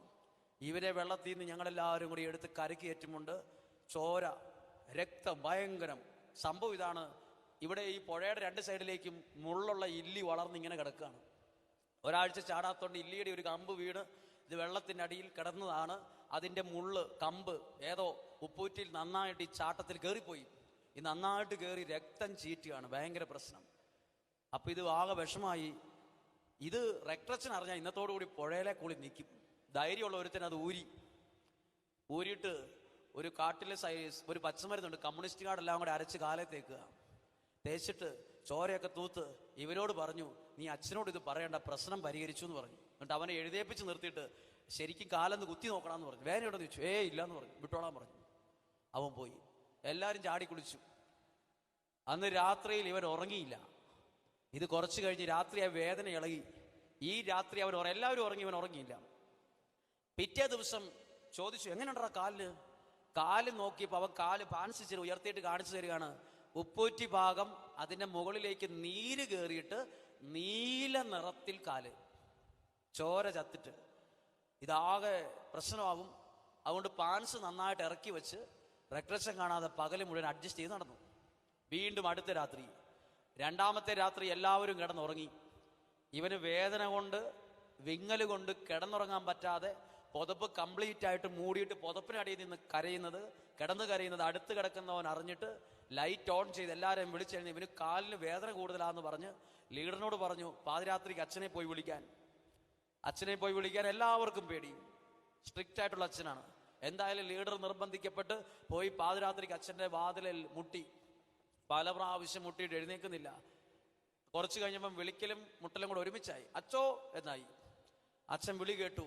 ഇവരെ വെള്ളത്തിൽ നിന്ന് ഞങ്ങളെല്ലാവരും കൂടി എടുത്ത് കരയ്ക്ക് കയറ്റുമുണ്ട്. ചോര, രക്തം, ഭയങ്കരം സംഭവം. ഇതാണ് ഇവിടെ ഈ പുഴയുടെ 2 സൈഡിലേക്കും മുള്ളുള്ള ഇല്ലി വളർന്നിങ്ങനെ കിടക്കുകയാണ്. ഒരാഴ്ച ചാടാത്തോണ്ട് ഇല്ലിയുടെ ഒരു കമ്പ് വീണ് ഇത് വെള്ളത്തിൻ്റെ അടിയിൽ കിടന്നതാണ്. അതിൻ്റെ മുള്ള് കമ്പ് ഏതോ ഉപ്പൂറ്റിൽ നന്നായിട്ട് ഈ ചാട്ടത്തിൽ കയറിപ്പോയി. ഈ നന്നായിട്ട് കയറി രക്തം ചീറ്റുകയാണ്, ഭയങ്കര പ്രശ്നം. അപ്പം ഇത് ആകെ വിഷമായി. ഇത് റെക്ടറച്ചൻ അറിഞ്ഞാൽ ഇന്നത്തോടുകൂടി പുഴയിലെ കൂടി നിൽക്കും. ധൈര്യമുള്ള ഒരുത്തൻ അത് ഊരിയിട്ട് ഒരു കാട്ടിലെ ഒരു പച്ചമരുന്നുണ്ട്, കമ്മ്യൂണിസ്റ്റ് കാർഡെല്ലാം കൂടെ അരച്ച് കാലേ തേച്ചിട്ട് ചോരയൊക്കെ തൂത്ത് ഇവരോട് പറഞ്ഞു, നീ അച്ഛനോട് ഇത് പറയണ്ട, പ്രശ്നം പരിഹരിച്ചു എന്ന് പറഞ്ഞു. എന്നിട്ട് അവനെ എഴുതേപ്പിച്ച് നിർത്തിയിട്ട് ശരിക്കും കാലെന്ന് കുത്തി നോക്കണമെന്ന് പറഞ്ഞു. വേദന ഉണ്ടെന്ന് ചോദിച്ചു. ഇല്ലാന്ന് പറഞ്ഞു. വിട്ടോളാൻ പറഞ്ഞു. അവൻ പോയി. എല്ലാവരും ചാടി കുളിച്ചു. അന്ന് രാത്രിയിൽ ഇവൻ ഉറങ്ങിയില്ല. ഇത് കുറച്ച് കഴിഞ്ഞ് രാത്രി ആ വേദന ഇളകി. ഈ രാത്രി എല്ലാവരും ഉറങ്ങി, ഇവൻ ഉറങ്ങിയില്ല. പിറ്റേ ദിവസം ചോദിച്ചു, എങ്ങനെയുണ്ടാ കാല് നോക്കിയപ്പോൾ അവൻ കാല് പാൻസിച്ചിട്ട് ഉയർത്തിയിട്ട് കാണിച്ചു തരികയാണ്. ഉപ്പൂറ്റി ഭാഗം അതിൻ്റെ മുകളിലേക്ക് നീര് കയറിയിട്ട് നീല നിറത്തിൽ കാല്, ചോര ചത്തിട്ട്. ഇതാകെ പ്രശ്നമാകും. അതുകൊണ്ട് പാൻസ് നന്നായിട്ട് ഇറക്കി വെച്ച് റെക്ടറച്ചൻ കാണാതെ പകല് മുഴുവൻ അഡ്ജസ്റ്റ് ചെയ്ത് നടന്നു. വീണ്ടും അടുത്ത രാത്രി, രണ്ടാമത്തെ രാത്രി എല്ലാവരും കിടന്നുറങ്ങി. ഇവന് വേദന കൊണ്ട് വിങ്ങല് കൊണ്ട് കിടന്നുറങ്ങാൻ പറ്റാതെ പുതപ്പ് കംപ്ലീറ്റ് ആയിട്ട് മൂടിയിട്ട് പുതപ്പിനടിയിൽ നിന്ന് കിടന്ന് കരയുന്നത് അടുത്ത് കിടക്കുന്നവൻ അറിഞ്ഞിട്ട് ലൈറ്റ് ഓൺ ചെയ്ത് എല്ലാവരെയും വിളിച്ചെഴുതി. ഇവന് കാലിന് വേദന കൂടുതലാന്ന് പറഞ്ഞ് ലീഡറിനോട് പറഞ്ഞു പാതിരാത്രിക്ക് അച്ഛനെ പോയി വിളിക്കാൻ. എല്ലാവർക്കും പേടി. സ്ട്രിക്റ്റ് ആയിട്ടുള്ള അച്ഛനാണ്. എന്തായാലും ലീഡർ നിർബന്ധിക്കപ്പെട്ട് പോയി പാതിരാത്രിക്ക് അച്ഛൻ്റെ വാതിലിൽ മുട്ടി. പല പ്രാവശ്യം മുട്ടിയിട്ട് എഴുന്നേൽക്കുന്നില്ല. കുറച്ച് കഴിഞ്ഞപ്പം വിളിക്കലും മുട്ടലും കൂടെ ഒരുമിച്ചായി. അച്ചോ എന്നായി. അച്ഛൻ വിളി കേട്ടു.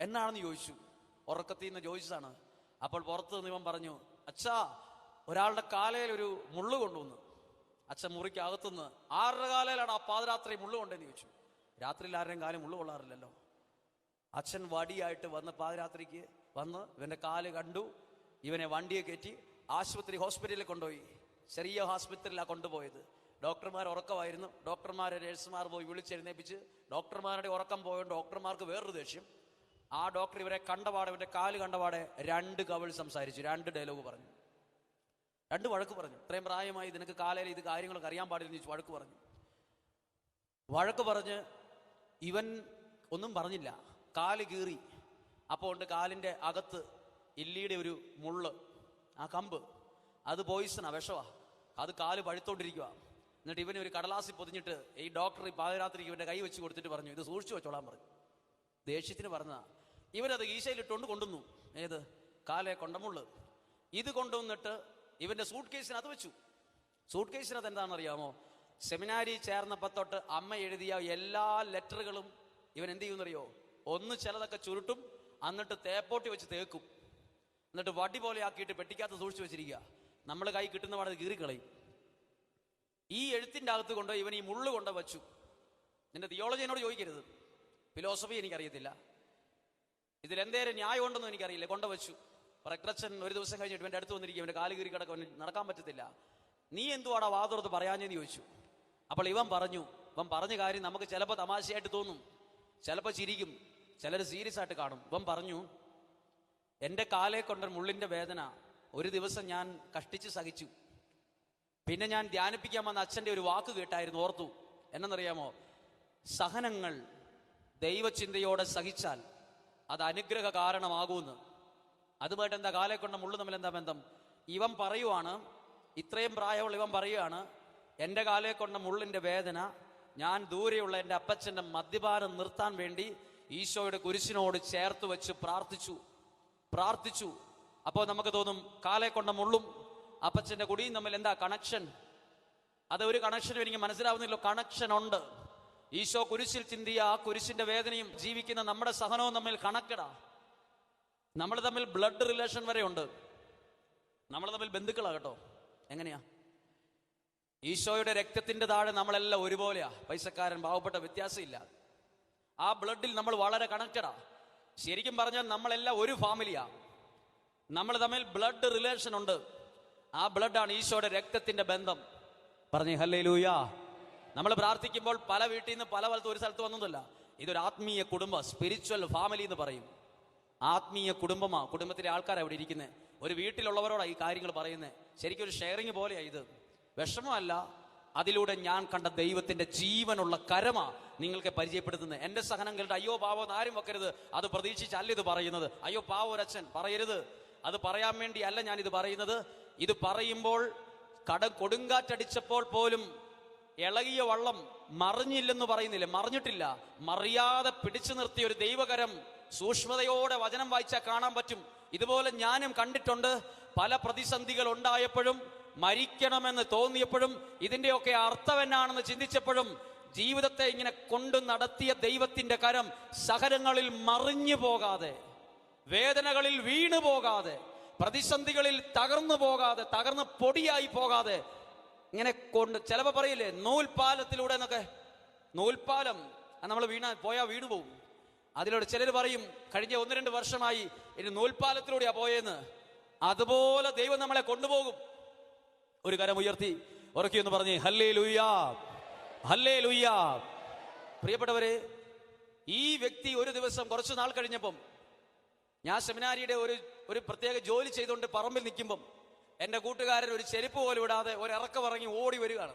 എന്നാണെന്ന് ചോദിച്ചു. ഉറക്കത്തിൽ നിന്ന് ചോദിച്ചതാണ്. അപ്പോൾ പുറത്ത് നിന്ന് ഇവൻ പറഞ്ഞു, അച്ഛാ, ഒരാളുടെ കാലയിൽ ഒരു മുള്ളു കൊണ്ടുവന്നു. അച്ഛൻ മുറിക്കകത്തുനിന്ന്, ആരുടെ കാലയിലാണ് ആ പാതിരാത്രി മുള്ളു കൊണ്ടെന്ന് ചോദിച്ചു. രാത്രിയിൽ ആരുടെയും കാലം മുള്ളു കൊള്ളാറില്ലല്ലോ. അച്ഛൻ വടിയായിട്ട് വന്ന് പാതിരാത്രിക്ക് വന്ന് ഇവന്റെ കാല് കണ്ടു. ഇവനെ വണ്ടിയെ കയറ്റി ഹോസ്പിറ്റലിൽ കൊണ്ടുപോയി. ചെറിയ ഹോസ്പിറ്റലിലാണ് കൊണ്ടുപോയത്. ഡോക്ടർമാർ ഉറക്കമായിരുന്നു. നഴ്സുമാർ പോയി വിളിച്ചെഴുന്നേപ്പിച്ച്. ഡോക്ടർമാരുടെ ഉറക്കം പോയോണ്ട് ഡോക്ടർമാർക്ക് വേറൊരു ദേഷ്യം. ആ ഡോക്ടർ ഇവരെ കണ്ടപാടെ, ഇവന്റെ കാല് കണ്ടപാടെ 2 കവിൾ സംസാരിച്ചു, 2 ഡയലോഗ് പറഞ്ഞു, 2 വഴക്ക് പറഞ്ഞു. ഇത്രയും പ്രായമായി നിനക്ക് കാലയിൽ ഇത് കാര്യങ്ങളൊക്കെ അറിയാൻ പാടില്ലെന്ന് ചോദിച്ചു. വഴക്ക് പറഞ്ഞ് ഇവൻ ഒന്നും പറഞ്ഞില്ല. കാല് കീറി. അപ്പോൾ ഉണ്ട് കാലിൻ്റെ അകത്ത് ഇല്ലിയുടെ ഒരു മുള്ള്, ആ കമ്പ്, അത് പോയിസണാ, വിഷവാ. അത് കാല് പഴുത്തോണ്ടിരിക്കുക. എന്നിട്ട് ഇവന് ഒരു കടലാസിൽ പൊതിഞ്ഞിട്ട് ഈ ഡോക്ടർ പാതിരാത്രിക്ക് ഇവന്റെ കൈ വെച്ച് കൊടുത്തിട്ട് പറഞ്ഞു, ഇത് സൂക്ഷിച്ചു വെച്ചോളാൻ പറഞ്ഞു. ദേഷ്യത്തിന് പറഞ്ഞതാ. ഇവരത് ഈശയിലിട്ടുകൊണ്ട് കൊണ്ടുവന്നു. ഏത് കാലെ കൊണ്ടമുള്ളു. ഇത് കൊണ്ടുവന്നിട്ട് ഇവന്റെ സൂട്ട് കേസിനകത്ത് വെച്ചു. സൂട്ട് കേസിനകത്ത് എന്താണെന്നറിയാമോ? സെമിനാരി ചേർന്നപ്പോൾ തൊട്ട് അമ്മ എഴുതിയ എല്ലാ ലെറ്ററുകളും ഇവൻ എന്ത് ചെയ്യുമെന്നറിയോ? ഒന്ന് ചിലതൊക്കെ ചുരുട്ടും, എന്നിട്ട് തേപ്പോട്ടി വെച്ച് തേക്കും, എന്നിട്ട് വടി പോലെ ആക്കിയിട്ട് പെട്ടിക്കകത്ത് സൂക്ഷിച്ചു വെച്ചിരിക്കുക. നമ്മൾ കൈ കിട്ടുന്ന പാടെ കീറിക്കളയും. ഈ എഴുത്തിൻ്റെ അകത്ത് കൊണ്ട് ഇവൻ ഈ മുള്ളു കൊണ്ട് വച്ചു. നിന്റെ തിയോളജി എന്നോട് ചോദിക്കരുത്, ഫിലോസഫി എനിക്കറിയത്തില്ല, ഇതിലെന്തേലും ന്യായം ഉണ്ടെന്നും എനിക്കറിയില്ല. കൊണ്ടുവച്ചു. റെക്ടറച്ചൻ ഒരു ദിവസം കഴിഞ്ഞിട്ട് ഇവൻ്റെ അടുത്ത് വന്നിരിക്കും. ഇവൻ്റെ കാല് കീറി കിടക്കും, നടക്കാൻ പറ്റത്തില്ല. നീ എന്തുവാടാ വാതുറത്ത് പറയാഞ്ഞെന്ന് ചോദിച്ചു. അപ്പോൾ ഇവൻ പറഞ്ഞ കാര്യം നമുക്ക് ചിലപ്പോൾ തമാശയായിട്ട് തോന്നും, ചിലപ്പോൾ ചിരിക്കും, ചിലർ സീരിയസ് ആയിട്ട് കാണും. ഇവൻ പറഞ്ഞു, എൻ്റെ കാലേ കൊണ്ട മുള്ളിൻ്റെ വേദന ഒരു ദിവസം ഞാൻ കഷ്ടിച്ച് സഹിച്ചു. പിന്നെ ഞാൻ ധ്യാനിപ്പിക്കാൻ വന്ന അച്ഛൻ്റെ ഒരു വാക്ക് കേട്ടായിരുന്നു, ഓർത്തു. എന്നറിയാമോ? സഹനങ്ങൾ ദൈവചിന്തയോടെ സഹിച്ചാൽ അത് അനുഗ്രഹ കാരണമാകുമെന്ന്. അതുമായിട്ട് എന്താ കാലേ കൊണ്ട മുള്ളു തമ്മിൽ എന്താ ബന്ധം? ഇവൻ പറയുവാണ്, ഇത്രയും പ്രായമുള്ള ഇവൻ പറയുകയാണ്, എൻ്റെ കാലേ കൊണ്ട മുള്ളിൻ്റെ വേദന ഞാൻ ദൂരെയുള്ള എൻ്റെ അപ്പച്ചൻ്റെ മദ്യപാനം നിർത്താൻ വേണ്ടി ഈശോയുടെ കുരിശിനോട് ചേർത്ത് വെച്ച് പ്രാർത്ഥിച്ചു. അപ്പോൾ നമുക്ക് തോന്നും, കാലേ കൊണ്ട മുള്ളും അപ്പച്ചൻ്റെ കുടിയും തമ്മിൽ എന്താ കണക്ഷൻ? അത് ഒരു കണക്ഷനും എനിക്ക് മനസ്സിലാവുന്നില്ല. കണക്ഷൻ ഉണ്ട്. ഈശോ കുരിശിൽ ചിന്തിയ ആ കുരിശിന്റെ വേദനയും ജീവിക്കുന്ന നമ്മുടെ സഹനവും തമ്മിൽ കണക്റ്റഡാ. നമ്മൾ തമ്മിൽ ബ്ലഡ് റിലേഷൻ വരെ ഉണ്ട്. നമ്മൾ തമ്മിൽ ബന്ധുക്കളാ കേട്ടോ. എങ്ങനെയാ? ഈശോയുടെ രക്തത്തിന്റെ താഴെ നമ്മളെല്ലാം ഒരുപോലെയാ. പൈസക്കാരൻ പാവപ്പെട്ട വ്യത്യാസമില്ല. ആ ബ്ലഡിൽ നമ്മൾ വളരെ കണക്റ്റഡാ. ശരിക്കും പറഞ്ഞാൽ നമ്മളെല്ലാം ഒരു ഫാമിലിയാ. നമ്മൾ തമ്മിൽ ബ്ലഡ് റിലേഷൻ ഉണ്ട്. ആ ബ്ലഡാണ് ഈശോയുടെ രക്തത്തിന്റെ ബന്ധം. പറഞ്ഞേ ഹല്ലേലൂയ. നമ്മൾ പ്രാർത്ഥിക്കുമ്പോൾ പല വീട്ടിൽ നിന്ന് പല സ്ഥലത്ത് ഒരു സ്ഥലത്ത് വന്നതല്ല. ഇതൊരു ആത്മീയ കുടുംബം, സ്പിരിച്വൽ ഫാമിലി എന്ന് പറയും. ആത്മീയ കുടുംബമാ. കുടുംബത്തിലെ ആൾക്കാരാണ് അവിടെ ഇരിക്കുന്നത്. ഒരു വീട്ടിലുള്ളവരോടാണ് ഈ കാര്യങ്ങൾ പറയുന്നത്. ശരിക്കും ഒരു ഷെയറിങ് പോലെയാണ് ഇത്. വിഷമമല്ല, അതിലൂടെ ഞാൻ കണ്ട ദൈവത്തിന്റെ ജീവനുള്ള കരമാ നിങ്ങൾക്ക് പരിചയപ്പെടുത്തുന്നത്. എന്റെ സഹനം കേട്ട് അയ്യോ പാവോ ആരും വെക്കരുത്, അത് പ്രതീക്ഷിച്ചല്ല ഇത് പറയുന്നത്. അയ്യോ പാവോ ഒരച്ഛൻ പറയരുത്, അത് പറയാൻ വേണ്ടി അല്ല ഞാനിത് പറയുന്നത്. ഇത് പറയുമ്പോൾ കൊടുങ്കാറ്റടിച്ചപ്പോൾ പോലും ഇളകിയ വള്ളം മറിഞ്ഞില്ലെന്ന് പറയുന്നില്ലേ, മറിഞ്ഞിട്ടില്ല. മറിയാതെ പിടിച്ചു നിർത്തിയ ഒരു ദൈവകരം സൂക്ഷ്മതയോടെ വചനം വായിച്ചാൽ കാണാൻ പറ്റും. ഇതുപോലെ ഞാനും കണ്ടിട്ടുണ്ട്. പല പ്രതിസന്ധികൾ ഉണ്ടായപ്പോഴും, മരിക്കണമെന്ന് തോന്നിയപ്പോഴും, ഇതിന്റെയൊക്കെ അർത്ഥം എന്നാണെന്ന് ചിന്തിച്ചപ്പോഴും ജീവിതത്തെ ഇങ്ങനെ കൊണ്ടു നടത്തിയ ദൈവത്തിന്റെ കരം സഹനങ്ങളിൽ മറിഞ്ഞു പോകാതെ, വേദനകളിൽ വീണു പോകാതെ, പ്രതിസന്ധികളിൽ തകർന്നു പോകാതെ, തകർന്ന് പൊടിയായി പോകാതെ ഇങ്ങനെ കൊണ്ട്, ചിലപ്പോൾ പറയില്ലേ നൂൽപാലത്തിലൂടെ എന്നൊക്കെ. നൂൽപാലം നമ്മൾ പോയാൽ വീണു പോകും. അതിലൂടെ ചിലർ പറയും കഴിഞ്ഞ 1-2 വർഷമായി ഇനി നൂൽപാലത്തിലൂടെയാ പോയെന്ന്. അതുപോലെ ദൈവം നമ്മളെ കൊണ്ടുപോകും. ഒരു കരം ഉയർത്തി ഉറക്കി എന്ന് പറഞ്ഞ് ഹല്ലേലൂയാ, ഹല്ലേലൂയാ. പ്രിയപ്പെട്ടവരെ, ഈ വ്യക്തി ഒരു ദിവസം കുറച്ചു നാൾ കഴിഞ്ഞപ്പം, ഞാൻ സെമിനാരിയുടെ ഒരു പ്രത്യേക ജോലി ചെയ്തുകൊണ്ട് പറമ്പിൽ നിൽക്കുമ്പം എൻ്റെ കൂട്ടുകാരൻ ഒരു ചെരുപ്പ് പോലും ഇടാതെ ഒരിറക്കം ഇറങ്ങി ഓടി വരികയാണ്.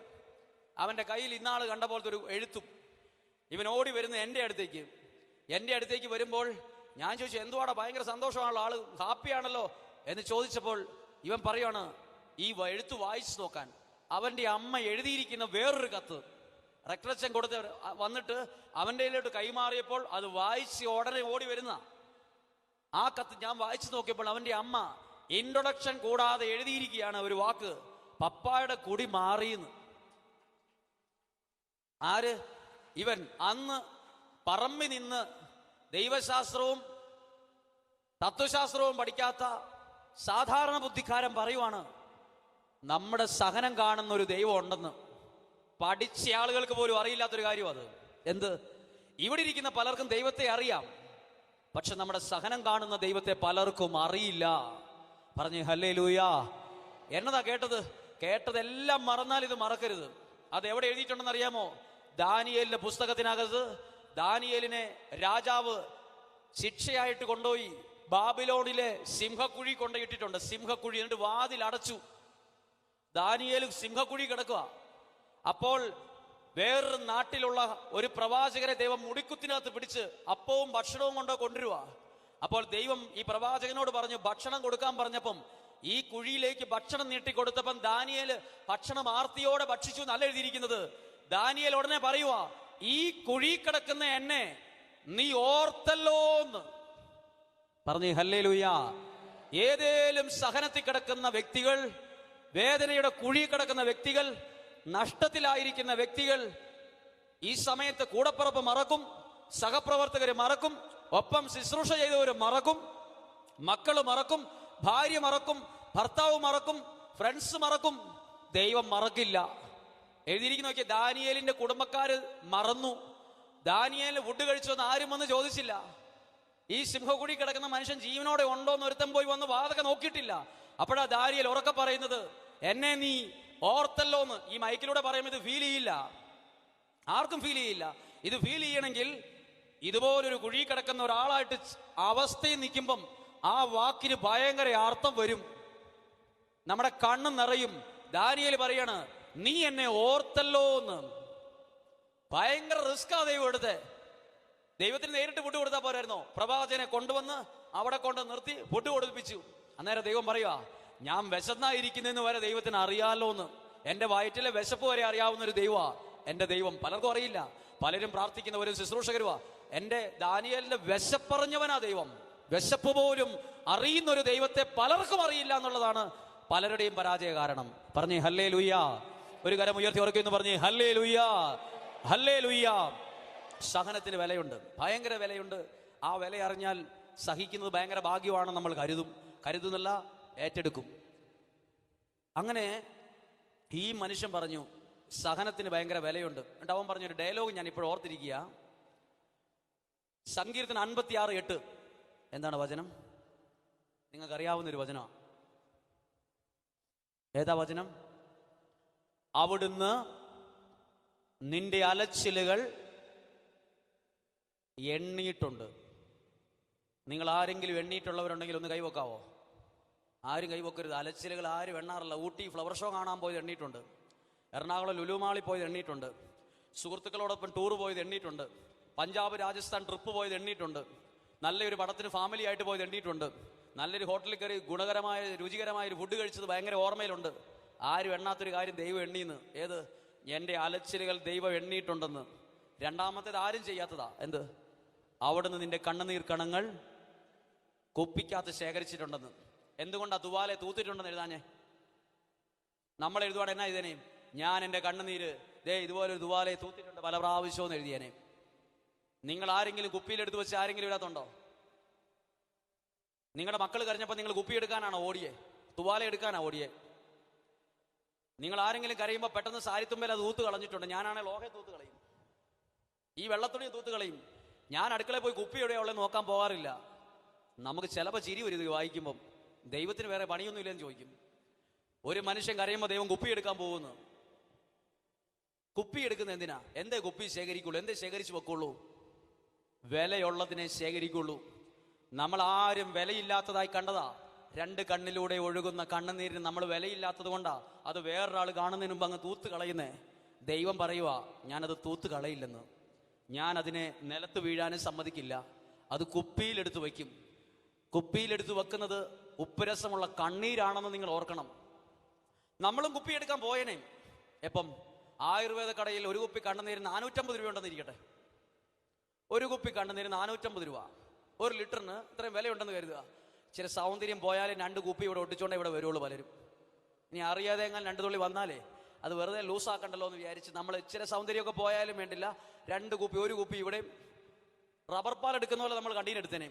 അവൻ്റെ കയ്യിൽ ഇന്നാള് കണ്ട പോലത്തെ ഒരു എഴുത്തും. ഇവൻ ഓടി വരുന്നത് എൻ്റെ അടുത്തേക്ക് വരുമ്പോൾ ഞാൻ ചോദിച്ചു, എന്തുവാടാ ഭയങ്കര സന്തോഷമാണല്ലോ, ആള് ഹാപ്പിയാണല്ലോ എന്ന് ചോദിച്ചപ്പോൾ ഇവൻ പറയാണ്, ഈ എഴുത്ത് വായിച്ചു നോക്കാൻ അവൻ്റെ അമ്മ എഴുതിയിരിക്കുന്ന വേറൊരു കത്ത് റെക്ടറച്ചൻ കൊടുത്ത് വന്നിട്ട് അവൻ്റെ കയ്യിലോട്ട് കൈമാറിയപ്പോൾ അത് വായിച്ച് ഉടനെ ഓടി വരുന്ന ആ കത്ത് ഞാൻ വായിച്ചു നോക്കിയപ്പോൾ അവൻ്റെ അമ്മ ഇൻട്രൊഡക്ഷൻ കൂടാതെ എഴുതിയിരിക്കുകയാണ് ഒരു വാക്ക്, പപ്പായുടെ കുടി മാറിയെന്ന്. ആര്? ഇവൻ അന്ന് പറമ്പി നിന്ന് ദൈവശാസ്ത്രവും തത്വശാസ്ത്രവും പഠിക്കാത്ത സാധാരണ ബുദ്ധിക്കാരൻ പറയുവാണ്, നമ്മുടെ സഹനം കാണുന്ന ഒരു ദൈവം ഉണ്ടെന്ന്. പഠിച്ച ആളുകൾക്ക് പോലും അറിയില്ലാത്തൊരു കാര്യം അത്. എന്ത്? ഇവിടെ ഇരിക്കുന്ന പലർക്കും ദൈവത്തെ അറിയാം, പക്ഷെ നമ്മുടെ സഹനം കാണുന്ന ദൈവത്തെ പലർക്കും അറിയില്ല. പറഞ്ഞേ ഹല്ലേലൂയാ. എന്നതാ കേട്ടതെല്ലാം മറന്നാൽ ഇത് മറക്കരുത്. അത് എവിടെ എഴുതിയിട്ടുണ്ടെന്ന് അറിയാമോ? ദാനിയേലിന്റെ പുസ്തകത്തിനകത്ത് ദാനിയേലിനെ രാജാവ് ശിക്ഷയായിട്ട് കൊണ്ടുപോയി ബാബിലോണിലെ സിംഹക്കുഴി കൊണ്ടുപോയിട്ടിട്ടുണ്ട്. സിംഹക്കുഴി, എന്നിട്ട് വാതിൽ അടച്ചു. ദാനിയേൽ സിംഹക്കുഴി കിടക്കുക. അപ്പോൾ വേറൊരു നാട്ടിലുള്ള ഒരു പ്രവാചകരെ ദൈവം മുടിക്കുത്തിനകത്ത് പിടിച്ച് അപ്പവും ഭക്ഷണവും കൊണ്ടുവരുക. അപ്പോൾ ദൈവം ഈ പ്രവാചകനോട് പറഞ്ഞു, ഭക്ഷണം കൊടുക്കാൻ പറഞ്ഞപ്പം ഈ കുഴിയിലേക്ക് ഭക്ഷണം നീട്ടിക്കൊടുത്തപ്പം ദാനിയേല് ഭക്ഷണം ആർത്തിയോടെ ഭക്ഷിച്ചു എന്നല്ല എഴുതിയിരിക്കുന്നത്. ദാനിയേൽ ഉടനെ പറയുക, ഈ കുഴി കിടക്കുന്ന എന്നെ നീ ഓർത്തല്ലോന്ന് പറഞ്ഞു. ഹല്ലേലൂയാ. ഏതേലും സഹനത്തിൽ കിടക്കുന്ന വ്യക്തികൾ, വേദനയുടെ കുഴി കിടക്കുന്ന വ്യക്തികൾ, നഷ്ടത്തിലായിരിക്കുന്ന വ്യക്തികൾ ഈ സമയത്ത് കൂടപ്പുറപ്പ് മറക്കും, സഹപ്രവർത്തകര് മറക്കും, ഒപ്പം ശുശ്രൂഷ ചെയ്തവര് മറക്കും, മക്കള് മറക്കും, ഭാര്യ മറക്കും, ഭർത്താവ് മറക്കും, ഫ്രണ്ട്സ് മറക്കും. ദൈവം മറക്കില്ല. എഴുതിയിരിക്കുന്ന നോക്കിയ ദാനിയേലിന്റെ കുടുംബക്കാര് മറന്നു. ദാനിയേലിന് ഫുഡ് കഴിച്ചോന്ന് ആരും വന്ന് ചോദിച്ചില്ല. ഈ സിംഹക്കുഴി കിടക്കുന്ന മനുഷ്യൻ ജീവനോടെ ഉണ്ടോന്ന് ഒരുത്തം പോയി വന്ന് വാതൊക്കെ നോക്കിയിട്ടില്ല. അപ്പോഴാ ദാനിയേൽ ഉറക്കെ പറയുന്നത്, എന്നെ നീ ഓർത്തല്ലോന്ന്. ഈ മൈക്കിലൂടെ പറയുമ്പോൾ ഇത് ഫീൽ ചെയ്യില്ല, ആർക്കും ഫീൽ ചെയ്യില്ല. ഇത് ഫീൽ ചെയ്യണമെങ്കിൽ ഇതുപോലൊരു കുഴി കിടക്കുന്ന ഒരാളായിട്ട് അവസ്ഥയിൽ നിൽക്കുമ്പം ആ വാക്കിന് ഭയങ്കര അർത്ഥം വരും, നമ്മുടെ കണ്ണ് നിറയും. ദാനിയേൽ പറയാണ്, നീ എന്നെ ഓർത്തല്ലോ എന്ന്. ഭയങ്കര റിസ്കാ ദൈവം എടുത്ത്. ദൈവത്തിന് നേരിട്ട് ഫുഡ് കൊടുത്താൽ പോരായിരുന്നോ? പ്രവാചകനെ കൊണ്ടുവന്ന് അവിടെ കൊണ്ട് നിർത്തി ഫുഡ് കൊടുപ്പിച്ചു. അന്നേരം ദൈവം പറയുക, ഞാൻ വിശന്നായിരിക്കുന്നെന്ന് വരെ ദൈവത്തിന് അറിയാലോ എന്ന്. എന്റെ വയറ്റിലെ വിശപ്പ് വരെ അറിയാവുന്ന ഒരു ദൈവമാ എന്റെ ദൈവം. പലർക്കും അറിയില്ല, പലരും പ്രാർത്ഥിക്കുന്നവരും ശുശ്രൂഷകരുവാ. എന്റെ ദാനിയേലിന്റെ വിശപ്പറിഞ്ഞവനാ ദൈവം. വിശപ്പ് പോലും അറിയുന്ന ഒരു ദൈവത്തെ പലർക്കും അറിയില്ല എന്നുള്ളതാണ് പലരുടെയും പരാജയ കാരണം. പറഞ്ഞേ ഹല്ലേലൂയാ. ഒരു കരം ഉയർത്തി ഉറക്കെന്ന് പറഞ്ഞേ ഹല്ലേലൂയാ, ഹല്ലേലൂയാ. സഹനത്തിന് വിലയുണ്ട്, ഭയങ്കര വിലയുണ്ട്. ആ വില അറിഞ്ഞാൽ സഹിക്കുന്നത് ഭയങ്കര ഭാഗ്യമാണെന്ന് നമ്മൾ കരുതുന്നില്ല, ഏറ്റെടുക്കും. അങ്ങനെ ഈ മനുഷ്യൻ പറഞ്ഞു സഹനത്തിന് ഭയങ്കര വിലയുണ്ട്. എന്നിട്ട് അവൻ പറഞ്ഞൊരു ഡയലോഗ് ഞാൻ ഇപ്പോൾ ഓർത്തിരിക്കുക. സങ്കീർത്തനം 56:8. എന്താണ് വചനം? നിങ്ങൾക്കറിയാവുന്നൊരു വചനം. ഏതാ വചനം? അവിടുന്ന് നിന്റെ അലച്ചിലുകൾ എണ്ണിയിട്ടുണ്ട്. നിങ്ങൾ ആരെങ്കിലും എണ്ണിയിട്ടുള്ളവരുണ്ടെങ്കിൽ ഒന്ന് കൈവെക്കാവോ? ആരും കൈവെക്കരുത്. അലച്ചിലുകൾ ആരും എണ്ണാറില്ല. ഊട്ടി ഫ്ലവർ ഷോ കാണാൻ പോയി എണ്ണിയിട്ടുണ്ട്. എറണാകുളം ലുലുമാളിൽ പോയത് എണ്ണിയിട്ടുണ്ട്, സുഹൃത്തുക്കളോടൊപ്പം ടൂർ പോയത് എണ്ണിയിട്ടുണ്ട്, പഞ്ചാബ് രാജസ്ഥാൻ ട്രിപ്പ് പോയത് എണ്ണിയിട്ടുണ്ട്, നല്ലൊരു പടത്തിന് ഫാമിലി ആയിട്ട് പോയത് എണ്ണിയിട്ടുണ്ട്, നല്ലൊരു ഹോട്ടലിൽ കയറി ഗുണകരമായ രുചികരമായ ഒരു ഫുഡ് കഴിച്ചത് ഭയങ്കര ഓർമ്മയിലുണ്ട്. ആരും എണ്ണാത്തൊരു കാര്യം ദൈവം എണ്ണീന്ന്. ഏത്? എൻ്റെ അലച്ചിലുകൾ ദൈവം എണ്ണിയിട്ടുണ്ടെന്ന്. രണ്ടാമത്തേത് ആരും ചെയ്യാത്തതാ. എന്ത്? അവിടുന്ന് നിന്റെ കണ്ണുനീർ കണങ്ങൾ കുപ്പിക്കകത്ത് ശേഖരിച്ചിട്ടുണ്ടെന്ന്. എന്തുകൊണ്ടാ തുവാലെ തൂത്തിട്ടുണ്ടെന്ന് എഴുതാഞ്ഞേ? നമ്മൾ എഴുതുവാണ് എന്നാ എഴുതേനേയും? ഞാൻ എൻ്റെ കണ്ണുനീര് ഇതുപോലൊരു തുവാലെ തൂത്തിട്ടുണ്ട് പല പ്രാവശ്യവും എഴുതിയേനെ. നിങ്ങൾ ആരെങ്കിലും കുപ്പിയിലെടുത്ത് വെച്ച് ആരെങ്കിലും ഇടാത്തുണ്ടോ? നിങ്ങളുടെ മക്കൾ കരഞ്ഞപ്പോൾ നിങ്ങൾ കുപ്പി എടുക്കാനാണോ ഓടിയേ? തുവാല എടുക്കാനാ ഓടിയേ? നിങ്ങൾ ആരെങ്കിലും കരയുമ്പോൾ പെട്ടെന്ന് സാരിത്തുമ്പേൽ അത് തൂത്ത് കളഞ്ഞിട്ടുണ്ട്. ഞാനാണെങ്കിൽ ലോഹെ തൂത്ത് കളയും, ഈ വെള്ളത്തുണി തൂത്ത് കളയും. ഞാൻ അടുക്കളയിൽ പോയി കുപ്പി എവിടെയാ ഉള്ളത് നോക്കാൻ പോകാറില്ല. നമുക്ക് ചിലപ്പോൾ ചിരി വരും ഇത് വായിക്കുമ്പം. ദൈവത്തിന് വേറെ പണിയൊന്നും ഇല്ലെന്ന് ചോദിക്കും. ഒരു മനുഷ്യൻ കരയുമ്പോൾ ദൈവം കുപ്പി എടുക്കാൻ പോകുന്നു. കുപ്പി എടുക്കുന്ന എന്തിനാ? എന്തേ കുപ്പി ശേഖരിക്കുള്ളൂ? എന്തേ ശേഖരിച്ചു വെക്കുള്ളൂ? വിലയുള്ളതിനെ ശേഖരിക്കുള്ളൂ. നമ്മൾ ആരും വിലയില്ലാത്തതായി കണ്ടതാ. രണ്ട് കണ്ണിലൂടെ ഒഴുകുന്ന കണ്ണുനീരിന് നമ്മൾ വിലയില്ലാത്തത് കൊണ്ടാ അത് വേറൊരാൾ കാണുന്നതിന് മുമ്പ് അങ്ങ് തൂത്ത് കളയുന്നേ. ദൈവം പറയുവാ, ഞാനത് തൂത്ത് കളയില്ലെന്ന്. ഞാൻ അതിനെ നിലത്ത് വീഴാനും സമ്മതിക്കില്ല. അത് കുപ്പിയിലെടുത്ത് വയ്ക്കും. കുപ്പിയിലെടുത്ത് വെക്കുന്നത് ഉപ്പുരസമുള്ള കണ്ണീരാണെന്ന് നിങ്ങൾ ഓർക്കണം. നമ്മളും കുപ്പിയെടുക്കാൻ പോയനെ. എപ്പം? ആയുർവേദ കടയിൽ ഒരു കുപ്പി കണ്ണുനീര് 450 രൂപ ഉണ്ടെന്ന് ഇരിക്കട്ടെ. ഒരു കുപ്പി കണ്ണുനീര് 450 രൂപ. 1 ലിറ്ററിന് ഇത്രയും വിലയുണ്ടെന്ന് കരുതുക. ചില സൗന്ദര്യം പോയാലും 2 കുപ്പി ഇവിടെ ഒട്ടിച്ചോണ്ടേ ഇവിടെ വരുള്ളൂ പലരും. ഇനി അറിയാതെ എങ്ങനെ 2 തുള്ളി വന്നാലേ അത് വെറുതെ ലൂസാക്കണ്ടല്ലോ എന്ന് വിചാരിച്ച് നമ്മൾ ഇച്ചിരി സൗന്ദര്യമൊക്കെ പോയാലും വേണ്ടില്ല 2 കുപ്പി 1 കുപ്പി ഇവിടെ. റബ്ബർ പാൽ എടുക്കുന്ന പോലെ നമ്മൾ കണ്ടീനെടുത്തേനെ.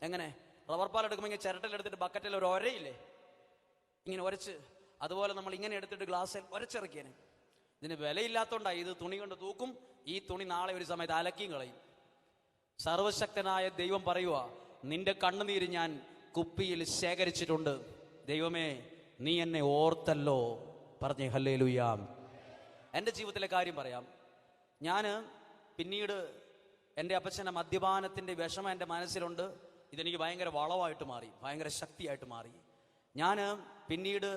എങ്ങനെ? റബ്ബർ പാൽ എടുക്കുമ്പോൾ ഇങ്ങനെ ചിരട്ടിലെടുത്തിട്ട് ബക്കറ്റിൽ ഒരു ഒരയില്ലേ, ഇങ്ങനെ ഉരച്ച്, അതുപോലെ നമ്മൾ ഇങ്ങനെ എടുത്തിട്ട് ഗ്ലാസ്സിൽ ഉരച്ചിറക്കിയേനെ. ഇതിന് വിലയില്ലാത്തതുകൊണ്ടാണ്. ഇത് തുണി കൊണ്ട് തൂക്കും. ഈ തുണി നാളെ ഒരു സമയത്ത് അലക്കിയും കളയും. സർവശക്തനായ ദൈവം പറയുക, നിന്റെ കണ്ണുനീര് ഞാൻ കുപ്പിയിൽ ശേഖരിച്ചിട്ടുണ്ട്. ദൈവമേ, നീ എന്നെ ഓർത്തല്ലോ. പറഞ്ഞേ ഹല്ലേലൂയ. എൻ്റെ ജീവിതത്തിലെ കാര്യം പറയാം. ഞാൻ പിന്നീട് എൻ്റെ അപ്പച്ചൻ്റെ മദ്യപാനത്തിൻ്റെ വിഷമം എൻ്റെ മനസ്സിലുണ്ട്. ഇതെനിക്ക് ഭയങ്കര വളവായിട്ട് മാറി, ഭയങ്കര ശക്തിയായിട്ട് മാറി. ഞാൻ പിന്നീട്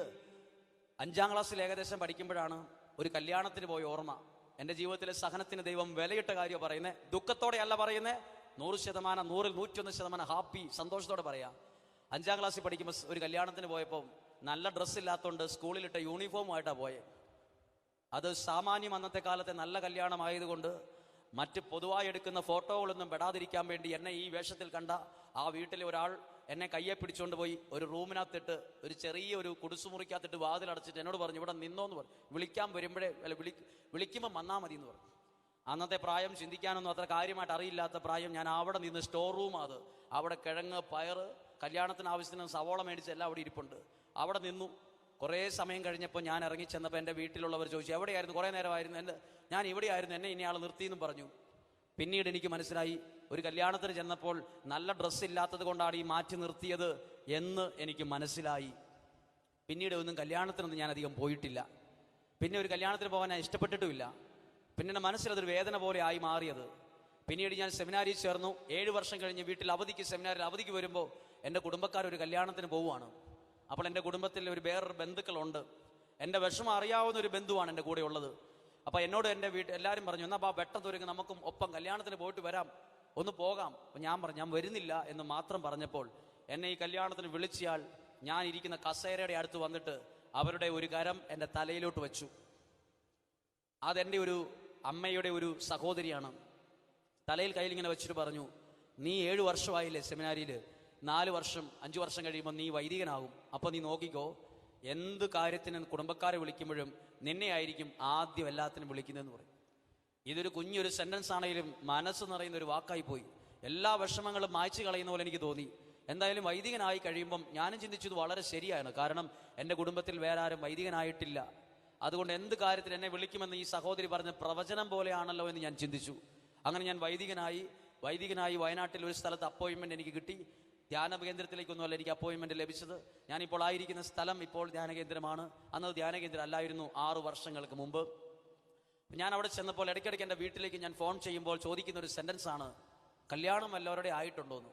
5ാം ക്ലാസ്സിൽ ഏകദേശം പഠിക്കുമ്പോഴാണ് ഒരു കല്യാണത്തിന് പോയ ഓർമ്മ. എൻ്റെ ജീവിതത്തിലെ സഹനത്തിന് ദൈവം വിലയിട്ട കാര്യം പറയുന്നത്. ദുഃഖത്തോടെ അല്ല പറയുന്നത്. 100%, 100ൽ 101% ഹാപ്പി, സന്തോഷത്തോടെ പറയാം. 5ാം ക്ലാസ്സിൽ പഠിക്കുമ്പോൾ ഒരു കല്യാണത്തിന് പോയപ്പോൾ നല്ല ഡ്രസ്സില്ലാത്തതുകൊണ്ട് സ്കൂളിലിട്ട യൂണിഫോമുമായിട്ടാണ് പോയത്. അത് സാമാന്യം അന്നത്തെ കാലത്തെ നല്ല കല്യാണമായതുകൊണ്ട് മറ്റ് പൊതുവായി എടുക്കുന്ന ഫോട്ടോകളൊന്നും പെടാതിരിക്കാൻ വേണ്ടി എന്നെ ഈ വേഷത്തിൽ കണ്ട ആ വീട്ടിലെ ഒരാൾ എന്നെ കയ്യെ പിടിച്ചുകൊണ്ട് പോയി ഒരു റൂമിനകത്തിട്ട്, ഒരു ചെറിയ ഒരു കുടിസുമുറിക്കകത്തിട്ട് വാതിലടച്ചിട്ട് എന്നോട് പറഞ്ഞു, ഇവിടെ നിന്നോന്ന് പറഞ്ഞു. വിളിക്കാൻ വരുമ്പോഴേ വിളിക്കുമ്പോൾ വന്നാൽ മതി എന്ന് പറഞ്ഞു. അന്നത്തെ പ്രായം ചിന്തിക്കാനൊന്നും അത്ര കാര്യമായിട്ട് അറിയില്ലാത്ത പ്രായം. ഞാൻ അവിടെ നിന്ന് സ്റ്റോർ റൂം, അത് അവിടെ കിഴങ്ങ്, പയറ്, കല്യാണത്തിന് ആവശ്യത്തിന് സവോള മേടിച്ച് എല്ലാം അവിടെ ഇരിപ്പുണ്ട്. അവിടെ നിന്നു. കുറേ സമയം കഴിഞ്ഞപ്പോൾ ഞാൻ ഇറങ്ങി ചെന്നപ്പോൾ എൻ്റെ വീട്ടിലുള്ളവർ ചോദിച്ചു, എവിടെയായിരുന്നു? കുറേ നേരമായിരുന്നു. ഞാൻ ഇവിടെയായിരുന്നു, എന്നെ ഇനി ആൾ നിർത്തിയെന്നും പറഞ്ഞു. പിന്നീട് എനിക്ക് മനസ്സിലായി, ഒരു കല്യാണത്തിന് ചെന്നപ്പോൾ നല്ല ഡ്രസ്സ് ഇല്ലാത്തത് കൊണ്ടാണ് ഈ മാറ്റി നിർത്തിയത് എന്ന് എനിക്ക് മനസ്സിലായി. പിന്നീട് ഒന്നും കല്യാണത്തിനൊന്നും ഞാൻ അധികം പോയിട്ടില്ല. പിന്നെ ഒരു കല്യാണത്തിന് പോകാൻ ഞാൻ ഇഷ്ടപ്പെട്ടിട്ടുമില്ല. പിന്നെ എൻ്റെ മനസ്സിലതൊരു വേദന പോലെ ആയി മാറിയത്. പിന്നീട് ഞാൻ സെമിനാരിൽ ചേർന്നു. 7 വർഷം കഴിഞ്ഞ് വീട്ടിൽ അവധിക്ക്, സെമിനാരിൽ അവധിക്ക് വരുമ്പോൾ എൻ്റെ കുടുംബക്കാരൊരു കല്യാണത്തിന് പോവുകയാണ്. അപ്പോൾ എൻ്റെ കുടുംബത്തിൽ വേറൊരു ബന്ധുക്കളുണ്ട്. എൻ്റെ വിഷമം അറിയാവുന്ന ഒരു ബന്ധുവാണ് എൻ്റെ കൂടെ ഉള്ളത്. അപ്പോൾ എന്നോട് എൻ്റെ എല്ലാവരും പറഞ്ഞു, എന്നാൽ പെട്ടെന്ന് നമുക്കും ഒപ്പം കല്യാണത്തിന് പോയിട്ട് വരാം, ഒന്ന് പോകാം. അപ്പോൾ ഞാൻ പറഞ്ഞു, ഞാൻ വരുന്നില്ല എന്ന് മാത്രം പറഞ്ഞപ്പോൾ എന്നെ ഈ കല്യാണത്തിന് വിളിച്ചയാൾ ഞാൻ ഇരിക്കുന്ന കസേരയുടെ അടുത്ത് വന്നിട്ട് അവരുടെ ഒരു കരം എൻ്റെ തലയിലോട്ട് വെച്ചു. അതെൻ്റെ ഒരു അമ്മയുടെ ഒരു സഹോദരിയാണ്. തലയിൽ കയ്യിൽ ഇങ്ങനെ വെച്ചിട്ട് പറഞ്ഞു, നീ 7 വർഷമായില്ലേ സെമിനാരിയിൽ, 4 വർഷം 5 വർഷം കഴിയുമ്പോൾ നീ വൈദികനാകും. അപ്പോൾ നീ നോക്കിക്കോ, എന്ത് കാര്യത്തിനും കുടുംബക്കാരെ വിളിക്കുമ്പോഴും നിന്നെ ആയിരിക്കും ആദ്യം എല്ലാത്തിനും വിളിക്കുന്നതെന്ന് പറയും. ഇതൊരു കുഞ്ഞൊരു സെൻറ്റൻസ് ആണെങ്കിലും മനസ്സ് നിറയുന്ന ഒരു വാക്കായി പോയി. എല്ലാ വിഷമങ്ങളും മായ്ച്ചു കളയുന്ന പോലെ എനിക്ക് തോന്നി. എന്തായാലും വൈദികനായി കഴിയുമ്പം ഞാനും ചിന്തിച്ചത് വളരെ ശരിയാണ്. കാരണം എൻ്റെ കുടുംബത്തിൽ വേറെ ആരും വൈദികനായിട്ടില്ല. അതുകൊണ്ട് എന്ത് കാര്യത്തിൽ എന്നെ വിളിക്കുമെന്ന് ഈ സഹോദരി പറഞ്ഞ പ്രവചനം പോലെയാണല്ലോ എന്ന് ഞാൻ ചിന്തിച്ചു. അങ്ങനെ ഞാൻ വൈദികനായി വയനാട്ടിൽ ഒരു സ്ഥലത്ത് അപ്പോയിൻമെൻറ്റ് എനിക്ക് കിട്ടി. ധ്യാന കേന്ദ്രത്തിലേക്കൊന്നുമല്ല എനിക്ക് അപ്പോയിൻമെൻറ്റ് ലഭിച്ചത്. ഞാനിപ്പോൾ ആയിരിക്കുന്ന സ്ഥലം ഇപ്പോൾ ധ്യാനകേന്ദ്രമാണ്. അന്ന് ധ്യാനകേന്ദ്രം അല്ലായിരുന്നു 6 വർഷങ്ങൾക്ക് മുമ്പ്. ഞാൻ അവിടെ ചെന്നപ്പോൾ ഇടയ്ക്കിടയ്ക്ക് എൻ്റെ വീട്ടിലേക്ക് ഞാൻ ഫോൺ ചെയ്യുമ്പോൾ ചോദിക്കുന്ന ഒരു സെൻറ്റൻസ് ആണ്, കല്യാണം എല്ലാവരുടെ ആയിട്ടുണ്ടോ എന്ന്.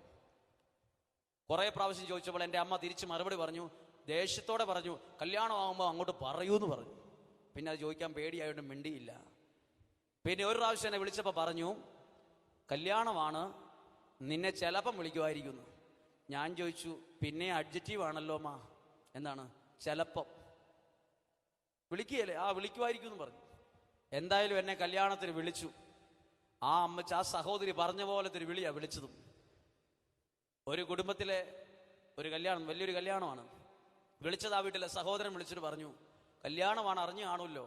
കുറേ പ്രാവശ്യം ചോദിച്ചപ്പോൾ എൻ്റെ അമ്മ തിരിച്ച് മറുപടി പറഞ്ഞു, ദേഷ്യത്തോടെ പറഞ്ഞു, കല്യാണം ആകുമ്പോൾ അങ്ങോട്ട് പറയൂന്ന് പറഞ്ഞു. പിന്നെ അത് ചോദിക്കാൻ പേടിയായിട്ട് മിണ്ടിയില്ല. പിന്നെ ഒരു പ്രാവശ്യം എന്നെ വിളിച്ചപ്പോൾ പറഞ്ഞു, കല്യാണമാണ്, നിന്നെ ചിലപ്പം വിളിക്കുമായിരിക്കുന്നു. ഞാൻ ചോദിച്ചു, പിന്നെ അഡ്ജക്റ്റീവ് ആണല്ലോ അമ്മ, എന്താണ് ചിലപ്പം? വിളിക്കുകയല്ലേ? ആ വിളിക്കുമായിരിക്കും എന്ന് പറഞ്ഞു. എന്തായാലും എന്നെ കല്യാണത്തിന് വിളിച്ചു. ആ അമ്മച്ച, ആ സഹോദരി പറഞ്ഞ പോലത്തെ ഒരു വിളിയാണ് വിളിച്ചതും. ഒരു കുടുംബത്തിലെ ഒരു കല്യാണം, വലിയൊരു കല്യാണമാണ്. വിളിച്ചത് ആ വീട്ടിലെ സഹോദരൻ വിളിച്ചിട്ട് പറഞ്ഞു, കല്യാണമാണ്, അറിഞ്ഞു കാണുമല്ലോ,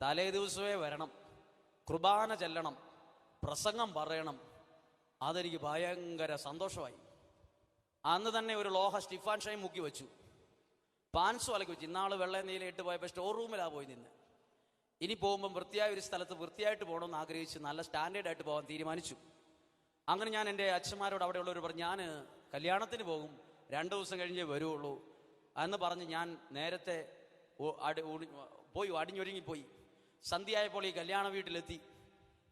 തലേ ദിവസമേ വരണം, കുർബാന ചെല്ലണം, പ്രസംഗം പറയണം. അതെനിക്ക് ഭയങ്കര സന്തോഷമായി. അന്ന് തന്നെ ഒരു ലോഹ സ്റ്റിഫാൻ ഷൈൻ മുക്കി വെച്ചു, പാൻസ് വലക്കി വെച്ചു. ഇന്നാൾ വെള്ള നീലയിട്ട് പോയപ്പോൾ സ്റ്റോർ റൂമിലാണ് പോയി നിന്ന്. ഇനി പോകുമ്പം വൃത്തിയായ ഒരു സ്ഥലത്ത് വൃത്തിയായിട്ട് പോകണമെന്ന് ആഗ്രഹിച്ച് നല്ല സ്റ്റാൻഡേർഡായിട്ട് പോകാൻ തീരുമാനിച്ചു. അങ്ങനെ ഞാൻ എൻ്റെ അച്ഛന്മാരോട് അവിടെയുള്ളവർ പറഞ്ഞു, ഞാൻ കല്യാണത്തിന് പോകും, 2 ദിവസം കഴിഞ്ഞേ വരുള്ളൂ എന്ന് പറഞ്ഞ് ഞാൻ നേരത്തെ പോയി അടിഞ്ഞൊരുങ്ങിപ്പോയി. സന്ധ്യയായപ്പോൾ ഈ കല്യാണ വീട്ടിലെത്തി.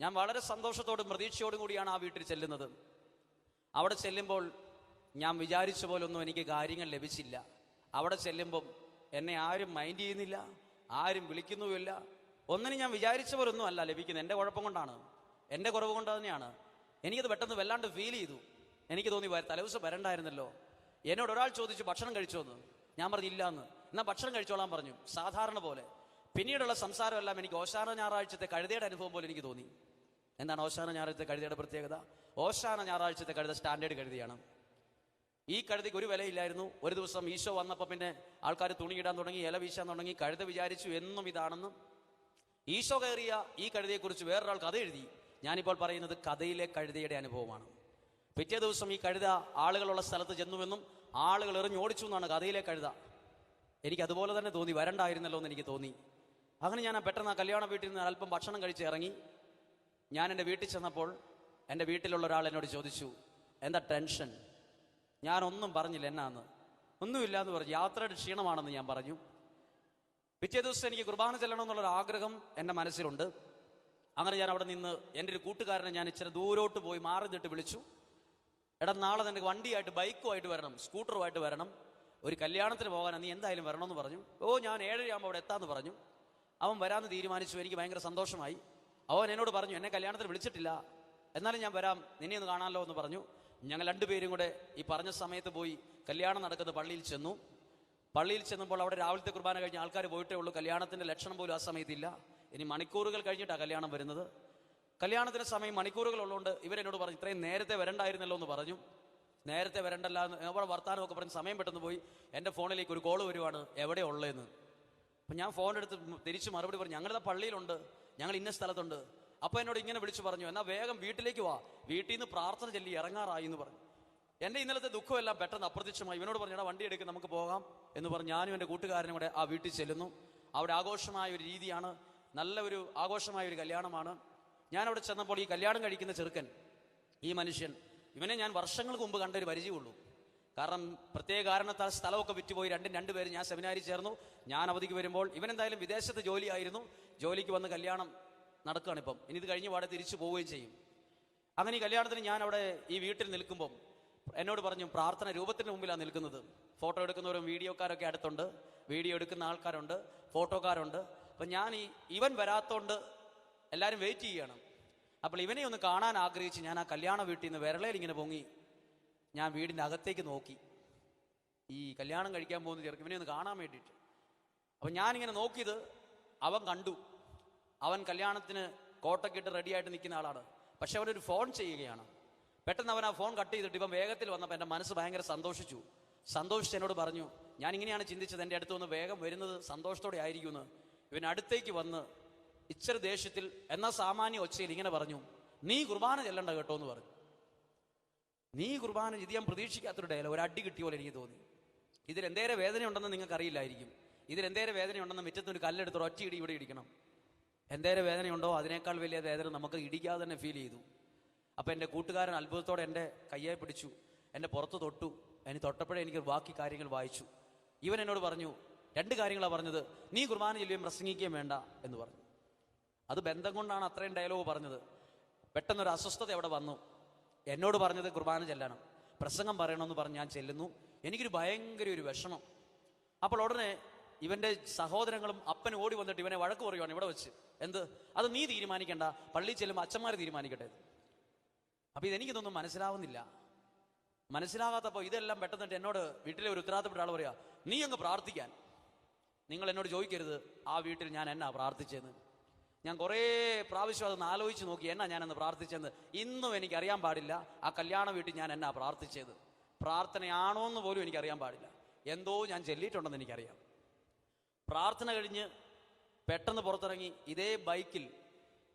ഞാൻ വളരെ സന്തോഷത്തോടും പ്രതീക്ഷയോടും കൂടിയാണ് ആ വീട്ടിൽ ചെല്ലുന്നത്. അവിടെ ചെല്ലുമ്പോൾ ഞാൻ വിചാരിച്ച പോലൊന്നും എനിക്ക് കാര്യങ്ങൾ ലഭിച്ചില്ല. അവിടെ ചെല്ലുമ്പം എന്നെ ആരും മൈൻഡ് ചെയ്യുന്നില്ല, ആരും വിളിക്കുന്നുമില്ല. ഒന്നിനും ഞാൻ വിചാരിച്ച പോലൊന്നും അല്ല ലഭിക്കുന്നത്. എൻ്റെ കുഴപ്പം കൊണ്ടാണ്, എൻ്റെ കുറവ് കൊണ്ട് തന്നെയാണ്. എനിക്കത് പെട്ടെന്ന് വല്ലാണ്ട് ഫീൽ ചെയ്തു. എനിക്ക് തോന്നി, തലേദിവസം വരണ്ടായിരുന്നല്ലോ. എന്നോട് ഒരാൾ ചോദിച്ചു, ഭക്ഷണം കഴിച്ചോന്ന്. ഞാൻ പറഞ്ഞു ഇല്ല എന്ന്. എന്നാൽ ഭക്ഷണം കഴിച്ചോളാൻ പറഞ്ഞു, സാധാരണ പോലെ. പിന്നീടുള്ള സംസാരമെല്ലാം എനിക്ക് ഓശാന ഞായറാഴ്ചത്തെ കഴുതയുടെ അനുഭവം പോലെ എനിക്ക് തോന്നി. എന്താണ് ഓശാന ഞായറാഴ്ചത്തെ കഴുതയുടെ പ്രത്യേകത? ഓശാന ഞായറാഴ്ചത്തെ കഴുത സ്റ്റാൻഡേർഡ് കഴുതയാണ്. ഈ കഴുതയ്ക്ക് ഒരു വിലയില്ലായിരുന്നു. ഒരു ദിവസം ഈശോ വന്നപ്പോൾ പിന്നെ ആൾക്കാർ തുണിയിടാൻ തുടങ്ങി, ഇല വീശാൻ തുടങ്ങി. കഴുത വിചാരിച്ചു എന്നും ഇതാണെന്ന്. ഈശോ കയറിയ ഈ കഴുതയെക്കുറിച്ച് വേറൊരാൾ കഥ എഴുതി. ഞാനിപ്പോൾ പറയുന്നത് കഥയിലെ കഴുതയുടെ അനുഭവമാണ്. പിറ്റേ ദിവസം ഈ കഴുത ആളുകളുള്ള സ്ഥലത്ത് ചെന്നുവെന്നും ആളുകൾ എറിഞ്ഞോടിച്ചു എന്നാണ് കഥയിലെ കഴുത. എനിക്ക് അതുപോലെ തന്നെ തോന്നി, വരണ്ടായിരുന്നല്ലോ എന്ന് എനിക്ക് തോന്നി. അങ്ങനെ ഞാൻ പെട്ടെന്ന് ആ കല്യാണ വീട്ടിൽ നിന്ന് അല്പം ഭക്ഷണം കഴിച്ച് ഇറങ്ങി. ഞാൻ എൻ്റെ വീട്ടിൽ ചെന്നപ്പോൾ എൻ്റെ വീട്ടിലുള്ള ഒരാൾ എന്നോട് ചോദിച്ചു, എന്താ ടെൻഷൻ? ഞാനൊന്നും പറഞ്ഞില്ല. എന്നാന്ന്? ഒന്നുമില്ല എന്ന് പറഞ്ഞു. യാത്രയുടെ ക്ഷീണമാണെന്ന് ഞാൻ പറഞ്ഞു. പിറ്റേ ദിവസം എനിക്ക് കുർബാന ചെല്ലണമെന്നുള്ളൊരു ആഗ്രഹം എൻ്റെ മനസ്സിലുണ്ട്. അങ്ങനെ ഞാൻ അവിടെ നിന്ന് എൻ്റെ ഒരു കൂട്ടുകാരനെ ഞാൻ ഇച്ചിരി ദൂരോട്ട് പോയി മാറി നിന്നിട്ട് വിളിച്ചു, എടാ നാളെ നിനക്ക് വണ്ടിയായിട്ട് ബൈക്കുമായിട്ട് വരണം, സ്കൂട്ടറുമായിട്ട് വരണം, ഒരു കല്യാണത്തിന് പോകാനാണ്, നീ എന്തായാലും വരണമെന്ന് പറഞ്ഞു. ഞാൻ 7:30 അവിടെ എത്താമെന്ന് പറഞ്ഞു. അവൻ വരാമെന്ന് തീരുമാനിച്ചു. എനിക്ക് ഭയങ്കര സന്തോഷമായി. അവൻ എന്നോട് പറഞ്ഞു, എന്നെ കല്യാണത്തിന് വിളിച്ചിട്ടില്ല, എന്നാലും ഞാൻ വരാം, നിന്നെ ഒന്ന് കാണാമല്ലോ എന്ന് പറഞ്ഞു. ഞങ്ങൾ 2 പേരും കൂടെ ഈ പറഞ്ഞ സമയത്ത് പോയി കല്യാണം നടക്കുന്ന പള്ളിയിൽ ചെന്നു. പള്ളിയിൽ ചെന്നപ്പോൾ അവിടെ രാവിലത്തെ കുർബാന കഴിഞ്ഞ് ആൾക്കാർ പോയിട്ടേ ഉള്ളൂ. കല്യാണത്തിൻ്റെ ലക്ഷണം പോലും ആ സമയത്തില്ല. ഇനി മണിക്കൂറുകൾ കഴിഞ്ഞിട്ടാണ് കല്യാണം വരുന്നത്. കല്യാണത്തിന് സമയം മണിക്കൂറുകൾ ഉള്ളതുകൊണ്ട് ഇവരെന്നോട് പറഞ്ഞു, ഇത്രയും നേരത്തെ വരണ്ടായിരുന്നല്ലോ എന്ന് പറഞ്ഞു. നേരത്തെ വരണ്ടല്ല എന്ന് അവിടെ വർത്താനമൊക്കെ പറഞ്ഞ് സമയം പെട്ടെന്ന് പോയി. എൻ്റെ ഫോണിലേക്ക് ഒരു കോള് വരുവാണ്, എവിടെ ഉള്ളതെന്ന്. അപ്പം ഞാൻ ഫോണെടുത്ത് തിരിച്ച് മറുപടി പറഞ്ഞു, ഞങ്ങളുടെ പള്ളിയിലുണ്ട്, ഞങ്ങൾ ഇന്ന സ്ഥലത്തുണ്ട്. അപ്പോൾ എന്നോട് ഇങ്ങനെ വിളിച്ചു പറഞ്ഞു, എന്നാൽ വേഗം വീട്ടിലേക്ക് വാ, വീട്ടിൽ നിന്ന് പ്രാർത്ഥന ചൊല്ലി ഇറങ്ങാറായി എന്ന് പറഞ്ഞു. എൻ്റെ ഇന്നലത്തെ ദുഃഖമെല്ലാം പെട്ടെന്ന് അപ്രത്യക്ഷമായി. ഇവനോട് പറഞ്ഞു, വണ്ടി എടുക്കുക, നമുക്ക് പോകാം എന്ന് പറഞ്ഞ് ഞാനും എൻ്റെ കൂട്ടുകാരനും കൂടെ ആ വീട്ടിൽ ചെല്ലുന്നു. അവിടെ ആഘോഷമായ ഒരു രീതിയാണ്, നല്ല ഒരു ആഘോഷമായ ഒരു കല്യാണമാണ്. ഞാനവിടെ ചെന്നപ്പോൾ ഈ കല്യാണം കഴിക്കുന്ന ചെറുക്കൻ, ഈ മനുഷ്യൻ, ഇവനെ ഞാൻ വർഷങ്ങൾക്ക് മുമ്പ് കണ്ടൊരു പരിചയമുള്ളൂ. കാരണം പ്രത്യേക കാരണത്താൽ സ്ഥലമൊക്കെ വിറ്റുപോയി. 2 പേര് ഞാൻ സെമിനാരിൽ ചേർന്നു. ഞാൻ അവധിക്ക് വരുമ്പോൾ ഇവനെന്തായാലും വിദേശത്ത് ജോലിയായിരുന്നു. ജോലിക്ക് വന്ന് കല്യാണം നടക്കുകയാണ് ഇപ്പം. ഇനി ഇത് കഴിഞ്ഞ് പാടെ തിരിച്ചു പോവുകയും ചെയ്യും. അങ്ങനെ ഈ കല്യാണത്തിന് ഞാൻ അവിടെ ഈ വീട്ടിൽ നിൽക്കുമ്പം എന്നോട് പറഞ്ഞു, പ്രാർത്ഥന രൂപത്തിന് മുമ്പിലാണ് നിൽക്കുന്നത്. ഫോട്ടോ എടുക്കുന്നവരും വീഡിയോക്കാരൊക്കെ അടുത്തുണ്ട്, വീഡിയോ എടുക്കുന്ന ആൾക്കാരുണ്ട്, ഫോട്ടോക്കാരുണ്ട്. അപ്പം ഞാൻ ഇവൻ വരാത്തോണ്ട് എല്ലാവരും വെയിറ്റ് ചെയ്യുകയാണ്. അപ്പോൾ ഇവനെ ഒന്ന് കാണാൻ ആഗ്രഹിച്ച് ഞാൻ ആ കല്യാണ വീട്ടിൽ നിന്ന് വിരളയിൽ ഇങ്ങനെ പൊങ്ങി ഞാൻ വീടിൻ്റെ അകത്തേക്ക് നോക്കി. ഈ കല്യാണം കഴിക്കാൻ പോകുന്ന ചെറുക്ക് ഇവനെ ഒന്ന് കാണാൻ വേണ്ടിയിട്ട്. അപ്പം ഞാനിങ്ങനെ നോക്കിയത് അവൻ കണ്ടു. അവൻ കല്യാണത്തിന് കോട്ടൊക്കെ ഇട്ട് റെഡിയായിട്ട് നിൽക്കുന്ന ആളാണ്. പക്ഷെ അവനൊരു ഫോൺ ചെയ്യുകയാണ്. പെട്ടെന്ന് അവൻ ആ ഫോൺ കട്ട് ചെയ്തിട്ട് ഇവൻ വേഗത്തിൽ വന്നപ്പോൾ എൻ്റെ മനസ്സ് ഭയങ്കര സന്തോഷിച്ചു. സന്തോഷിച്ച് എന്നോട് പറഞ്ഞു, ഞാൻ ഇങ്ങനെയാണ് ചിന്തിച്ചത്, എൻ്റെ അടുത്ത് വന്ന് വേഗം വരുന്നത് സന്തോഷത്തോടെ ആയിരിക്കുമെന്ന്. ഇവൻ അടുത്തേക്ക് വന്ന് ഇച്ചിരി ദേഷ്യത്തിൽ എന്നാൽ സാമാന്യ ഒച്ചയിൽ ഇങ്ങനെ പറഞ്ഞു, നീ കുർബാന ചെല്ലണ്ട കേട്ടോ എന്ന് പറഞ്ഞു. നീ കുർബാന ഇത് ഞാൻ പ്രതീക്ഷിക്കാത്തൊരു ഡയലോഗ്, ഒരു അടി കിട്ടിയ പോലെ എനിക്ക് തോന്നി. ഇതിലെന്തേരെ വേദനയുണ്ടെന്ന് നിങ്ങൾക്ക് അറിയില്ലായിരിക്കും. ഇതിലെന്തേരെ വേദനയുണ്ടെന്ന് മുറ്റത്തൊരു കല്ലെടുത്ത് ഒറ്റ ഇടി ഇവിടെ ഇടിക്കണം. എന്തേരെ വേദനയുണ്ടോ അതിനേക്കാൾ വലിയ വേദന നമുക്ക് ഇടിക്കാതെ തന്നെ ഫീൽ ചെയ്തു. അപ്പം എൻ്റെ കൂട്ടുകാരൻ അത്ഭുതത്തോടെ എൻ്റെ കയ്യെ പിടിച്ചു, എൻ്റെ പുറത്ത് തൊട്ടു. എനിക്ക് തൊട്ടപ്പോഴേ എനിക്ക് ബാക്കി കാര്യങ്ങൾ വായിച്ചു. ഇവൻ എന്നോട് പറഞ്ഞു, 2 കാര്യങ്ങളാണ് പറഞ്ഞത്, നീ കുർബാന ചൊല്ലുകയും പ്രസംഗിക്കുകയും വേണ്ട എന്ന് പറഞ്ഞു. അത് ബന്ധം കൊണ്ടാണ് അത്രയും ഡയലോഗ് പറഞ്ഞത്. പെട്ടെന്നൊരു അസ്വസ്ഥത അവിടെ വന്നു. എന്നോട് പറഞ്ഞത് കുർബാന ചെല്ലണം, പ്രസംഗം പറയണമെന്ന് പറഞ്ഞ് ഞാൻ ചെല്ലുന്നു. എനിക്കൊരു ഭയങ്കര ഒരു വിഷമം. അപ്പോൾ ഉടനെ ഇവന്റെ സഹോദരങ്ങളും അപ്പനും ഓടി വന്നിട്ട് ഇവനെ വഴക്ക് പറയുവാണ് ഇവിടെ വെച്ച്. എന്ത്? അത് നീ തീരുമാനിക്കണ്ട, പള്ളിയിൽ ചെല്ലുമ്പോൾ അച്ഛന്മാർ തീരുമാനിക്കട്ടെ. അപ്പൊ ഇതെനിക്കിതൊന്നും മനസ്സിലാവുന്നില്ല. മനസ്സിലാകാത്തപ്പോൾ ഇതെല്ലാം പെട്ടെന്നിട്ട് എന്നോട് വീട്ടിലെ ഒരു ഉത്തരവാദിത്തപ്പെട്ട ആൾ പറയാ, നീ അങ്ങ് പ്രാർത്ഥിക്കാൻ. നിങ്ങൾ എന്നോട് ചോദിക്കരുത് ആ വീട്ടിൽ ഞാൻ എന്നാ പ്രാർത്ഥിച്ചെന്ന്. ഞാൻ കുറേ പ്രാവശ്യം അതൊന്ന് ആലോചിച്ച് നോക്കി, എന്നാ ഞാനന്ന് പ്രാർത്ഥിച്ചെന്ന്. ഇന്നും എനിക്കറിയാൻ പാടില്ല ആ കല്യാണ വീട്ടിൽ ഞാൻ എന്നാ പ്രാർത്ഥിച്ചത്. പ്രാർത്ഥനയാണോ എന്ന് പോലും എനിക്കറിയാൻ പാടില്ല. എന്തോ ഞാൻ ചൊല്ലിയിട്ടുണ്ടെന്ന് എനിക്കറിയാം. പ്രാർത്ഥന കഴിഞ്ഞ് പെട്ടെന്ന് പുറത്തിറങ്ങി ഇതേ ബൈക്കിൽ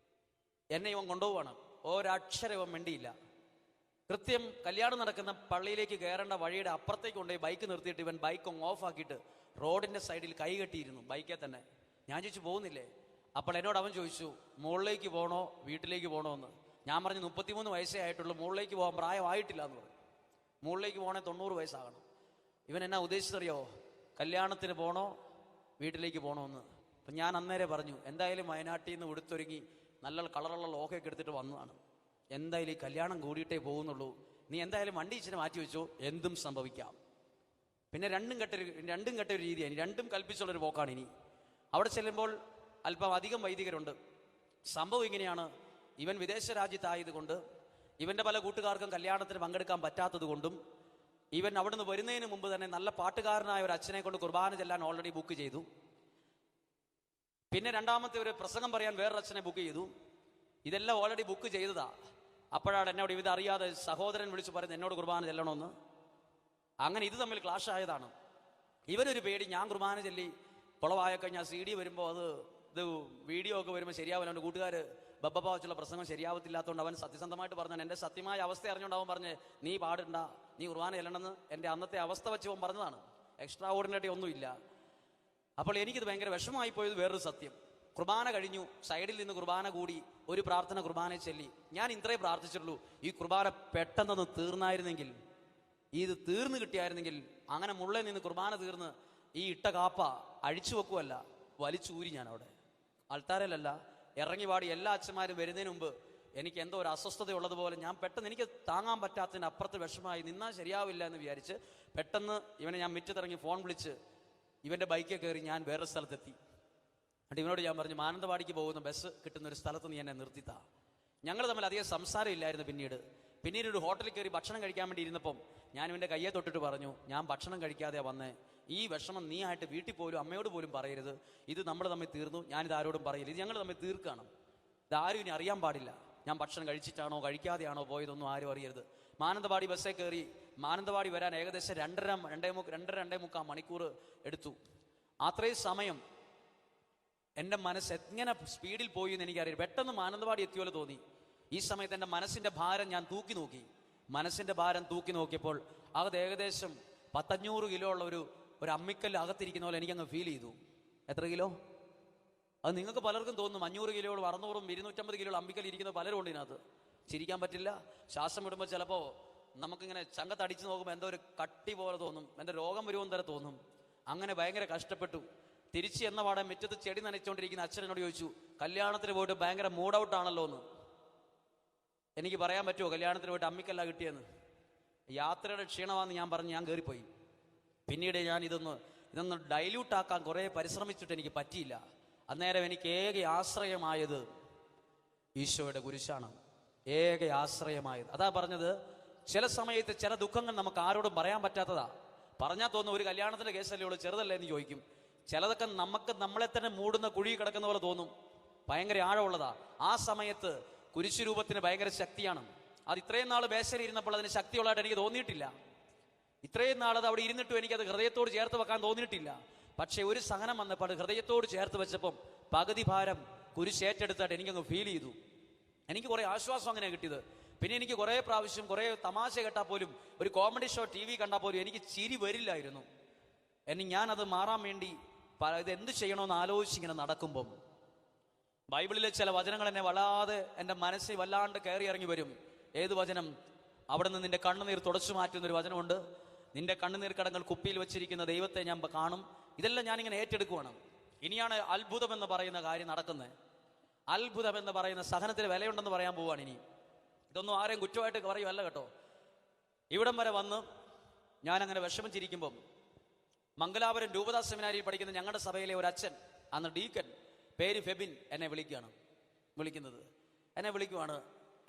എന്നെ ഇവൻ കൊണ്ടുപോവാണ്. ഒരക്ഷരം ഇവൻ മിണ്ടിയില്ല. കൃത്യം കല്യാണം നടക്കുന്ന പള്ളിയിലേക്ക് കയറേണ്ട വഴിയുടെ അപ്പുറത്തേക്ക് കൊണ്ടുപോയി ബൈക്ക് നിർത്തിയിട്ട് ഇവൻ ബൈക്ക് ഓഫ് ആക്കിയിട്ട് റോഡിന്റെ സൈഡിൽ കൈ കെട്ടിയിരുന്നു, ബൈക്കേ തന്നെ. ഞാൻ ചോദിച്ചു പോകുന്നില്ലേ? അപ്പോൾ എന്നോട് അവൻ ചോദിച്ചു മുകളിലേക്ക് പോകണോ വീട്ടിലേക്ക് പോകണോ എന്ന്. ഞാൻ പറഞ്ഞു 33 വയസ്സേ ആയിട്ടുള്ളൂ, മുകളിലേക്ക് പോകാൻ പ്രായമായിട്ടില്ല എന്ന് പറഞ്ഞു. മുകളിലേക്ക് പോകണേ 90 വയസ്സാകണം. ഇവൻ എന്നാ ഉദ്ദേശിച്ചറിയോ? കല്യാണത്തിന് പോകണോ വീട്ടിലേക്ക് പോകണോ എന്ന്. അപ്പം ഞാൻ അന്നേരം പറഞ്ഞു, എന്തായാലും വയനാട്ടിൽ നിന്ന് ഉടുത്തൊരുങ്ങി നല്ല കളറുള്ള ലോഹയൊക്കെ എടുത്തിട്ട് വന്നതാണ്, എന്തായാലും ഈ കല്യാണം കൂടിയിട്ടേ പോകുന്നുള്ളൂ, നീ എന്തായാലും വണ്ടി ഇച്ചിരി മാറ്റി വെച്ചോ, എന്തും സംഭവിക്കാം. പിന്നെ രണ്ടും കെട്ടൊരു രീതിയാണ്, രണ്ടും കൽപ്പിച്ചുള്ളൊരു പോക്കാണ് ഇനി. അവിടെ ചെല്ലുമ്പോൾ അല്പം അധികം വൈദികരുണ്ട്. സംഭവം ഇങ്ങനെയാണ്, ഇവൻ വിദേശ രാജ്യത്തായതുകൊണ്ട് ഇവന്റെ പല കൂട്ടുകാർക്കും കല്യാണത്തിന് പങ്കെടുക്കാൻ പറ്റാത്തത് കൊണ്ടും ഇവൻ അവിടുന്ന് വരുന്നതിന് മുമ്പ് തന്നെ നല്ല പാട്ടുകാരനായ ഒരു അച്ഛനെ കൊണ്ട് കുർബാന ചെല്ലാൻ ഓൾറെഡി ബുക്ക് ചെയ്തു. പിന്നെ രണ്ടാമത്തെ ഒരു പ്രസംഗം പറയാൻ വേറൊരു അച്ഛനെ ബുക്ക് ചെയ്തു. ഇതെല്ലാം ഓൾറെഡി ബുക്ക് ചെയ്തതാ. അപ്പോഴാണ് എന്നോട് ഇതറിയാതെ സഹോദരൻ വിളിച്ച് പറയുന്നത് എന്നോട് കുർബാന ചെല്ലണമെന്ന്. അങ്ങനെ ഇത് തമ്മിൽ ക്ലാഷ് ആയതാണ്. ഇവനൊരു പേടി, ഞാൻ കുർബാന ചെല്ലി കുളവായ കഴിഞ്ഞാൽ CD വരുമ്പോൾ ഇത് വീഡിയോ ഒക്കെ വരുമ്പോൾ ശരിയാവില്ല. അവൻ്റെ കൂട്ടുകാർ ബബ്ബ വെച്ചുള്ള പ്രസംഗം ശരിയാവത്തില്ലാത്തതുകൊണ്ട് അവൻ സത്യസന്ധമായിട്ട് പറഞ്ഞു. എൻ്റെ സത്യമായ അവസ്ഥ അറിഞ്ഞുകൊണ്ടാവൻ പറഞ്ഞ് നീ പാടണ്ട, നീ കുർബാന ചെല്ലണമെന്ന്. എൻ്റെ അന്നത്തെ അവസ്ഥ വെച്ച് അവൻ പറഞ്ഞതാണ്, എക്സ്ട്രാ ഓർഡിനറി ഒന്നുമില്ല. അപ്പോൾ എനിക്കിത് ഭയങ്കര വിഷമമായി പോയത് വേറൊരു സത്യം. കുർബാന കഴിഞ്ഞു, സൈഡിൽ നിന്ന് കുർബാന കൂടി, ഒരു പ്രാർത്ഥന കുർബാനയെ ചൊല്ലി. ഞാൻ ഇത്രേ പ്രാർത്ഥിച്ചിട്ടുള്ളൂ, ഈ കുർബാന പെട്ടെന്നൊന്ന് തീർന്നായിരുന്നെങ്കിൽ, ഇത് തീർന്നു കിട്ടിയായിരുന്നെങ്കിൽ. അങ്ങനെ മുള്ളേ നിന്ന് കുർബാന തീർന്ന് ഈ ഇട്ട കാപ്പ അഴിച്ചു വെക്കുമല്ല, വലിച്ചൂരി. ഞാൻ അവിടെ അൾത്താരയിലല്ല, ഇറങ്ങി പാടി എല്ലാ അച്ഛന്മാരും വരുന്നതിന് മുമ്പ് എനിക്ക് എന്തോ ഒരു അസ്വസ്ഥത ഉള്ളതുപോലെ ഞാൻ പെട്ടെന്ന്, എനിക്ക് താങ്ങാൻ പറ്റാത്തതിന് അപ്പുറത്ത് വിഷമമായി, നിന്നാൽ ശരിയാവില്ല എന്ന് വിചാരിച്ച് പെട്ടെന്ന് ഇവനെ ഞാൻ മുറ്റത്തിറങ്ങി ഫോൺ വിളിച്ച് ഇവന്റെ ബൈക്കിൽ കയറി ഞാൻ വേറെ സ്ഥലത്തെത്തി. എന്നിട്ട് ഇവനോട് ഞാൻ പറഞ്ഞു, മാനന്തവാടിക്ക് പോകുന്ന ബസ് കിട്ടുന്ന ഒരു സ്ഥലത്ത് നീ എന്നെ നിർത്തിത്താ. ഞങ്ങൾ തമ്മിൽ അധികം സംസാരം ഇല്ലായിരുന്നു. പിന്നീട് ഒരു ഹോട്ടലിൽ കയറി ഭക്ഷണം കഴിക്കാൻ വേണ്ടി ഇരുന്നപ്പം ഞാൻ ഇവൻ്റെ കയ്യെ തൊട്ടിട്ട് പറഞ്ഞു, ഞാൻ ഭക്ഷണം കഴിക്കാതെയാ വന്നേ, ഈ വിഷമം നീ ആയിട്ട് വീട്ടിൽ പോലും അമ്മയോട് പോലും പറയരുത്, ഇത് നമ്മൾ തമ്മിൽ തീർന്നു, ഞാനിത് ആരോടും പറയില്ല, ഇത് ഞങ്ങൾ തമ്മിൽ തീർക്കണം, ഇതാരും ഇനി അറിയാൻ പാടില്ല, ഞാൻ ഭക്ഷണം കഴിച്ചിട്ടാണോ കഴിക്കാതെയാണോ പോയതൊന്നും ആരും അറിയരുത്. മാനന്തവാടി ബസ്സേ കയറി മാനന്തവാടി വരാൻ ഏകദേശം 2.5 മണിക്കൂർ എടുത്തു. അത്രയും സമയം എൻ്റെ മനസ്സ് എങ്ങനെ സ്പീഡിൽ പോയി എന്ന് എനിക്കറിയാം. പെട്ടെന്ന് മാനന്തവാടി എത്തിയോലെ തോന്നി. ഈ സമയത്ത് എൻ്റെ മനസ്സിന്റെ ഭാരം ഞാൻ തൂക്കി നോക്കി. മനസ്സിന്റെ ഭാരം തൂക്കി നോക്കിയപ്പോൾ അത് ഏകദേശം 500 കിലോ ഉള്ള ഒരു അമ്മിക്കല്ല് അകത്തിരിക്കുന്ന പോലെ എനിക്കങ്ങ് ഫീൽ ചെയ്തു. എത്ര കിലോ? അത് നിങ്ങൾക്ക് പലർക്കും തോന്നും 500 കിലോയോളം 600 250 കിലോ അമ്മിക്കല്ല് ഇരിക്കുന്ന പലരും ഉണ്ട് ഇതിനകത്ത്. ചിരിക്കാൻ പറ്റില്ല. ശ്വാസം വിടുമ്പോൾ ചിലപ്പോൾ നമുക്കിങ്ങനെ ചങ്കത്തടിച്ച് നോക്കുമ്പോൾ എന്തോ ഒരു കട്ടി പോലെ തോന്നും, എൻ്റെ രോഗം വരുമെന്ന് തരം തോന്നും. അങ്ങനെ ഭയങ്കര കഷ്ടപ്പെട്ടു. തിരിച്ച് എന്ന പാടെ മുറ്റത്ത് ചെടി നനച്ചുകൊണ്ടിരിക്കുന്ന അച്ഛനോട് ചോദിച്ചു, കല്യാണത്തിന് പോയിട്ട് ഭയങ്കര മൂഡ് ഔട്ട് ആണല്ലോ എന്ന്. എനിക്ക് പറയാൻ പറ്റുമോ കല്യാണത്തിന് പോയിട്ട് അമ്മിക്കല്ല കിട്ടിയെന്ന്? യാത്രയുടെ ക്ഷീണമാണെന്ന് ഞാൻ പറഞ്ഞ് ഞാൻ കയറിപ്പോയി. പിന്നീട് ഞാൻ ഇതൊന്ന് ഡൈല്യൂട്ട് ആക്കാൻ കുറേ പരിശ്രമിച്ചിട്ട് എനിക്ക് പറ്റിയില്ല. അന്നേരം എനിക്ക് ഏക ആശ്രയമായത് ഈശോയുടെ കുരിശാണ്. ഏക ആശ്രയമായത്. അതാ പറഞ്ഞത്, ചില സമയത്ത് ചില ദുഃഖങ്ങൾ നമുക്ക് ആരോടും പറയാൻ പറ്റാത്തതാ. പറഞ്ഞാൽ തോന്നും ഒരു കല്യാണത്തിന്റെ കേസല്ലേ ഉള്ളൂ, ചെറുതല്ലേ എന്ന് ചോദിക്കും. ചിലതൊക്കെ നമ്മളെ തന്നെ മൂടുന്ന കുഴി കിടക്കുന്ന പോലെ തോന്നും, ഭയങ്കര ആഴമുള്ളതാ. ആ സമയത്ത് കുരിശു രൂപത്തിന് ഭയങ്കര ശക്തിയാണ്. അത് ഇത്രയും നാൾ ബേശലിരുന്നപ്പോൾ അതിന് ശക്തിയുള്ളതായിട്ട് എനിക്ക് തോന്നിയിട്ടില്ല. ഇത്രയും നാൾ അത് അവിടെ ഇരുന്നിട്ടും എനിക്കത് ഹൃദയത്തോട് ചേർത്ത് വെക്കാൻ തോന്നിയിട്ടില്ല. പക്ഷെ ഒരു സഹനം വന്നപ്പോൾ അത് ഹൃദയത്തോട് ചേർത്ത് വെച്ചപ്പം പകുതി ഭാരം കുരിശേറ്റെടുത്തായിട്ട് എനിക്കങ്ങ് ഫീൽ ചെയ്തു. എനിക്ക് കുറെ ആശ്വാസം അങ്ങനെ കിട്ടിയത്. പിന്നെ എനിക്ക് കുറെ പ്രാവശ്യം കുറെ തമാശ കേട്ടാൽ പോലും, ഒരു കോമഡി ഷോ TV കണ്ടാൽ പോലും എനിക്ക് ചിരി വരില്ലായിരുന്നു. ഞാനത് മാറാൻ വേണ്ടി ഇത് എന്ത് ചെയ്യണമെന്ന് ആലോചിച്ചിങ്ങനെ നടക്കുമ്പം ബൈബിളിലെ ചില വചനങ്ങൾ എന്നെ വല്ലാതെ എൻ്റെ മനസ്സിൽ വല്ലാണ്ട് കയറി ഇറങ്ങി വരും. ഏത് വചനം? അവിടെ നിന്ന് നിന്റെ കണ്ണുനീർ തുടച്ചു മാറ്റുന്നൊരു വചനമുണ്ട്. നിന്റെ കണ്ണുനീർ കടങ്ങൾ കുപ്പിയിൽ വെച്ചിരിക്കുന്ന ദൈവത്തെ ഞാൻ കാണും. ഇതെല്ലാം ഞാനിങ്ങനെ ഏറ്റെടുക്കുവാണ്. ഇനിയാണ് അത്ഭുതം എന്ന് പറയുന്ന കാര്യം നടക്കുന്നത്. അത്ഭുതം എന്ന് പറയുന്ന സഹനത്തിന് വിലയുണ്ടെന്ന് പറയാൻ പോവാണ് ഇനി. ഇതൊന്നും ആരെയും കുറ്റമായിട്ട് പറയുമല്ല കേട്ടോ. ഇവിടം വരെ വന്ന് ഞാനങ്ങനെ വിഷമിച്ചിരിക്കുമ്പം മംഗലാപുരം രൂപതാ സെമിനാരിയിൽ പഠിക്കുന്ന ഞങ്ങളുടെ സഭയിലെ ഒരു അച്ഛൻ, അന്ന് ഡീക്കൻ, പേര് ഫെബിൻ, എന്നെ വിളിക്കുന്നത്. എന്നെ വിളിക്കുവാണ്.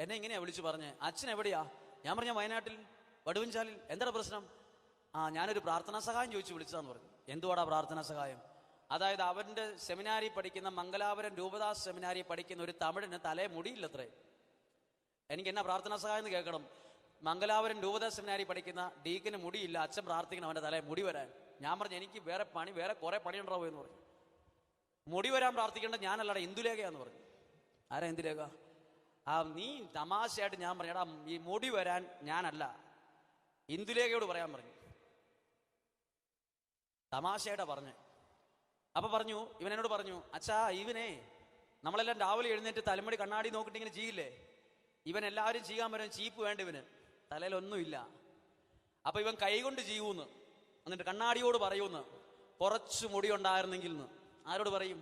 എന്നെ ഇങ്ങനെയാ വിളിച്ചു പറഞ്ഞ്, അച്ഛൻ എവിടെയാ? ഞാൻ പറഞ്ഞ വയനാട്ടിൽ വടുവഞ്ചാലിൽ. എന്താണ് പ്രശ്നം? ഞാനൊരു പ്രാർത്ഥനാ സഹായം ചോദിച്ചു വിളിച്ചതാന്ന് പറഞ്ഞു. എന്തുവാടാ പ്രാർത്ഥനാ സഹായം? അതായത് അവന്റെ സെമിനാരി പഠിക്കുന്ന, മംഗലാപുരം രൂപതാ സെമിനാരി പഠിക്കുന്ന ഒരു തമിഴിന് തലേ മുടിയില്ലത്രേ. എനിക്ക് എന്നാ പ്രാർത്ഥനാ സഹായം എന്ന് കേൾക്കണം. മംഗലാപുരം രൂപതാ സെമിനാരി പഠിക്കുന്ന ഡീക്കിന് മുടിയില്ല, അച്ഛൻ പ്രാർത്ഥിക്കണം അവന്റെ തലേ മുടി വരാൻ. ഞാൻ പറഞ്ഞു, എനിക്ക് വേറെ കുറെ പണിയുണ്ടാവും എന്ന് പറഞ്ഞു. മുടി വരാൻ പ്രാർത്ഥിക്കേണ്ട ഞാനല്ലടാ, ഇന്ദുലേഖയാന്ന് പറഞ്ഞു. ആരാ ഇന്ദുലേഖ? നീ തമാശയായിട്ട്. ഞാൻ പറഞ്ഞു, എടാ ഈ മുടി വരാൻ ഞാനല്ല, ഇന്ദുലേഖയോട് പറയാൻ പറഞ്ഞു. തമാശയായിട്ടാ പറഞ്ഞ്. അപ്പൊ പറഞ്ഞു, ഇവൻ എന്നോട് പറഞ്ഞു, അച്ഛാ ഇവനെ നമ്മളെല്ലാം രാവിലെ എഴുന്നേറ്റ് തലമുടി കണ്ണാടി നോക്കിയിട്ട് ഇങ്ങനെ ചെയ്യില്ലേ, ഇവൻ എല്ലാവരും ചെയ്യാൻ പറ്റും, ചീപ്പ് വേണ്ട ഇവന്, തലയിലൊന്നുമില്ല. അപ്പൊ ഇവൻ കൈകൊണ്ട് ചെയ്യൂന്ന്, എന്നിട്ട് കണ്ണാടിയോട് പറയൂന്ന്, കുറച്ച് മുടി ഉണ്ടായിരുന്നെങ്കിൽ എന്ന്. ആരോട് പറയും?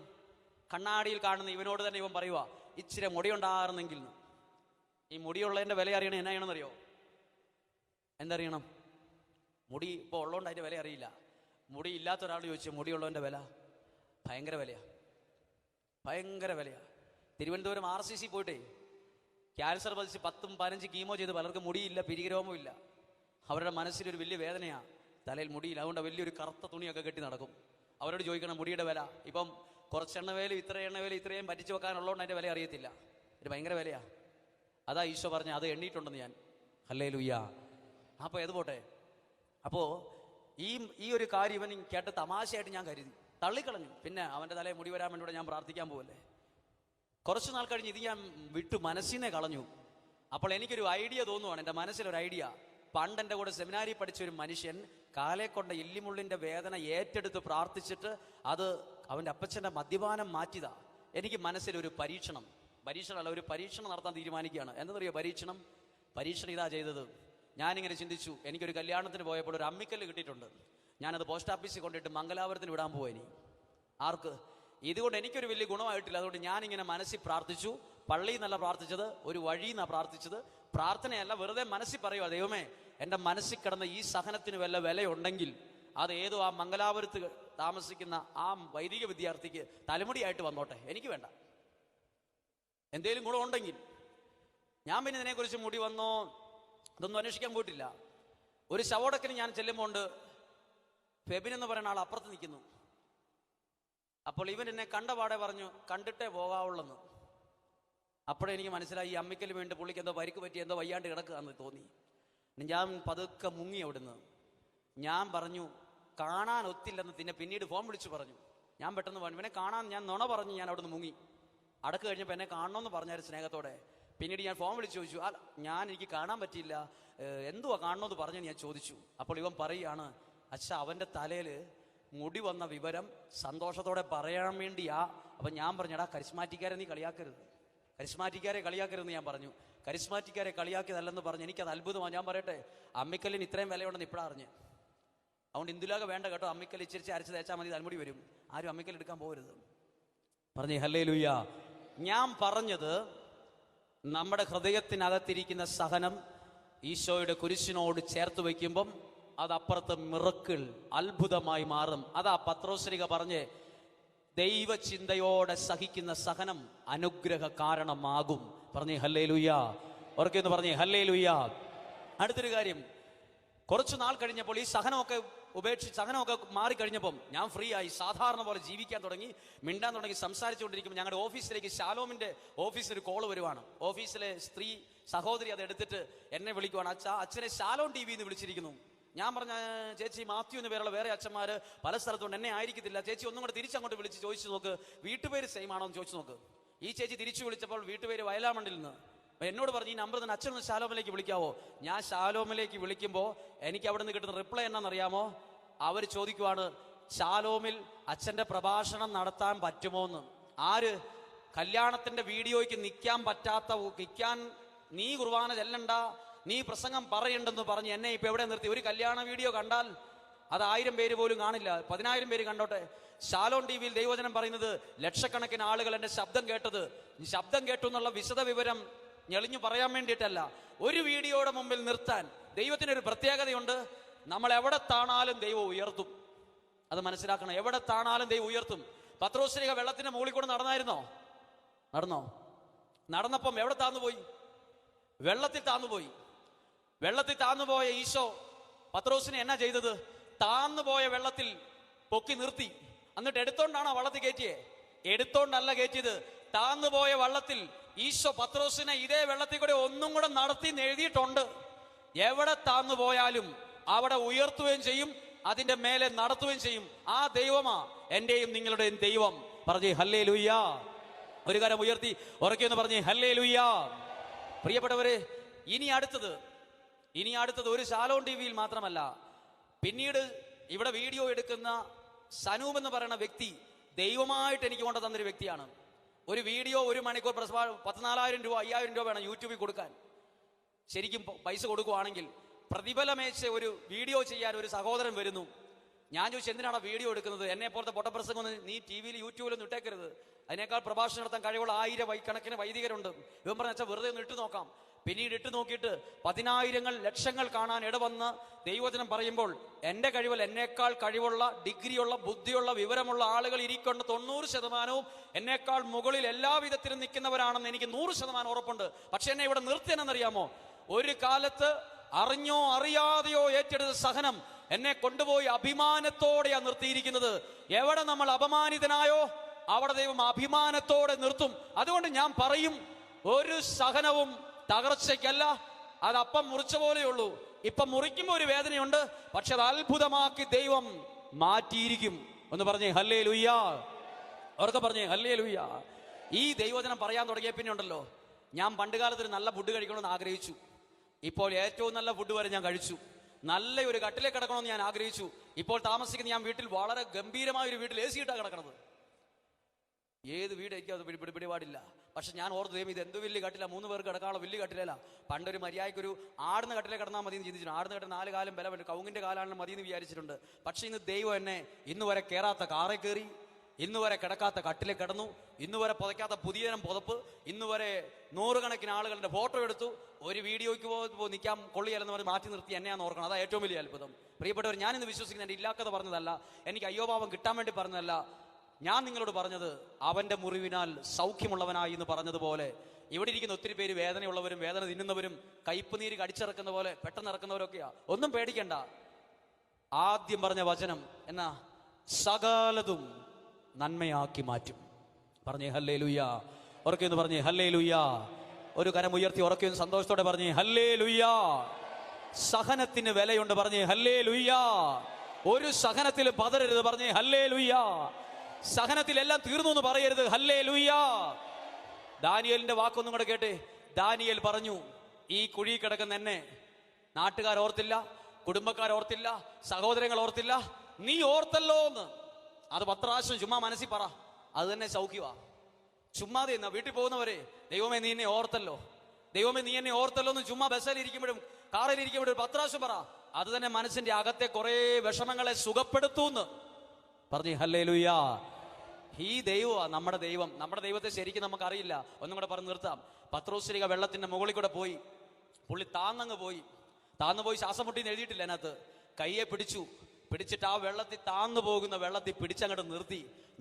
കണ്ണാടിയിൽ കാണുന്ന ഇവനോട് തന്നെ ഇവൻ പറയുക, ഇച്ചിരി മുടി ഉണ്ടായിരുന്നെങ്കിൽ എന്ന്. ഈ മുടിയുള്ളതിന്റെ വില അറിയണം. എന്നാ ചെയ്യണമെന്നറിയോ? എന്തറിയണം? മുടി ഇപ്പോൾ ഉള്ളതുകൊണ്ട് അതിന്റെ വില അറിയില്ല. മുടി ഇല്ലാത്ത ഒരാൾ ചോദിച്ചു മുടിയുള്ളവന്റെ വില ഭയങ്കര വിലയാ. തിരുവനന്തപുരം RCC പോയിട്ടേ ക്യാൻസർ ബാധിച്ച് 10-15 കീമോ ചെയ്ത് പലർക്കും മുടിയില്ല, പിരികരോമവും ഇല്ല. അവരുടെ മനസ്സിലൊരു വലിയ വേദനയാ, തലയിൽ മുടിയില്ല. അതുകൊണ്ട് വലിയൊരു കറുത്ത തുണിയൊക്കെ കെട്ടി നടക്കും. അവരോട് ചോദിക്കണം മുടിയുടെ വില. ഇപ്പം കുറച്ച് എണ്ണവേലും ഇത്രയും പറ്റിച്ചു വെക്കാനുള്ളതുകൊണ്ട് അതിന്റെ വില അറിയത്തില്ല. ഇത് ഭയങ്കര വിലയാ. അതാ ഈശോ പറഞ്ഞ, അത് എണ്ണീട്ടുണ്ടെന്ന് ഞാൻ. ഹല്ലേലൂയ. അപ്പൊ ഏത് പോട്ടെ. അപ്പോ ഈ ഒരു കാര്യം ഇവൻ കേട്ട് തമാശയായിട്ട് ഞാൻ കരുതി, തള്ളിക്കളഞ്ഞു. പിന്നെ അവന്റെ തലയിൽ മുടി വരാൻ വേണ്ടി ഞാൻ പ്രാർത്ഥിക്കാൻ പോവല്ലേ. കുറച്ചു നാൾ കഴിഞ്ഞ് ഇത് ഞാൻ വിട്ടു, മനസ്സിനെ കളഞ്ഞു. അപ്പോൾ എനിക്കൊരു ഐഡിയ തോന്നുവാണ്, എൻ്റെ മനസ്സിലൊരു ഐഡിയ. പണ്ട് എൻ്റെ കൂടെ സെമിനാരി പഠിച്ച ഒരു മനുഷ്യൻ കാലെ കൊണ്ട എല്ലിമുള്ളിന്റെ വേദന ഏറ്റെടുത്ത് പ്രാർത്ഥിച്ചിട്ട് അത് അവൻ്റെ അപ്പച്ചൻ്റെ മദ്യപാനം മാറ്റിയതാ. എനിക്ക് മനസ്സിലൊരു പരീക്ഷണം നടത്താൻ തീരുമാനിക്കുകയാണ്. എന്താണെന്നറിയോ പരീക്ഷണം ഇതാ ചെയ്തത്. ഞാനിങ്ങനെ ചിന്തിച്ചു, എനിക്കൊരു കല്യാണത്തിന് പോയപ്പോൾ ഒരു അമ്മിക്കല്ല് കിട്ടിയിട്ടുണ്ട്. ഞാനത് പോസ്റ്റ് ഓഫീസിൽ കൊണ്ടിട്ട് മംഗലാപുരത്തിന് വിടാൻ പോവാ. ഇനി ആർക്ക്? ഇതുകൊണ്ട് എനിക്കൊരു വലിയ ഗുണമായിട്ടില്ല. അതുകൊണ്ട് ഞാനിങ്ങനെ മനസ്സിൽ പ്രാർത്ഥിച്ചു. പള്ളിയിൽ നിന്നല്ല പ്രാർത്ഥിച്ചത്, ഒരു വഴിയിൽ നിന്നാണ് പ്രാർത്ഥിച്ചത്. പ്രാർത്ഥനയല്ല, വെറുതെ മനസ്സിൽ പറയുക, ദൈവമേ എൻ്റെ മനസ്സിൽ കിടന്ന ഈ സഹനത്തിന് വല്ല വിലയുണ്ടെങ്കിൽ അത് ഏതോ ആ മംഗലാപുരത്ത് താമസിക്കുന്ന ആ വൈദിക വിദ്യാർത്ഥിക്ക് തലമുടിയായിട്ട് വന്നോട്ടെ, എനിക്ക് വേണ്ട. എന്തേലും ഗുണമുണ്ടെങ്കിൽ. ഞാൻ പിന്നെ ഇതിനെക്കുറിച്ച് മുടി വന്നോ ഇതൊന്നും അന്വേഷിക്കാൻ പോയിട്ടില്ല. ഒരു ശവോടക്കിന് ഞാൻ ചെല്ലുമ്പോൾ ഫെബിൻ എന്ന് പറയുന്ന ആൾ അപ്പുറത്ത് നിൽക്കുന്നു. അപ്പോൾ ഇവൻ എന്നെ കണ്ടപാടെ പറഞ്ഞു, കണ്ടിട്ടേ പോകാവുള്ളെന്ന്. അപ്പോഴേ എനിക്ക് മനസ്സിലായി, ഈ അമ്മിക്കല് വേണ്ടി പുള്ളിക്ക് എന്തോ പരിക്ക് പറ്റി, എന്തോ വയ്യാണ്ട് കിടക്കുകയെന്ന് തോന്നി. ഞാൻ പതുക്കെ മുങ്ങി അവിടുന്ന്. ഞാൻ പറഞ്ഞു കാണാൻ ഒത്തില്ലെന്ന്. പിന്നീട് ഫോൺ വിളിച്ചു പറഞ്ഞു. ഞാൻ പെട്ടെന്ന് പറഞ്ഞു, ഇവനെ കാണാൻ ഞാൻ നുണ പറഞ്ഞു. ഞാൻ അവിടുന്ന് മുങ്ങി. അടക്ക് കഴിഞ്ഞപ്പോൾ എന്നെ കാണണമെന്ന് പറഞ്ഞായിരുന്നു സ്നേഹത്തോടെ. പിന്നീട് ഞാൻ ഫോൺ വിളിച്ച് ചോദിച്ചു, എനിക്ക് കാണാൻ പറ്റിയില്ല, എന്തുവാ കാണണമെന്ന് പറഞ്ഞു ഞാൻ ചോദിച്ചു. അപ്പോൾ ഇവൻ പറയുകയാണ്, അച്ഛാ അവൻ്റെ തലയിൽ മുടി വന്ന വിവരം സന്തോഷത്തോടെ പറയാൻ വേണ്ടിയാ. അപ്പം ഞാൻ പറഞ്ഞടാ, കരിസ്മാറ്റിക്കാരെ നീ കളിയാക്കരുത്, കരിസ്മാറ്റിക്കാരെ കളിയാക്കരുതെന്ന് ഞാൻ പറഞ്ഞു. കരിസ്മാറ്റിക്കാരെ കളിയാക്കിയതല്ലെന്ന് പറഞ്ഞു. എനിക്കത് അത്ഭുതമാണ്. ഞാൻ പറയട്ടെ, അമ്മിക്കല്ലിന് ഇത്രയും വിലയുണ്ടെന്ന് ഇപ്പോഴാണ് അറിഞ്ഞ്. അതുകൊണ്ട് ഇന്ദുലാക വേണ്ട കേട്ടോ, അമ്മിക്കല്ല് ഇച്ചിരിച്ച് അരച്ച് തേച്ചാൽ മതി, തലമുടി വരും. ആരും അമ്മിക്കല്ല് എടുക്കാൻ പോകരുത്. പറഞ്ഞേ ഹല്ലേലൂയ. ഞാൻ പറഞ്ഞത്, നമ്മുടെ ഹൃദയത്തിനകത്തിരിക്കുന്ന സഹനം ഈശോയുടെ കുരിശിനോട് ചേർത്ത് വയ്ക്കുമ്പം അതപ്പുറത്ത് മിറക്കിൾ, അത്ഭുതമായി മാറും. അതാ പത്രോസ്ലിഹ പറഞ്ഞ്, ദൈവചിന്തയോടെ സഹിക്കുന്ന സഹനം അനുഗ്രഹ കാരണമാകും. പറഞ്ഞേ ഹല്ലേലൂയ. ഉറക്കെന്ന് പറഞ്ഞേ ഹല്ലേലൂയ. അടുത്തൊരു കാര്യം, കുറച്ചു നാൾ കഴിഞ്ഞപ്പോൾ ഈ സഹനമൊക്കെ മാറിക്കഴിഞ്ഞപ്പം ഞാൻ ഫ്രീ ആയി, സാധാരണ പോലെ ജീവിക്കാൻ തുടങ്ങി, മിണ്ടാൻ തുടങ്ങി. സംസാരിച്ചുകൊണ്ടിരിക്കുമ്പോൾ ഞങ്ങളുടെ ഓഫീസിലേക്ക് ഷാലോമിന്റെ ഓഫീസിൽ ഒരു കോള് വരുവാണ്. ഓഫീസിലെ സ്ത്രീ സഹോദരി അത് എടുത്തിട്ട് എന്നെ വിളിക്കുവാണ്, അച്ഛനെ ഷാലോം TV എന്ന് വിളിച്ചിരിക്കുന്നു. ഞാൻ പറഞ്ഞ, ചേച്ചി മാത്യു എന്ന് പേരുള്ള വേറെ അച്ഛന്മാര് പല സ്ഥലത്തുണ്ട്, എന്നെ ആയിരിക്കത്തില്ല ചേച്ചി, ഒന്നും കൂടെ തിരിച്ചങ്ങോട്ട് വിളിച്ച് ചോദിച്ചു നോക്ക്, വീട്ടുപേര് സെയിം ആണോ എന്ന് ചോദിച്ചു നോക്ക്. ഈ ചേച്ചി തിരിച്ചു വിളിച്ചപ്പോൾ വീട്ടുപേര് വയലാമണ്ണിൽ നിന്ന്. എന്നോട് പറഞ്ഞു, ഈ നമ്പർ തന്നെ അച്ഛനൊന്ന് ഷാലോമിലേക്ക് വിളിക്കാവോ? ഞാൻ ഷാലോമിലേക്ക് വിളിക്കുമ്പോൾ എനിക്ക് അവിടെ നിന്ന് കിട്ടുന്ന റിപ്ലൈ എന്നാണെന്നറിയാമോ? അവർ ചോദിക്കുവാണ്, ഷാലോമിൽ അച്ഛന്റെ പ്രഭാഷണം നടത്താൻ പറ്റുമോ എന്ന്. ആര്? കല്യാണത്തിന്റെ വീഡിയോയ്ക്ക് നിൽക്കാൻ നീ കുർബാന ചെല്ലണ്ട, നീ പ്രസംഗം പറയണ്ടെന്ന് പറഞ്ഞ് എന്നെ ഇപ്പൊ എവിടെ നിർത്തി? ഒരു കല്യാണ വീഡിയോ കണ്ടാൽ അത് 1000 പേര് പോലും കാണില്ല, 10,000 പേര് കണ്ടോട്ടെ. ഷാലോം TVയിൽ ദൈവവചനം പറയുന്നത് ലക്ഷക്കണക്കിന് ആളുകൾ എന്റെ ശബ്ദം കേട്ടു എന്നുള്ള വിശദ വിവരം ഞെളിഞ്ഞു പറയാൻ വേണ്ടിയിട്ടല്ല, ഒരു വീഡിയോയുടെ മുമ്പിൽ നിർത്താൻ ദൈവത്തിനൊരു പ്രത്യേകതയുണ്ട്. നമ്മൾ എവിടെ താണാലും ദൈവം ഉയർത്തും. അത് മനസ്സിലാക്കണം. എവിടെ താണാലും ദൈവം ഉയർത്തും. പത്രോശ്ലീഹ വെള്ളത്തിന്റെ മുകളിൽ കൂടെ നടന്നോ? നടന്നപ്പം എവിടെ താന്നുപോയി? വെള്ളത്തിൽ താന്നുപോയ ഈശോ പത്രോസിനെ എന്നാ ചെയ്തത്? താന്നുപോയ വെള്ളത്തിൽ പൊക്കി നിർത്തി. എന്നിട്ട് എടുത്തോണ്ടാണോ വള്ളത്തിൽ കയറ്റിയേ? എടുത്തോണ്ടല്ല കയറ്റിയത്. താന്നുപോയ വള്ളത്തിൽ ഈശോ പത്രോസിനെ ഇതേ വെള്ളത്തിൽ കൂടെ ഒന്നും കൂടെ നടത്തി എഴുതിയിട്ടുണ്ട്. എവിടെ താന്നുപോയാലും അവിടെ ഉയർത്തുകയും ചെയ്യും, അതിന്റെ മേലെ നടത്തുകയും ചെയ്യും. ആ ദൈവമാ എന്റെയും നിങ്ങളുടെയും ദൈവം. പറഞ്ഞേ ഹല്ലേലൂയാ. ഒരു കരം ഉയർത്തി ഉറക്കെന്ന് പറഞ്ഞേ ഹല്ലേലൂയാ. പ്രിയപ്പെട്ടവരെ, ഇനി അടുത്തത് ഒരു ശാലോൺ ടിവിയിൽ മാത്രമല്ല, പിന്നീട് ഇവിടെ വീഡിയോ എടുക്കുന്ന സനൂപ് എന്ന് പറയുന്ന വ്യക്തി ദൈവമായിട്ട് എനിക്ക് കൊണ്ട് തന്നൊരു വ്യക്തിയാണ്. ഒരു വീഡിയോ 1 മണിക്കൂർ 14,000 രൂപ 5,000 രൂപ വേണം യൂട്യൂബിൽ കൊടുക്കാൻ. ശരിക്കും പൈസ കൊടുക്കുവാണെങ്കിൽ പ്രതിഫലമേച്ച ഒരു വീഡിയോ ചെയ്യാൻ ഒരു സഹോദരൻ വരുന്നു. ഞാൻ ചോദിച്ചു, എന്തിനാണ് വീഡിയോ എടുക്കുന്നത്? എന്നെ പോലത്തെ പൊട്ടപ്രസംഗം നീ TV-യിൽ യൂട്യൂബിലൊന്നും ഇട്ടേക്കരുത്. അതിനേക്കാൾ പ്രഭാഷണം നടത്താൻ കഴിവുള്ള 1000 കണക്കിന് വൈദികരുണ്ട്. ഇവൻ പറഞ്ഞ വെച്ചാൽ വെറുതെ ഒന്ന് ഇട്ട് നോക്കാം. പിന്നീട് ഇട്ട് നോക്കിയിട്ട് 10,000 ലക്ഷങ്ങൾ കാണാൻ ഇടവന്ന് ദൈവവചനം പറയുമ്പോൾ എൻ്റെ കഴിവിൽ എന്നേക്കാൾ കഴിവുള്ള, ഡിഗ്രിയുള്ള, ബുദ്ധിയുള്ള, വിവരമുള്ള ആളുകൾ ഇരിക്കൊണ്ട് 90% എന്നേക്കാൾ മുകളിൽ എല്ലാവിധത്തിലും നിൽക്കുന്നവരാണെന്ന് എനിക്ക് 100% ഉറപ്പുണ്ട്. പക്ഷെ എന്നെ ഇവിടെ നിർത്തിയെന്നറിയാമോ? ഒരു കാലത്ത് അറിഞ്ഞോ അറിയാതെയോ ഏറ്റെടുത്ത സഹനം എന്നെ കൊണ്ടുപോയി അഭിമാനത്തോടെയാണ് നിർത്തിയിരിക്കുന്നത്. എവിടെ നമ്മൾ അപമാനിതനായോ അവിടെ ദൈവം അഭിമാനത്തോടെ നിർത്തും. അതുകൊണ്ട് ഞാൻ പറയും, ഒരു സഹനവും തകർച്ചയ്ക്കല്ല, അത് അപ്പം മുറിച്ച പോലെയുള്ളൂ. ഇപ്പം മുറിക്കുമ്പോൾ ഒരു വേദനയുണ്ട്, പക്ഷെ അത് അത്ഭുതമാക്കി ദൈവം മാറ്റിയിരിക്കും. ഒന്ന് പറഞ്ഞേ ഹല്ലേലൂയാ. അവർക്ക് പറഞ്ഞേ ഹല്ലേലൂയാ. ഈ ദൈവവചനം പറയാൻ തുടങ്ങിയ പിന്നെ ഉണ്ടല്ലോ, ഞാൻ പണ്ട് കാലത്ത് ഒരു നല്ല ഫുഡ് കഴിക്കണമെന്ന് ആഗ്രഹിച്ചു. ഇപ്പോൾ ഏറ്റവും നല്ല ഫുഡ് വരെ ഞാൻ കഴിച്ചു. നല്ല ഒരു കട്ടിലേക്ക് കിടക്കണമെന്ന് ഞാൻ ആഗ്രഹിച്ചു. ഇപ്പോൾ താമസിക്കുന്ന ഞാൻ വീട്ടിൽ വളരെ ഗംഭീരമായ ഒരു വീട്ടിൽ AC ഇട്ടാണ് കിടക്കുന്നത്. ഏത് വീട് എനിക്ക് അത് പിടിപാടില്ല. പക്ഷെ ഞാൻ ഓർത്ത് ദൈവം ഇത് എന്ത് വലിയ കട്ടില, 3 പേർക്ക് കിടക്കാനുള്ള വലിയ കട്ടിലല്ല. പണ്ടൊരു മര്യാദയ്ക്കൊരു ആടുന്ന കട്ടിലെ കിടന്നാൽ മതി എന്ന് ചിന്തിച്ചിട്ടുണ്ട്. ആടുന്ന കട്ടിൽ 4 കാലം ബലമുണ്ട്, കവുങ്ങിന്റെ കാലാണ് മതി എന്ന് വിചാരിച്ചിട്ടുണ്ട്. പക്ഷെ ഇന്ന് ദൈവം എന്നെ ഇന്ന് വരെ കയറാത്ത കാറെ കയറി, ഇന്ന് വരെ കിടക്കാത്ത കട്ടിലെ കിടന്നു, ഇന്ന് വരെ പുതയ്ക്കാത്ത പുതിയനം പുതപ്പ്, ഇന്ന് വരെ 100 കണക്കിന് ആളുകളുടെ ഫോട്ടോ എടുത്തു. ഒരു വീഡിയോയ്ക്ക് നിൽക്കാൻ കൊള്ളിയല്ലെന്ന് പറഞ്ഞ് മാറ്റി നിർത്തി എന്നെയാന്ന് ഓർക്കണം. അതാ ഏറ്റവും വലിയ അത്ഭുതം. പ്രിയപ്പെട്ടവർ, ഞാനിന്ന് വിശ്വസിക്കുന്നത് എൻ്റെ ഇല്ലാക്കഥ പറഞ്ഞതല്ല, എനിക്ക് അയ്യോഭാവം കിട്ടാൻ വേണ്ടി പറഞ്ഞതല്ല. ഞാൻ നിങ്ങളോട് പറഞ്ഞത് അവന്റെ മുറിവിനാൽ സൗഖ്യമുള്ളവനായി എന്ന് പറഞ്ഞതുപോലെ ഇവിടെ ഇരിക്കുന്ന ഒത്തിരി പേര് വേദനയുള്ളവരും വേദന തിന്നുന്നവരും കയ്പ് നീര് കടിച്ചിറക്കുന്ന പോലെ പെട്ടെന്ന് ഇറക്കുന്നവരൊക്കെയാ. ഒന്നും പേടിക്കണ്ട. ആദ്യം പറഞ്ഞ വചനം എന്നാ, സകലതും നന്മയാക്കി മാറ്റും. പറഞ്ഞേ ഹല്ലേലൂയാ. ഉറക്കെന്ന് പറഞ്ഞേ ഹല്ലേലൂയാ. ഒരു കരം ഉയർത്തി ഉറക്കെന്ന് സന്തോഷത്തോടെ പറഞ്ഞേ ഹല്ലേലൂയാ. സഹനത്തിന് വിലയുണ്ട്. പറഞ്ഞേ ഹല്ലേലൂയാ. ഒരു സഹനത്തിലും പതരരുത്. പറഞ്ഞേ ഹല്ലേലൂയാ. സഹനത്തിലെല്ലാം തീർന്നു എന്ന് പറയരുത്. ഹല്ലേലൂയാ. ദാനിയേലിന്റെ വാക്കൊന്നും കൂടെ കേട്ടെ. ദാനിയേൽ പറഞ്ഞു, ഈ കുഴി കിടക്കുന്ന എന്നെ നാട്ടുകാർ ഓർത്തില്ല, കുടുംബക്കാർ ഓർത്തില്ല, സഹോദരങ്ങൾ ഓർത്തില്ല, നീ ഓർത്തല്ലോ എന്ന്. അത് 10 പ്രാവശ്യം ചുമ്മാ മനസ്സിൽ പറ. അത് തന്നെ സൗഖ്യമാ. ചുമ്മാതെ എന്നാ വീട്ടിൽ പോകുന്നവരെ, ദൈവമേ നീ എന്നെ ഓർത്തല്ലോ, ദൈവമേ നീ എന്നെ ഓർത്തല്ലോ എന്ന് ചുമ്മാ ബസ്സിലിരിക്കുമ്പോഴും കാറിലിരിക്കുമ്പോഴും 10 പ്രാവശ്യം പറ. അത് തന്നെ മനസ്സിന്റെ അകത്തെ കുറെ വിഷമങ്ങളെ സുഖപ്പെടുത്തൂന്ന്. പറഞ്ഞേ ഹല്ലേലൂയാ. ഈ ദൈവമാ നമ്മുടെ ദൈവം. നമ്മുടെ ദൈവത്തെ ശരിക്കും നമുക്കറിയില്ല. ഒന്നും കൂടെ പറഞ്ഞ് നിർത്താം. പത്രോശ്ലീഹ വെള്ളത്തിന്റെ മുകളിൽ കൂടെ പോയി, പുള്ളി താന്നുപോയി ശ്വാസം മുട്ടിന്ന് എഴുതിയിട്ടില്ല അതിനകത്ത്. കയ്യെ പിടിച്ചിട്ട് ആ വെള്ളത്തിൽ താന്നു പോകുന്ന വെള്ളത്തിൽ പിടിച്ചങ്ങോട്ട്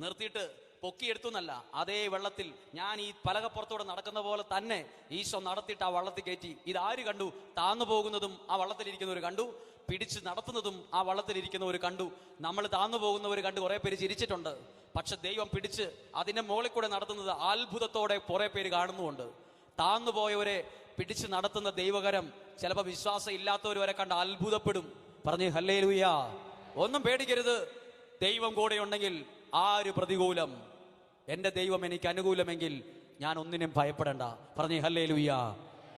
നിർത്തിയിട്ട് പൊക്കിയെടുത്തു എന്നല്ല, അതേ വെള്ളത്തിൽ ഞാൻ ഈ പലകപ്പുറത്തോടെ നടക്കുന്ന പോലെ തന്നെ ഈശോ നടത്തിയിട്ട് ആ വള്ളത്തിൽ കയറ്റി. ഇതാര് കണ്ടു? താന്നു പോകുന്നതും ആ വള്ളത്തിലിരിക്കുന്നവർ കണ്ടു, പിടിച്ച് നടത്തുന്നതും ആ വള്ളത്തിലിരിക്കുന്നവർ കണ്ടു. നമ്മൾ താന്നു പോകുന്നവർ കണ്ട് കുറെ പേര് ചിരിച്ചിട്ടുണ്ട്. പക്ഷെ ദൈവം പിടിച്ച് അതിന്റെ മുകളിൽ കൂടെ നടത്തുന്നത് അത്ഭുതത്തോടെ കുറെ പേര് കാണുന്നുമുണ്ട്. താന്നുപോയവരെ പിടിച്ച് നടത്തുന്ന ദൈവകരം ചിലപ്പോൾ വിശ്വാസം ഇല്ലാത്തവർ വരെ കണ്ട് അത്ഭുതപ്പെടും. പറഞ്ഞേ ഹല്ലേലൂയാ. ഒന്നും പേടിക്കരുത്. ദൈവം കൂടെ ഉണ്ടെങ്കിൽ ആര് പ്രതികൂലം? എന്റെ ദൈവം എനിക്ക് അനുകൂലമെങ്കിൽ ഞാൻ ഒന്നിനും ഭയപ്പെടണ്ട. പറഞ്ഞേ ഹല്ലേലൂയാ.